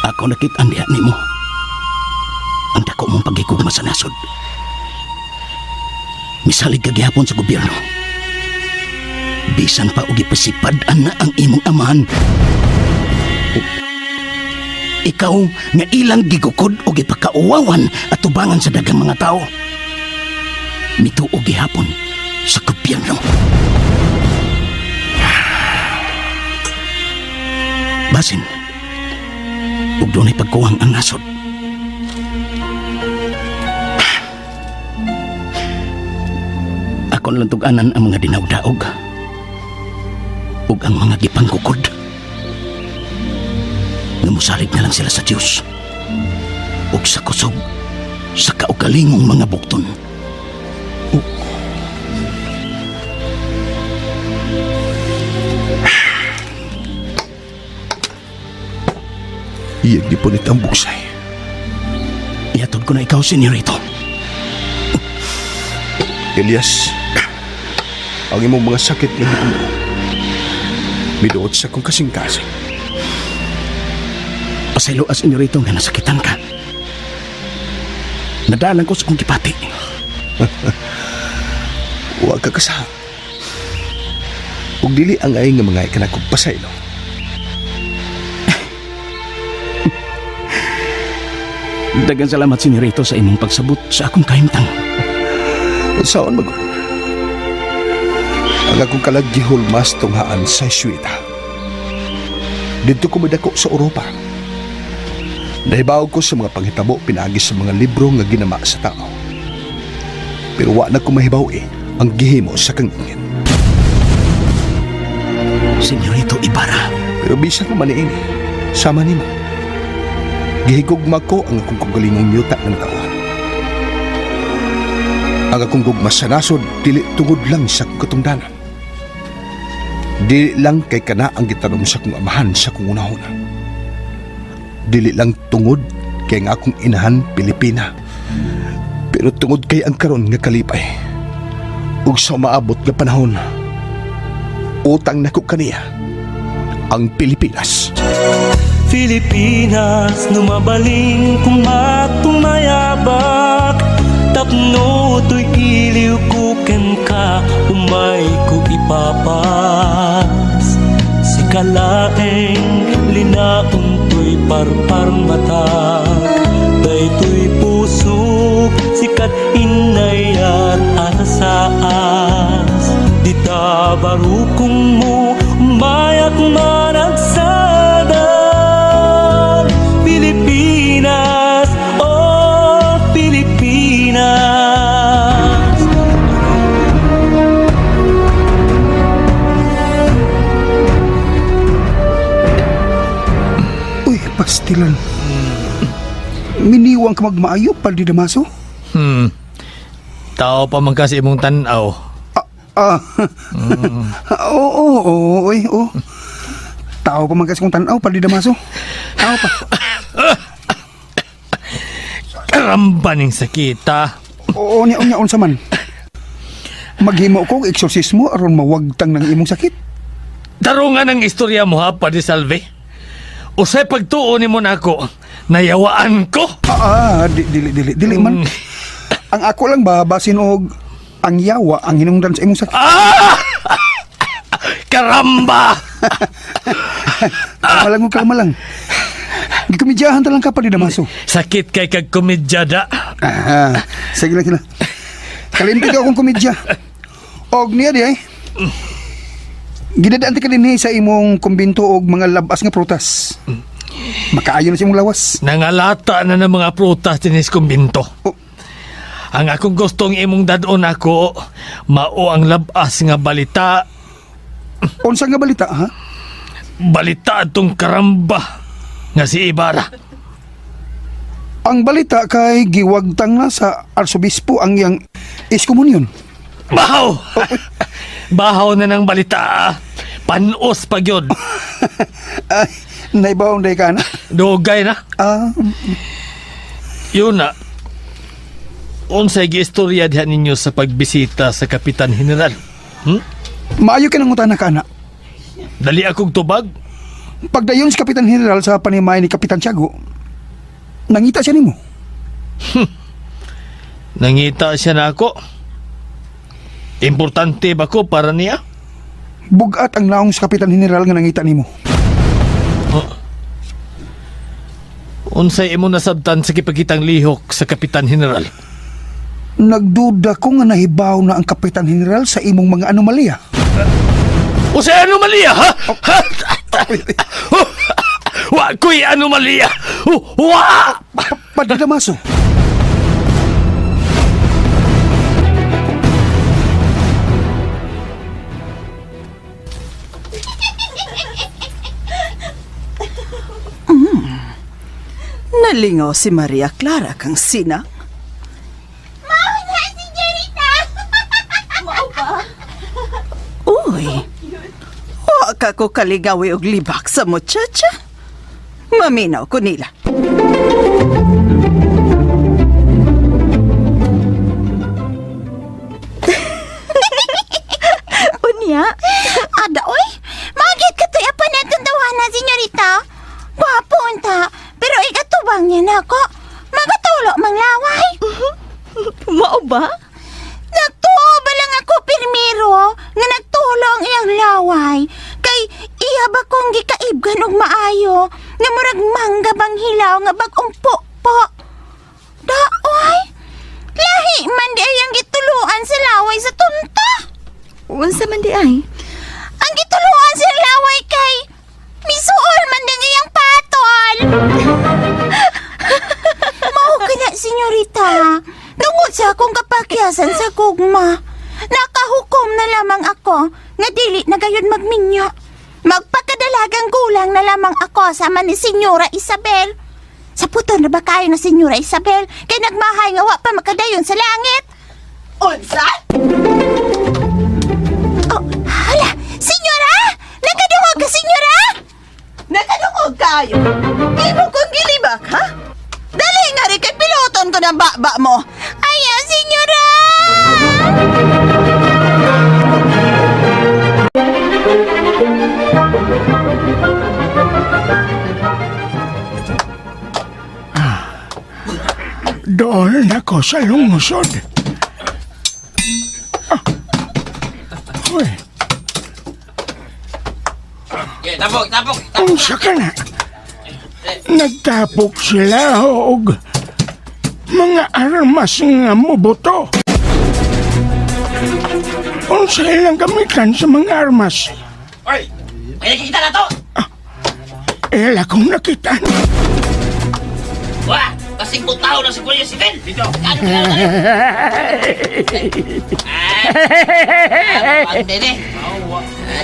S7: Ako nakit-an diha nimo ang dako mong pagigugma sa nasod. Misalig kagihapon sa gobyerno. Bisan pa og ipasipadan na ang imong amahan. Ikaw nga ilang gigukod og ipakauwawan at tubangan sa daghang mga tao. Mituog gihapon sa gobyerno. Basin, ug dunay pagkuwang ang nasod. akon lang tuganan ang mga dinawdaog ug ang mga gipanggukod. Namusalig na lang sila sa Diyos ug sa kusog sa kaugalingong mga bukton.
S8: Iyag di punit ang buksay.
S7: Ihatod ko na ikaw, senyorito.
S8: Elias, ang imong mga sakit na hindi mo, miduot sa kong kasing-kasing.
S7: Pasaylo, senyorito, nga nasakitan ka. Nadalan ko sa kong gipati.
S8: Huwag ka kasaha. Ug dili ang ay nga mga ikanakog pasaylo.
S7: Dagan salamat, senyorito, sa imong pagsabot sa akong kahimtang.
S8: Saan mag... Ang akong kalaggihol mas tunghaan sa Swita. Dito ko madako sa Europa. Nahibaw ko sa mga panghitabo pinagi sa mga libro nga ginama sa tao. Pero wa na ko mahibaw ang gihimo sa kangingin.
S7: Senyorito Ibarra.
S8: Pero bisan naman ini, sama nimo. Gihigugma ko ang akong kagalingong yuta ng tawan. Ang akong gugma sa nasod, dili tungod lang sa katungdanan. Dili lang kay kana ang gitanom sa kong amahan sa kong unahuna. Dili lang tungod kay nga akong inahan Pilipina. Pero tungod kay ang karon nga kalipay. Ug sa maabot nga panahon, utang na ko kaniya ang Pilipinas.
S15: Pilipinas, numabaling kumatumayabak. Tapno to'y iliw kuken ka, umay ko ipapas. Si kalaeng linaon to'y parpar matag. Day to'y pusok, sikat inay at asaas. Di tabarukong mo, umayak managsadan. Pilipinas, oh Pilipinas.
S11: Uy, pastilan. Miniwang ka magmaayo, Paldi Damaso?
S12: Tao pa man kasi imong tanaw.
S11: Oo, oo. Tao pa man kasi kong tanaw, Paldi Damaso. Tao pa.
S12: Karamba ning sakita.
S11: Oo, niya unsa man. Maghimo ko og eksorsismo aron mawagtang ng imong sakit.
S12: Tarungan ang istorya mo ha, Padre Salve. Usay pagtuon ni mo nako, nayawaan ko.
S11: Dili man. Ang ako lang ba basin og ang yawa ang hinungdan sa imong sakit.
S12: Karamba!
S11: Kalma lang. Gikomedyahan ta lang ka, Paldi Damaso.
S12: Sakit kay kag komedyada.
S11: Sige lang. Kalimti ka akong komedya. Og niya di ay. Gidadaan ti ka din sa imong kumbinto og mga labas nga prutas. Makaayo na sa imong lawas.
S12: Nangalata na ng mga prutas dinis kumbinto. Ang akong gustong imong dadon ako, mao ang labas nga balita.
S11: Unsa nga balita, ha?
S12: Balita atong karamba nga si Ibarra.
S11: Ang balita kay giwagtang na sa arsobispo ang iyang iskomunyon.
S12: Bahaw! Bahaw na ng balita. Panos pa gyud.
S11: Ay, naibawang day ka na?
S12: Dugay na. Yun na. Unsay giistorya diha ninyo sa pagbisita sa Kapitan General?
S11: Maayo ka nang utana ka, anak.
S12: Dali akong tubag.
S11: Pagdayon si Kapitan General sa panimay ni Kapitan Tiago, nangita siya nimo.
S12: Nangita siya na ako. Importante ba ko para niya?
S11: Bugat ang naong sa Kapitan General nga nangita nimo.
S12: Unsay imo nasabtan sa kipagitang lihok sa Kapitan General?
S11: Nagduda ko nga nahibaw na ang Kapitan General sa imong mga anomalya.
S12: O sa anomalya, ha? Wa ko'y anomalya! Wa!
S11: Padre Damaso.
S9: Nalingaw si Maria Clara kang sina.
S13: Mao na, senyorita! Mao ba?
S9: Uy, wa ka ko kaligawi og libak sa muchacha. Maminaw ko nila.
S6: Unya?
S13: Ada, oy! Magit ka to'y apa na itong tawanan, senyorita. Gwapo unta, pero ikatubang niya na ako. Magatulo mang laway.
S6: Mao ba?
S13: Nagtuo ba lang ako pirmiro nga nagtulong iyang laway. Kay iya ba kong gikaibgan og maayo nga murag mangga bang hilaw nga bagong po. Daoy! Lahi man di ayang gituluan sa laway sa tunta.
S6: Unsa man di ay?
S13: Ang gituluan sa laway kay misuol man din iyang patol. Mao kana, senyorita. Tungod sa akong kapakyasan sa gugma, nakahukom na lamang ako nga dili na gayon magminyo. Magpakadalagang gulang na lamang ako sama ni Senyora Isabel. Sa puton na ba kayo na Senyora Isabel? Kay nagmahay nga wa pa makadayon sa langit.
S9: Unsa?
S13: Oh, hala! Senyora! Nakadungog ka, Senyora!
S9: Nakadungog kayo? Imo kong gilibak, ha? Dali nga rin kay piloton ko ng baba mo.
S13: Ayaw, Senyora!
S11: Doon ako sa lungsod. Uy,
S10: Tapok!
S11: unsa ka na? Nagtapok sila og mga armas nga mubuto. Unsa ilang gamitan sa mga armas?
S10: Oy! May nakikita na to!
S11: Ila kong nakita.
S10: Wah! Kasing butaw na si Kuya Sibel! Dito! Ang dede!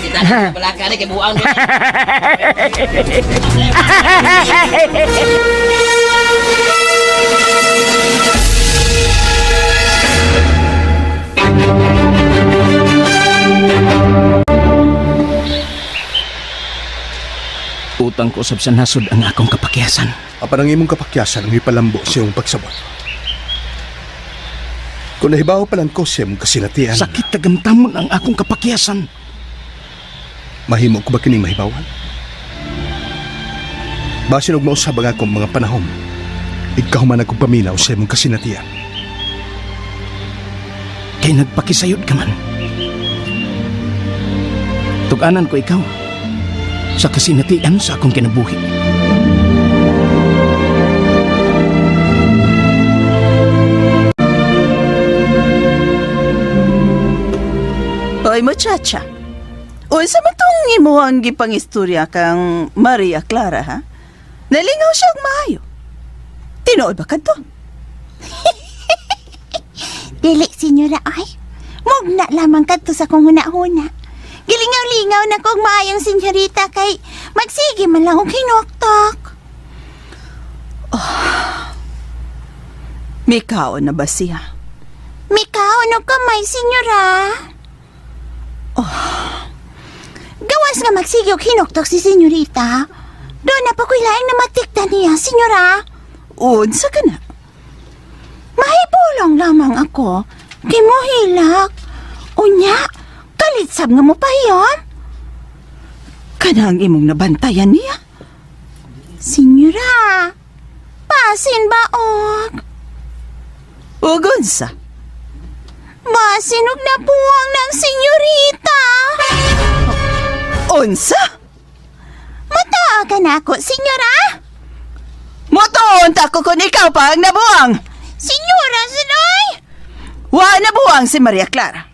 S10: Di tayo sa balaka ni kay buang dede!
S7: Utang ko sab sa nasod ang akong kapakyasan.
S8: Apan ang imong kapakyasan ang ipalambo sa iyong pagsabot. Kung nahibaw pa lang ko siya mong kasinatian,
S7: Sakit tagamtamon ang akong kapakyasan.
S8: mahimo ko ba kining mahibawan? Basin og mausab ang akong mga panahon, ikaw man akong paminaw sa iyong kasinatian.
S7: Kay nagpakisayod ka man. Tuganan ko ikaw sa kasinatian sa akong kinabuhi.
S9: Hoy, muchacha. Unsa man tong imo ang gipangistorya kang Maria Clara, ha? Nalingaw siya og maayo. Tinuod ba kadto?
S13: Dili, Senyora, ay. Mugna lamang kadto sa kong huna-huna. Gilingaw-lingaw na kong maayong senyorita kay magsige man lang og hinoktok.
S9: Mikaon na ba siya?
S13: Mikaon og kamay, senyora. Gawas nga magsige og hinoktok si senyorita. Doon na pa ko'y laing na matikta niya, senyora.
S9: Unsa ka na?
S13: Mahibulong lamang ako. Kay mo hilak. Unya, kalitsab nga mo pa yon.
S9: Kanang imong nabantayan niya?
S13: Senyora, pasin ba og?
S9: Ugunsa?
S13: Basin og napuwang ng senyorita.
S9: Unsa?
S13: Mataa ka na ako, senyora.
S9: Motoon ta ko kung ikaw pa ang nabuang.
S13: Senyora, sunay.
S9: Wa nabuang si Maria Clara.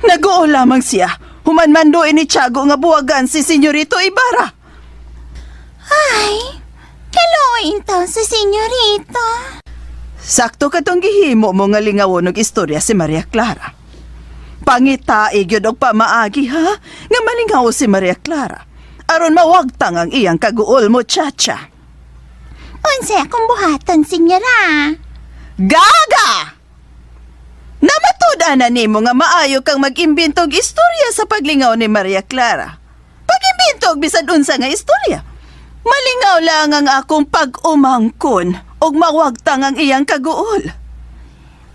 S9: Nag-uo lamang siya. Humanmandoin ni Tiago nga buwagan si Senyorito Ibarra.
S13: Ay, kaloin to sa senyorita.
S9: Sakto katong gihimo mo nga lingawon og istorya si Maria Clara. Pangitaig yun og pamaagi, ha? Nga malingaw si Maria Clara. Aron mawagtang ang iyang kaguol mo, chacha.
S13: Unsay akong buhaton, senyora?
S9: Gaga! Namatuda na nimo nga maayo kang mag-imbento og istorya sa paglingaw ni Maria Clara. Pag-imbento og bisan unsa nga istorya. Malingaw lang ang akong pag-umangkon og mawagtang ang iyang kaguol.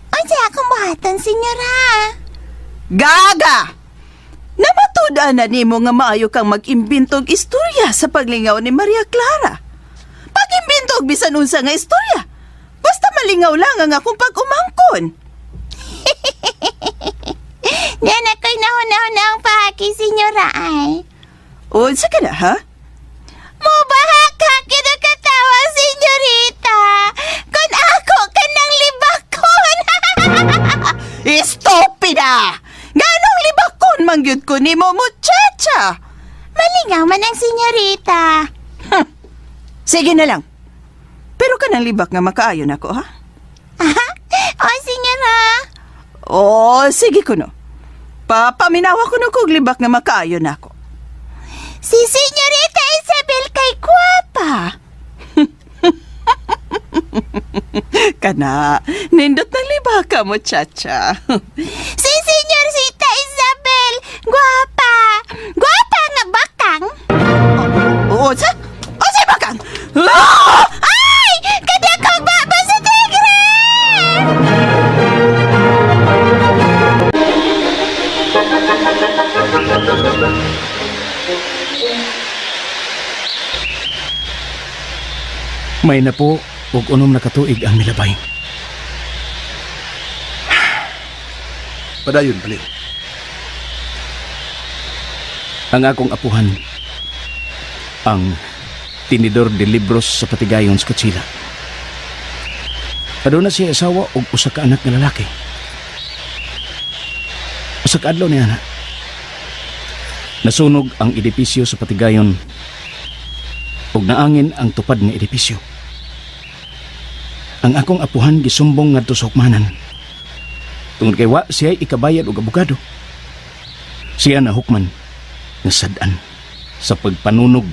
S13: Unsay akong buhaton, senyora?
S9: Gaga! Namatuda na nimo nga maayo kang mag-imbento og istorya sa paglingaw ni Maria Clara. Pag-imbento og bisan unsa nga istorya. Basta malingaw lang ang akong pag-umangkon.
S13: Yan ako'y nahuna-huna ang pahaki, senyora ay.
S9: Unsa ka na, ha?
S13: Mubaha ka, kinakatawa, senyorita. Kung ako ka ng libakon.
S9: Estupida! Ganong libakon mangyud ko ni mo, muchacha?
S13: Malingaw man ang senyorita.
S9: Sige na lang. Pero ka ng libak nga makaayon ako, ha?
S13: O, senyora.
S9: Oh, sige ko no. Papaminawa ko no kog libak nga makaayon ako.
S13: Si senyorita Isabel kay guwapa.
S9: Kana, nindot ng libaka, muchacha.
S13: Si senyorita Isabel, guwapa. Guwapa nga bakang.
S9: Oo, sa? O, sa bakang? Ah!
S13: Ay! Kada ko baba sa tigre!
S7: May na po ug unom na katuig ang milabay.
S8: Padayon, bali.
S7: Ang akong apuhan, ang tinidor de libros sa Patigayon sa Katsila. Aduna siya asawa ug usa ka anak nga lalaki. Usa ka adlaw niya na. Nasunog ang edipisyo sa Patigayon ug naangin ang tupad nga edipisyo. Ang akong apuhan gisumbong ngadto sa hukmanan. Tungod kay wa siya ikabayad og abogado. Siya na hukman nga sad-an sa pagpanunog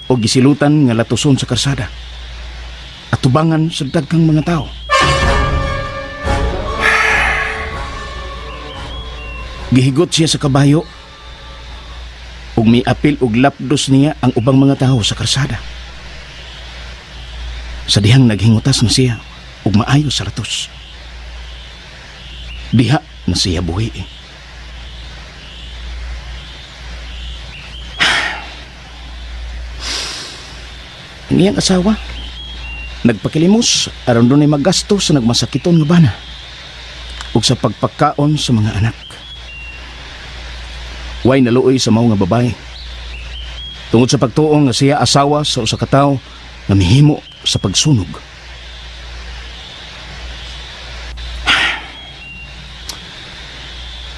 S7: o gisilutan nga latuson sa karsada at tubangan sa daghang mga tao. Gihigot siya sa kabayo ug miapil og lapdos niya ang ubang mga tao sa karsada. Sa dihang naghingutas na siya ug maayo sa ratos. Diha na siya buhi. Ang iyang asawa nagpakilimos aron dunay maggasto sa nagmasakiton nga bana ug sa pagpakaon sa mga anak. Way naluoy sa mao nga babae. Tungod sa pagtuong nga siya asawa sa usa ka tawo nga mihimo sa pagsunog.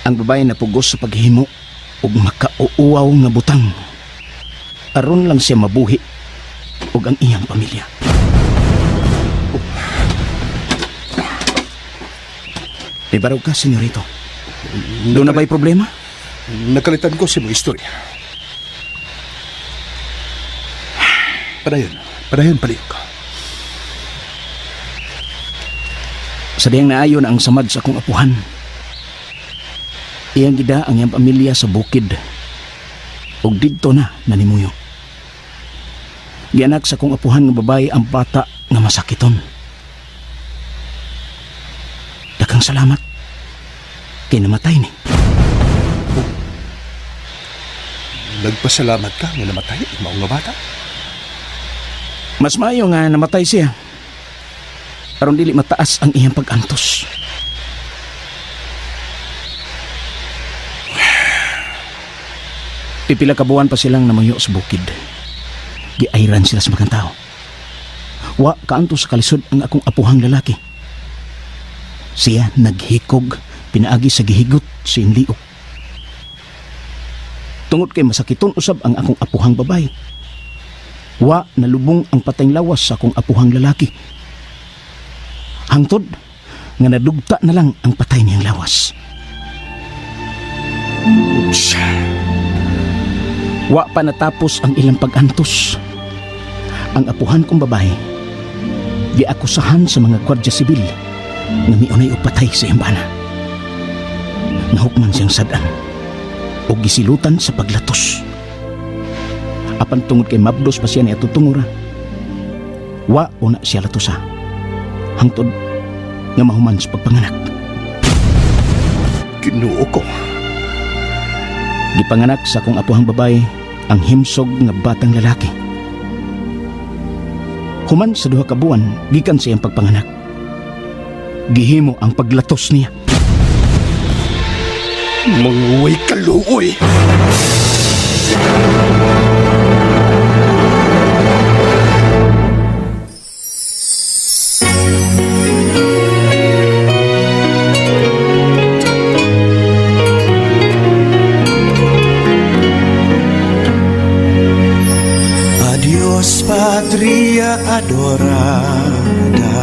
S7: Ang babae napugos sa paghimo ug makauuaw nga butang aron lang siya mabuhi ug ang iyang pamilya. Ibaraw ka, senyorito. Doon na ba'y problema?
S8: Nakalitan ko si mga istorya. Padayon paliw ka.
S7: Sa diyang naayon ang samad sa akong apuhan. Iyang gida ang iyang pamilya sa bukid. Ug didto na nanimuyo. Gianak sa akong apuhan nga babae ang bata nga masakiton. Daghang salamat. Kay namatay ni.
S8: Nagpasalamat ka nga namatay ang maong nga bata?
S7: Mas maayo nga namatay siya. Aron dili mataas ang iyang pag-antos. Pipila ka buwan pa silang namayo sa bukid. Giayran sila sa mga tao. Wa kaantos sa kalisod ang akong apuhang lalaki. Siya naghikog pinaagi sa gihigot sa inliok. Tungod kay masakiton usab ang akong apuhang babae. Wa nalubong ang patayng lawas sa akong apuhang lalaki. Hangtod nga nadugta na lang ang patay niyang lawas. Wa pa natapos ang ilang pag-antos. Ang apuhan kong babae giakusahan sa mga gwardiya sibil nga miunay og patay sa iyang Nahukman siyang sadan o gisilutan sa paglatos. Apan tungod kay mabdos pa siya ni atutungura, wa una siya latosa hangtod nga mahuman sa pagpanganak.
S8: Ginoo ko.
S7: Gipanganak sa akong apuhang babae ang himsog nga batang lalaki. Human sa 2 ka buwan gikan sa iyang pagpanganak, gihimo ang paglatos niya.
S8: Manguway kaluoy!
S14: Adios patria adorada,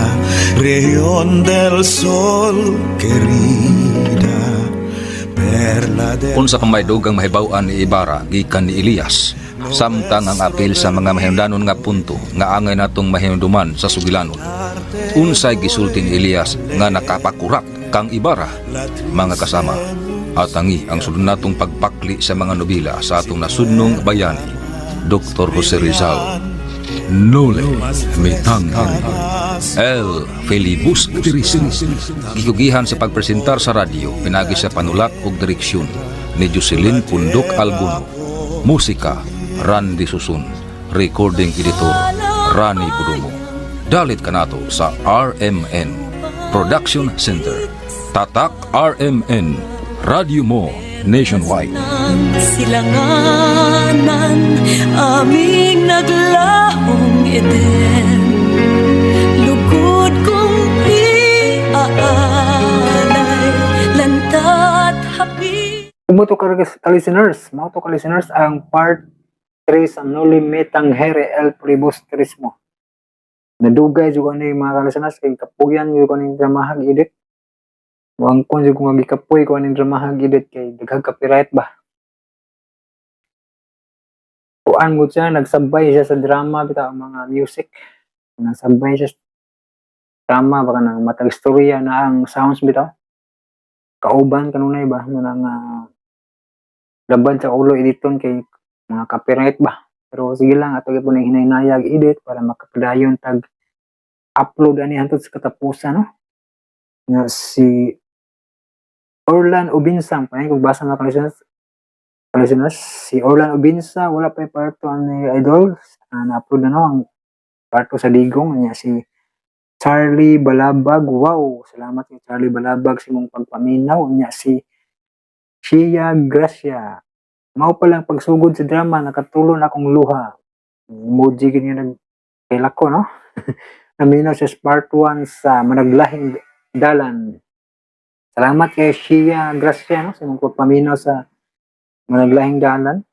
S14: región del sol querida.
S5: Unsa pang may dugang mahibaw-an ni Ibarra gikan ni Elias, samtang ang apil sa mga mahimdanon nga punto nga angay natong mahimduman sa sugilanon. Unsay gisulti ni Elias nga nakapakurat kang Ibarra, mga kasama, atangi ang sulod natong pagpakli sa mga nobila sa atong nasudnong bayani, Dr. Jose Rizal. Nole Mitangan El Filibusteris. Gikugihan sa pagpresentar sa radyo, pinagi sa panulat ug direksyon ni Jocelyn Pundok Albuno. Musika Randy Susun. Recording editor Rani Budumo. Dalit kanato sa RMN Production Center. Tatak RMN, Radio Mo Nationwide.
S16: Silanganan aming naglahong Eden, lugod kong iaalay, lantat hapi.
S1: Umuto ka listeners, ang part 3 sa Noli Me Tangere El Filibusterismo. Nadugay juga ni mga listeners kay kapuyan juga ni dramahag edit. Wang kon jud kung gikapoy ko aning dramahag edit kay daghang copyright ba. Kuan mo siya, nagsabay siya sa drama bitaw mga music. Nagsabay siya sa drama baka nang matag istorya na ang sounds bitaw. Kauban kanunay ba nang laban sa ulo editon kay mga copyright ba. Pero sige lang ato gyud na hinay-hinayag edit para makapadayon tag upload ani hantod sa katapusan no. Nga si Orlan Ubinsa, panay kung basa na listeners, si Orlan Ubinsa, wala pa yung part 2 ni Idol, na-upload na no, ang part 2 sa Digong, niya si Charlie Balabag, wow, salamat kay Charlie Balabag sa mong pagpaminaw, niya si Shia Gracia, mao palang pagsugod sa drama, nakatulon akong luha, emoji ganyan nagkaila ko, no? Naminaw sa part 1 sa Managlahing Dalan. Salamat kay Shia Gracia no, sa mong pagpaminaw sa Managlahing Dalan.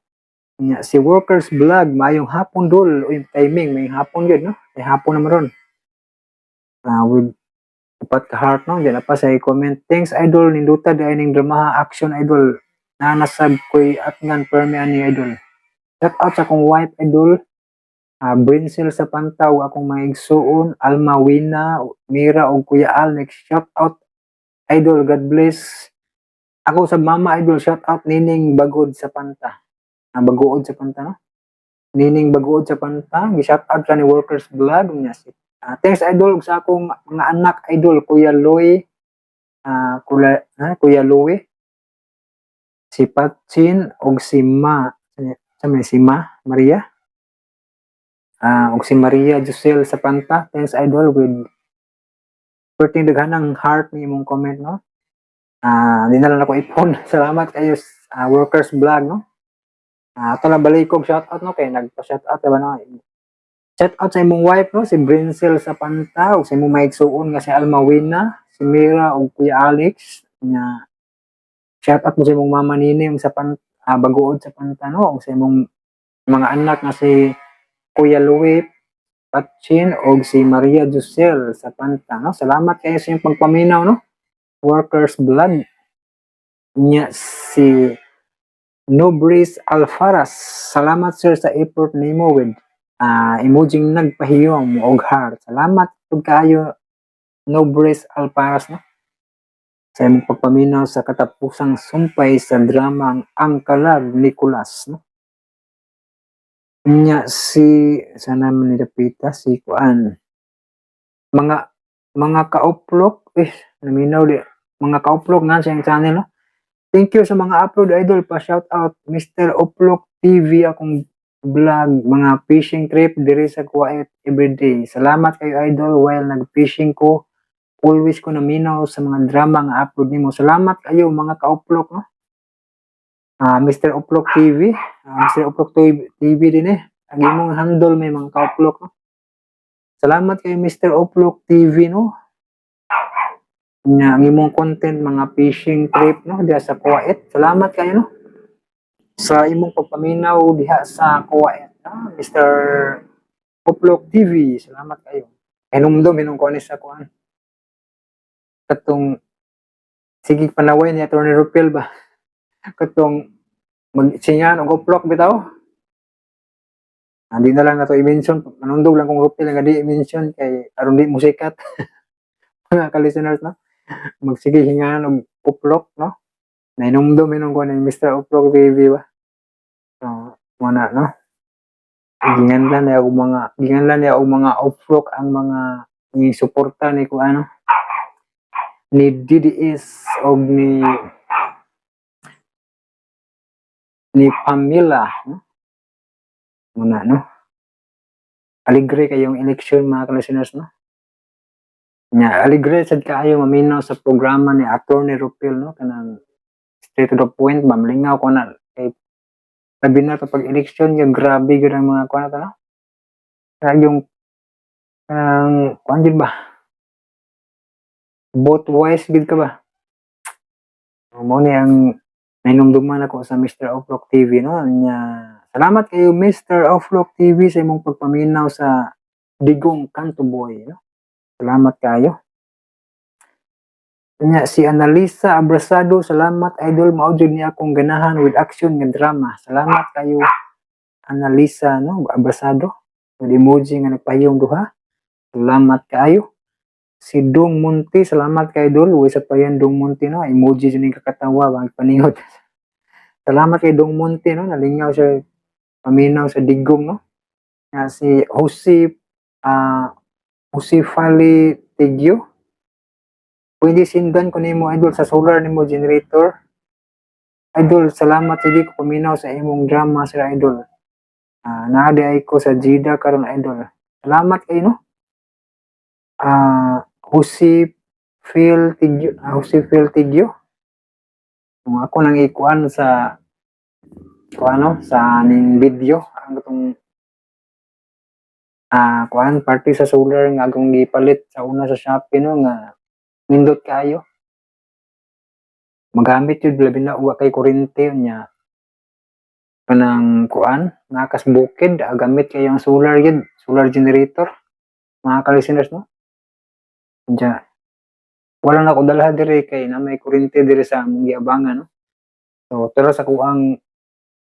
S1: Si Workers Vlog, mayong hapon dol, o yung timing, may hapon yun, no? May hapon naman ron. With upat ka heart, no? Diyan pa sa comment. Thanks, Idol, ninduta dahil ng dramaha action, Idol. Nanasab ko'y atngan perme ani Idol. Shout out sa akong wife, Idol. Brinsel sa Pantaw, akong mga igsuon, Alma Wina, Mira, o Kuya Al, next shout out, Idol, God bless. Ako sa mama, Idol, shout out, Nining Bagod sa Panta. Bagood sa Panta, no? Nining Bagood sa Panta, gi-shout out ka ni Workers Vlog, niya si thanks, Idol, sa akong mga anak, Idol, Kuya Loy, Kuya Loy, si Patsin, o si si Maria, o si Maria Josel sa Panta. Thanks, Idol, with perting daghanang heart ni mong comment, no? Di na lang ako ipon. Salamat kayo sa Workers Vlog, no? Ito na balik kong shout out, no? Kaya nagpa-shout out, diba, no? Shout out sa imong wife, no? Si Brinsel sa Panta, o sa imong maigsuon nga si Almawina, si Mira, o Kuya Alex. Shout out mo sa imong mama Nining sa Bagood sa Panta, no? O sa imong mga anak nga si Kuya Louie Patchin o si Maria Josel sa Panta, no? Salamat kayo sa iyong pagpaminaw, no? Workers Blood. Nya si Nobris Alfaras. Salamat, sir, sa effort nimo with emojing nagpahiyong og heart. Salamat Pag kaayo Nobres Alparas, no? Sa imong pagpaminaw sa katapusang sumpay sa dramang Ang Kalag Nicolas, no? Nya sana man nilapita si kuan. Mga kauplok, naminaw di. Mga kauplok nga sa iyong channel, no? Thank you sa mga upload, idol. Pa-shout out, Mr. Uplok TV, akong vlog, mga fishing trip diri sa Kuwait everyday. Salamat kayo, idol, while nag-fishing ko. Always ko naminaw sa mga drama nga upload nimo. Salamat kayo, mga kauplok, no? Mr. Uplok TV, Mr. Uplok TV din ang imong handle may mga kauplok, no? Salamat kay Mr. Uplok TV, no? Ang imong content, mga fishing trip, no? Diha sa Kuwait. Salamat kayo, no? Sa imong pagpaminaw diha sa Kuwait, no? Mr. Uplok TV, salamat kayo. Hinumdum, hinungkuan sa kuan. Katong, sige panaway ni Atty. Rupel ba? Katong, mag-sinyan o uplok bitaw. Hindi na lang na ito i-mention. Manundog lang kung Rupel nga di i-mention kay aron di musikat. Mga ka-listeners, no? Magsige hingan og uplok, no? Nainumdum ko ni Mr. Uplok TV ba? So, muna, no? Ginganlan niya og mga uplok ang mga ni suporta ni ko ano ni DDS og ni Pamela, no? Muna, no? Aligre kayong eleksyon, mga ka-listeners, no? Aligre sad kaayo maminaw sa programa ni Atty. Rupel, no? Kanang straight to the point, mamlingaw ko na kay labi na kapag eleksyon yung grabe gyud ang mga kuan na, no? Kaya yung kuan gyud ba? Both wise gid ka ba? Mo ni ang nainumduman ako sa Mr. Uplok TV, no? Salamat kayo Mr. Uplok TV sa imong pagpaminaw sa Digong Kanto Boy, no? Salamat kayo. Si Analisa Abrasado, salamat idol, maudyo niya akong ganahan with action nga drama. Salamat kayo Analisa, no? Abrasado with emoji nga nagpahiyong duha. Salamat kayo. Si Dong Monte, salamat kay idol, uwi sa payan Dong Monte, no? Emoji dyan yung kakatawa, bang panihod. Salamat kay Dong Monte, no? Nalingaw siya paminaw sa Digong, no? Si Jose Fali Tigyo, pwede sindan ko nimo idol sa solar nimo generator. Idol, salamat sige ko paminaw sa imong drama sir idol. Naadi ay ko sa Jida karon idol. Salamat kayo, no? Jose Phil Tigyo. Kung ako nang ikuan sa sa ning video ang itong kuan party sa solar nga akong gipalit sa una sa Shopee, no, nga nindot kayo. Magamit yun labi na uwa kay kurente nya kanang kuan nakas bukid gamit kayo ang solar yun, solar generator, mga ka-listeners, no? Diya wala na ko dalha dire kay na may kurente dire sa among giabangan, no? So pero sa kuang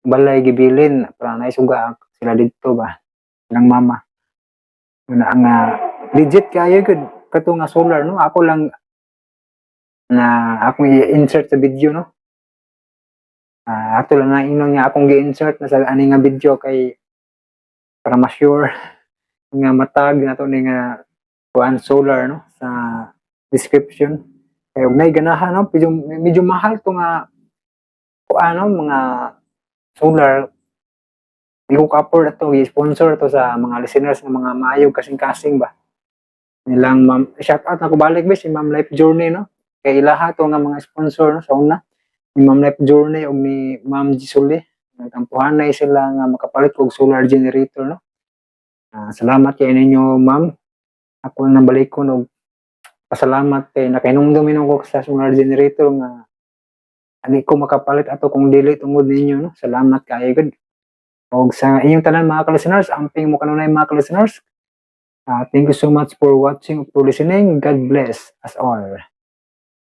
S1: balay gibilin para naisuga sila didto ba ng mama na ang legit kayo gud kato nga solar, no? Ako lang na akong i-insert sa video, no? Ato lang na inong nga akong gi-insert na sa ani nga video kay para ma-sure nga matag nato ni nga kuan solar, no, sa description. Kay ug nay ganahan, no? Medyo mahal to nga kuan, no, mga solar. Di ko ka-afford ito, i-sponsor to sa mga listeners ng mga maayog kasing-kasing ba. Nilang ma'am, shout out ako balik ba si Ma'am Life Journey, no? Kay ilaha to nga mga sponsor, no, sa una. Ni Ma'am Life Journey o ni Ma'am Gisuli. Nagtampuhanay sila nga makapalit og solar generator, no? Salamat kay ninyo, ma'am. Ako nang balik ko og pasalamat kay nakainumdumin ko sa solar generator nga ani ko makapalit ato kung dili tungod ninyo, no? Salamat kayo gud. Og sa inyong tanan mga ka-listeners, amping mo kanunay mga ka-listeners. Thank you so much for watching, for listening. God bless us all.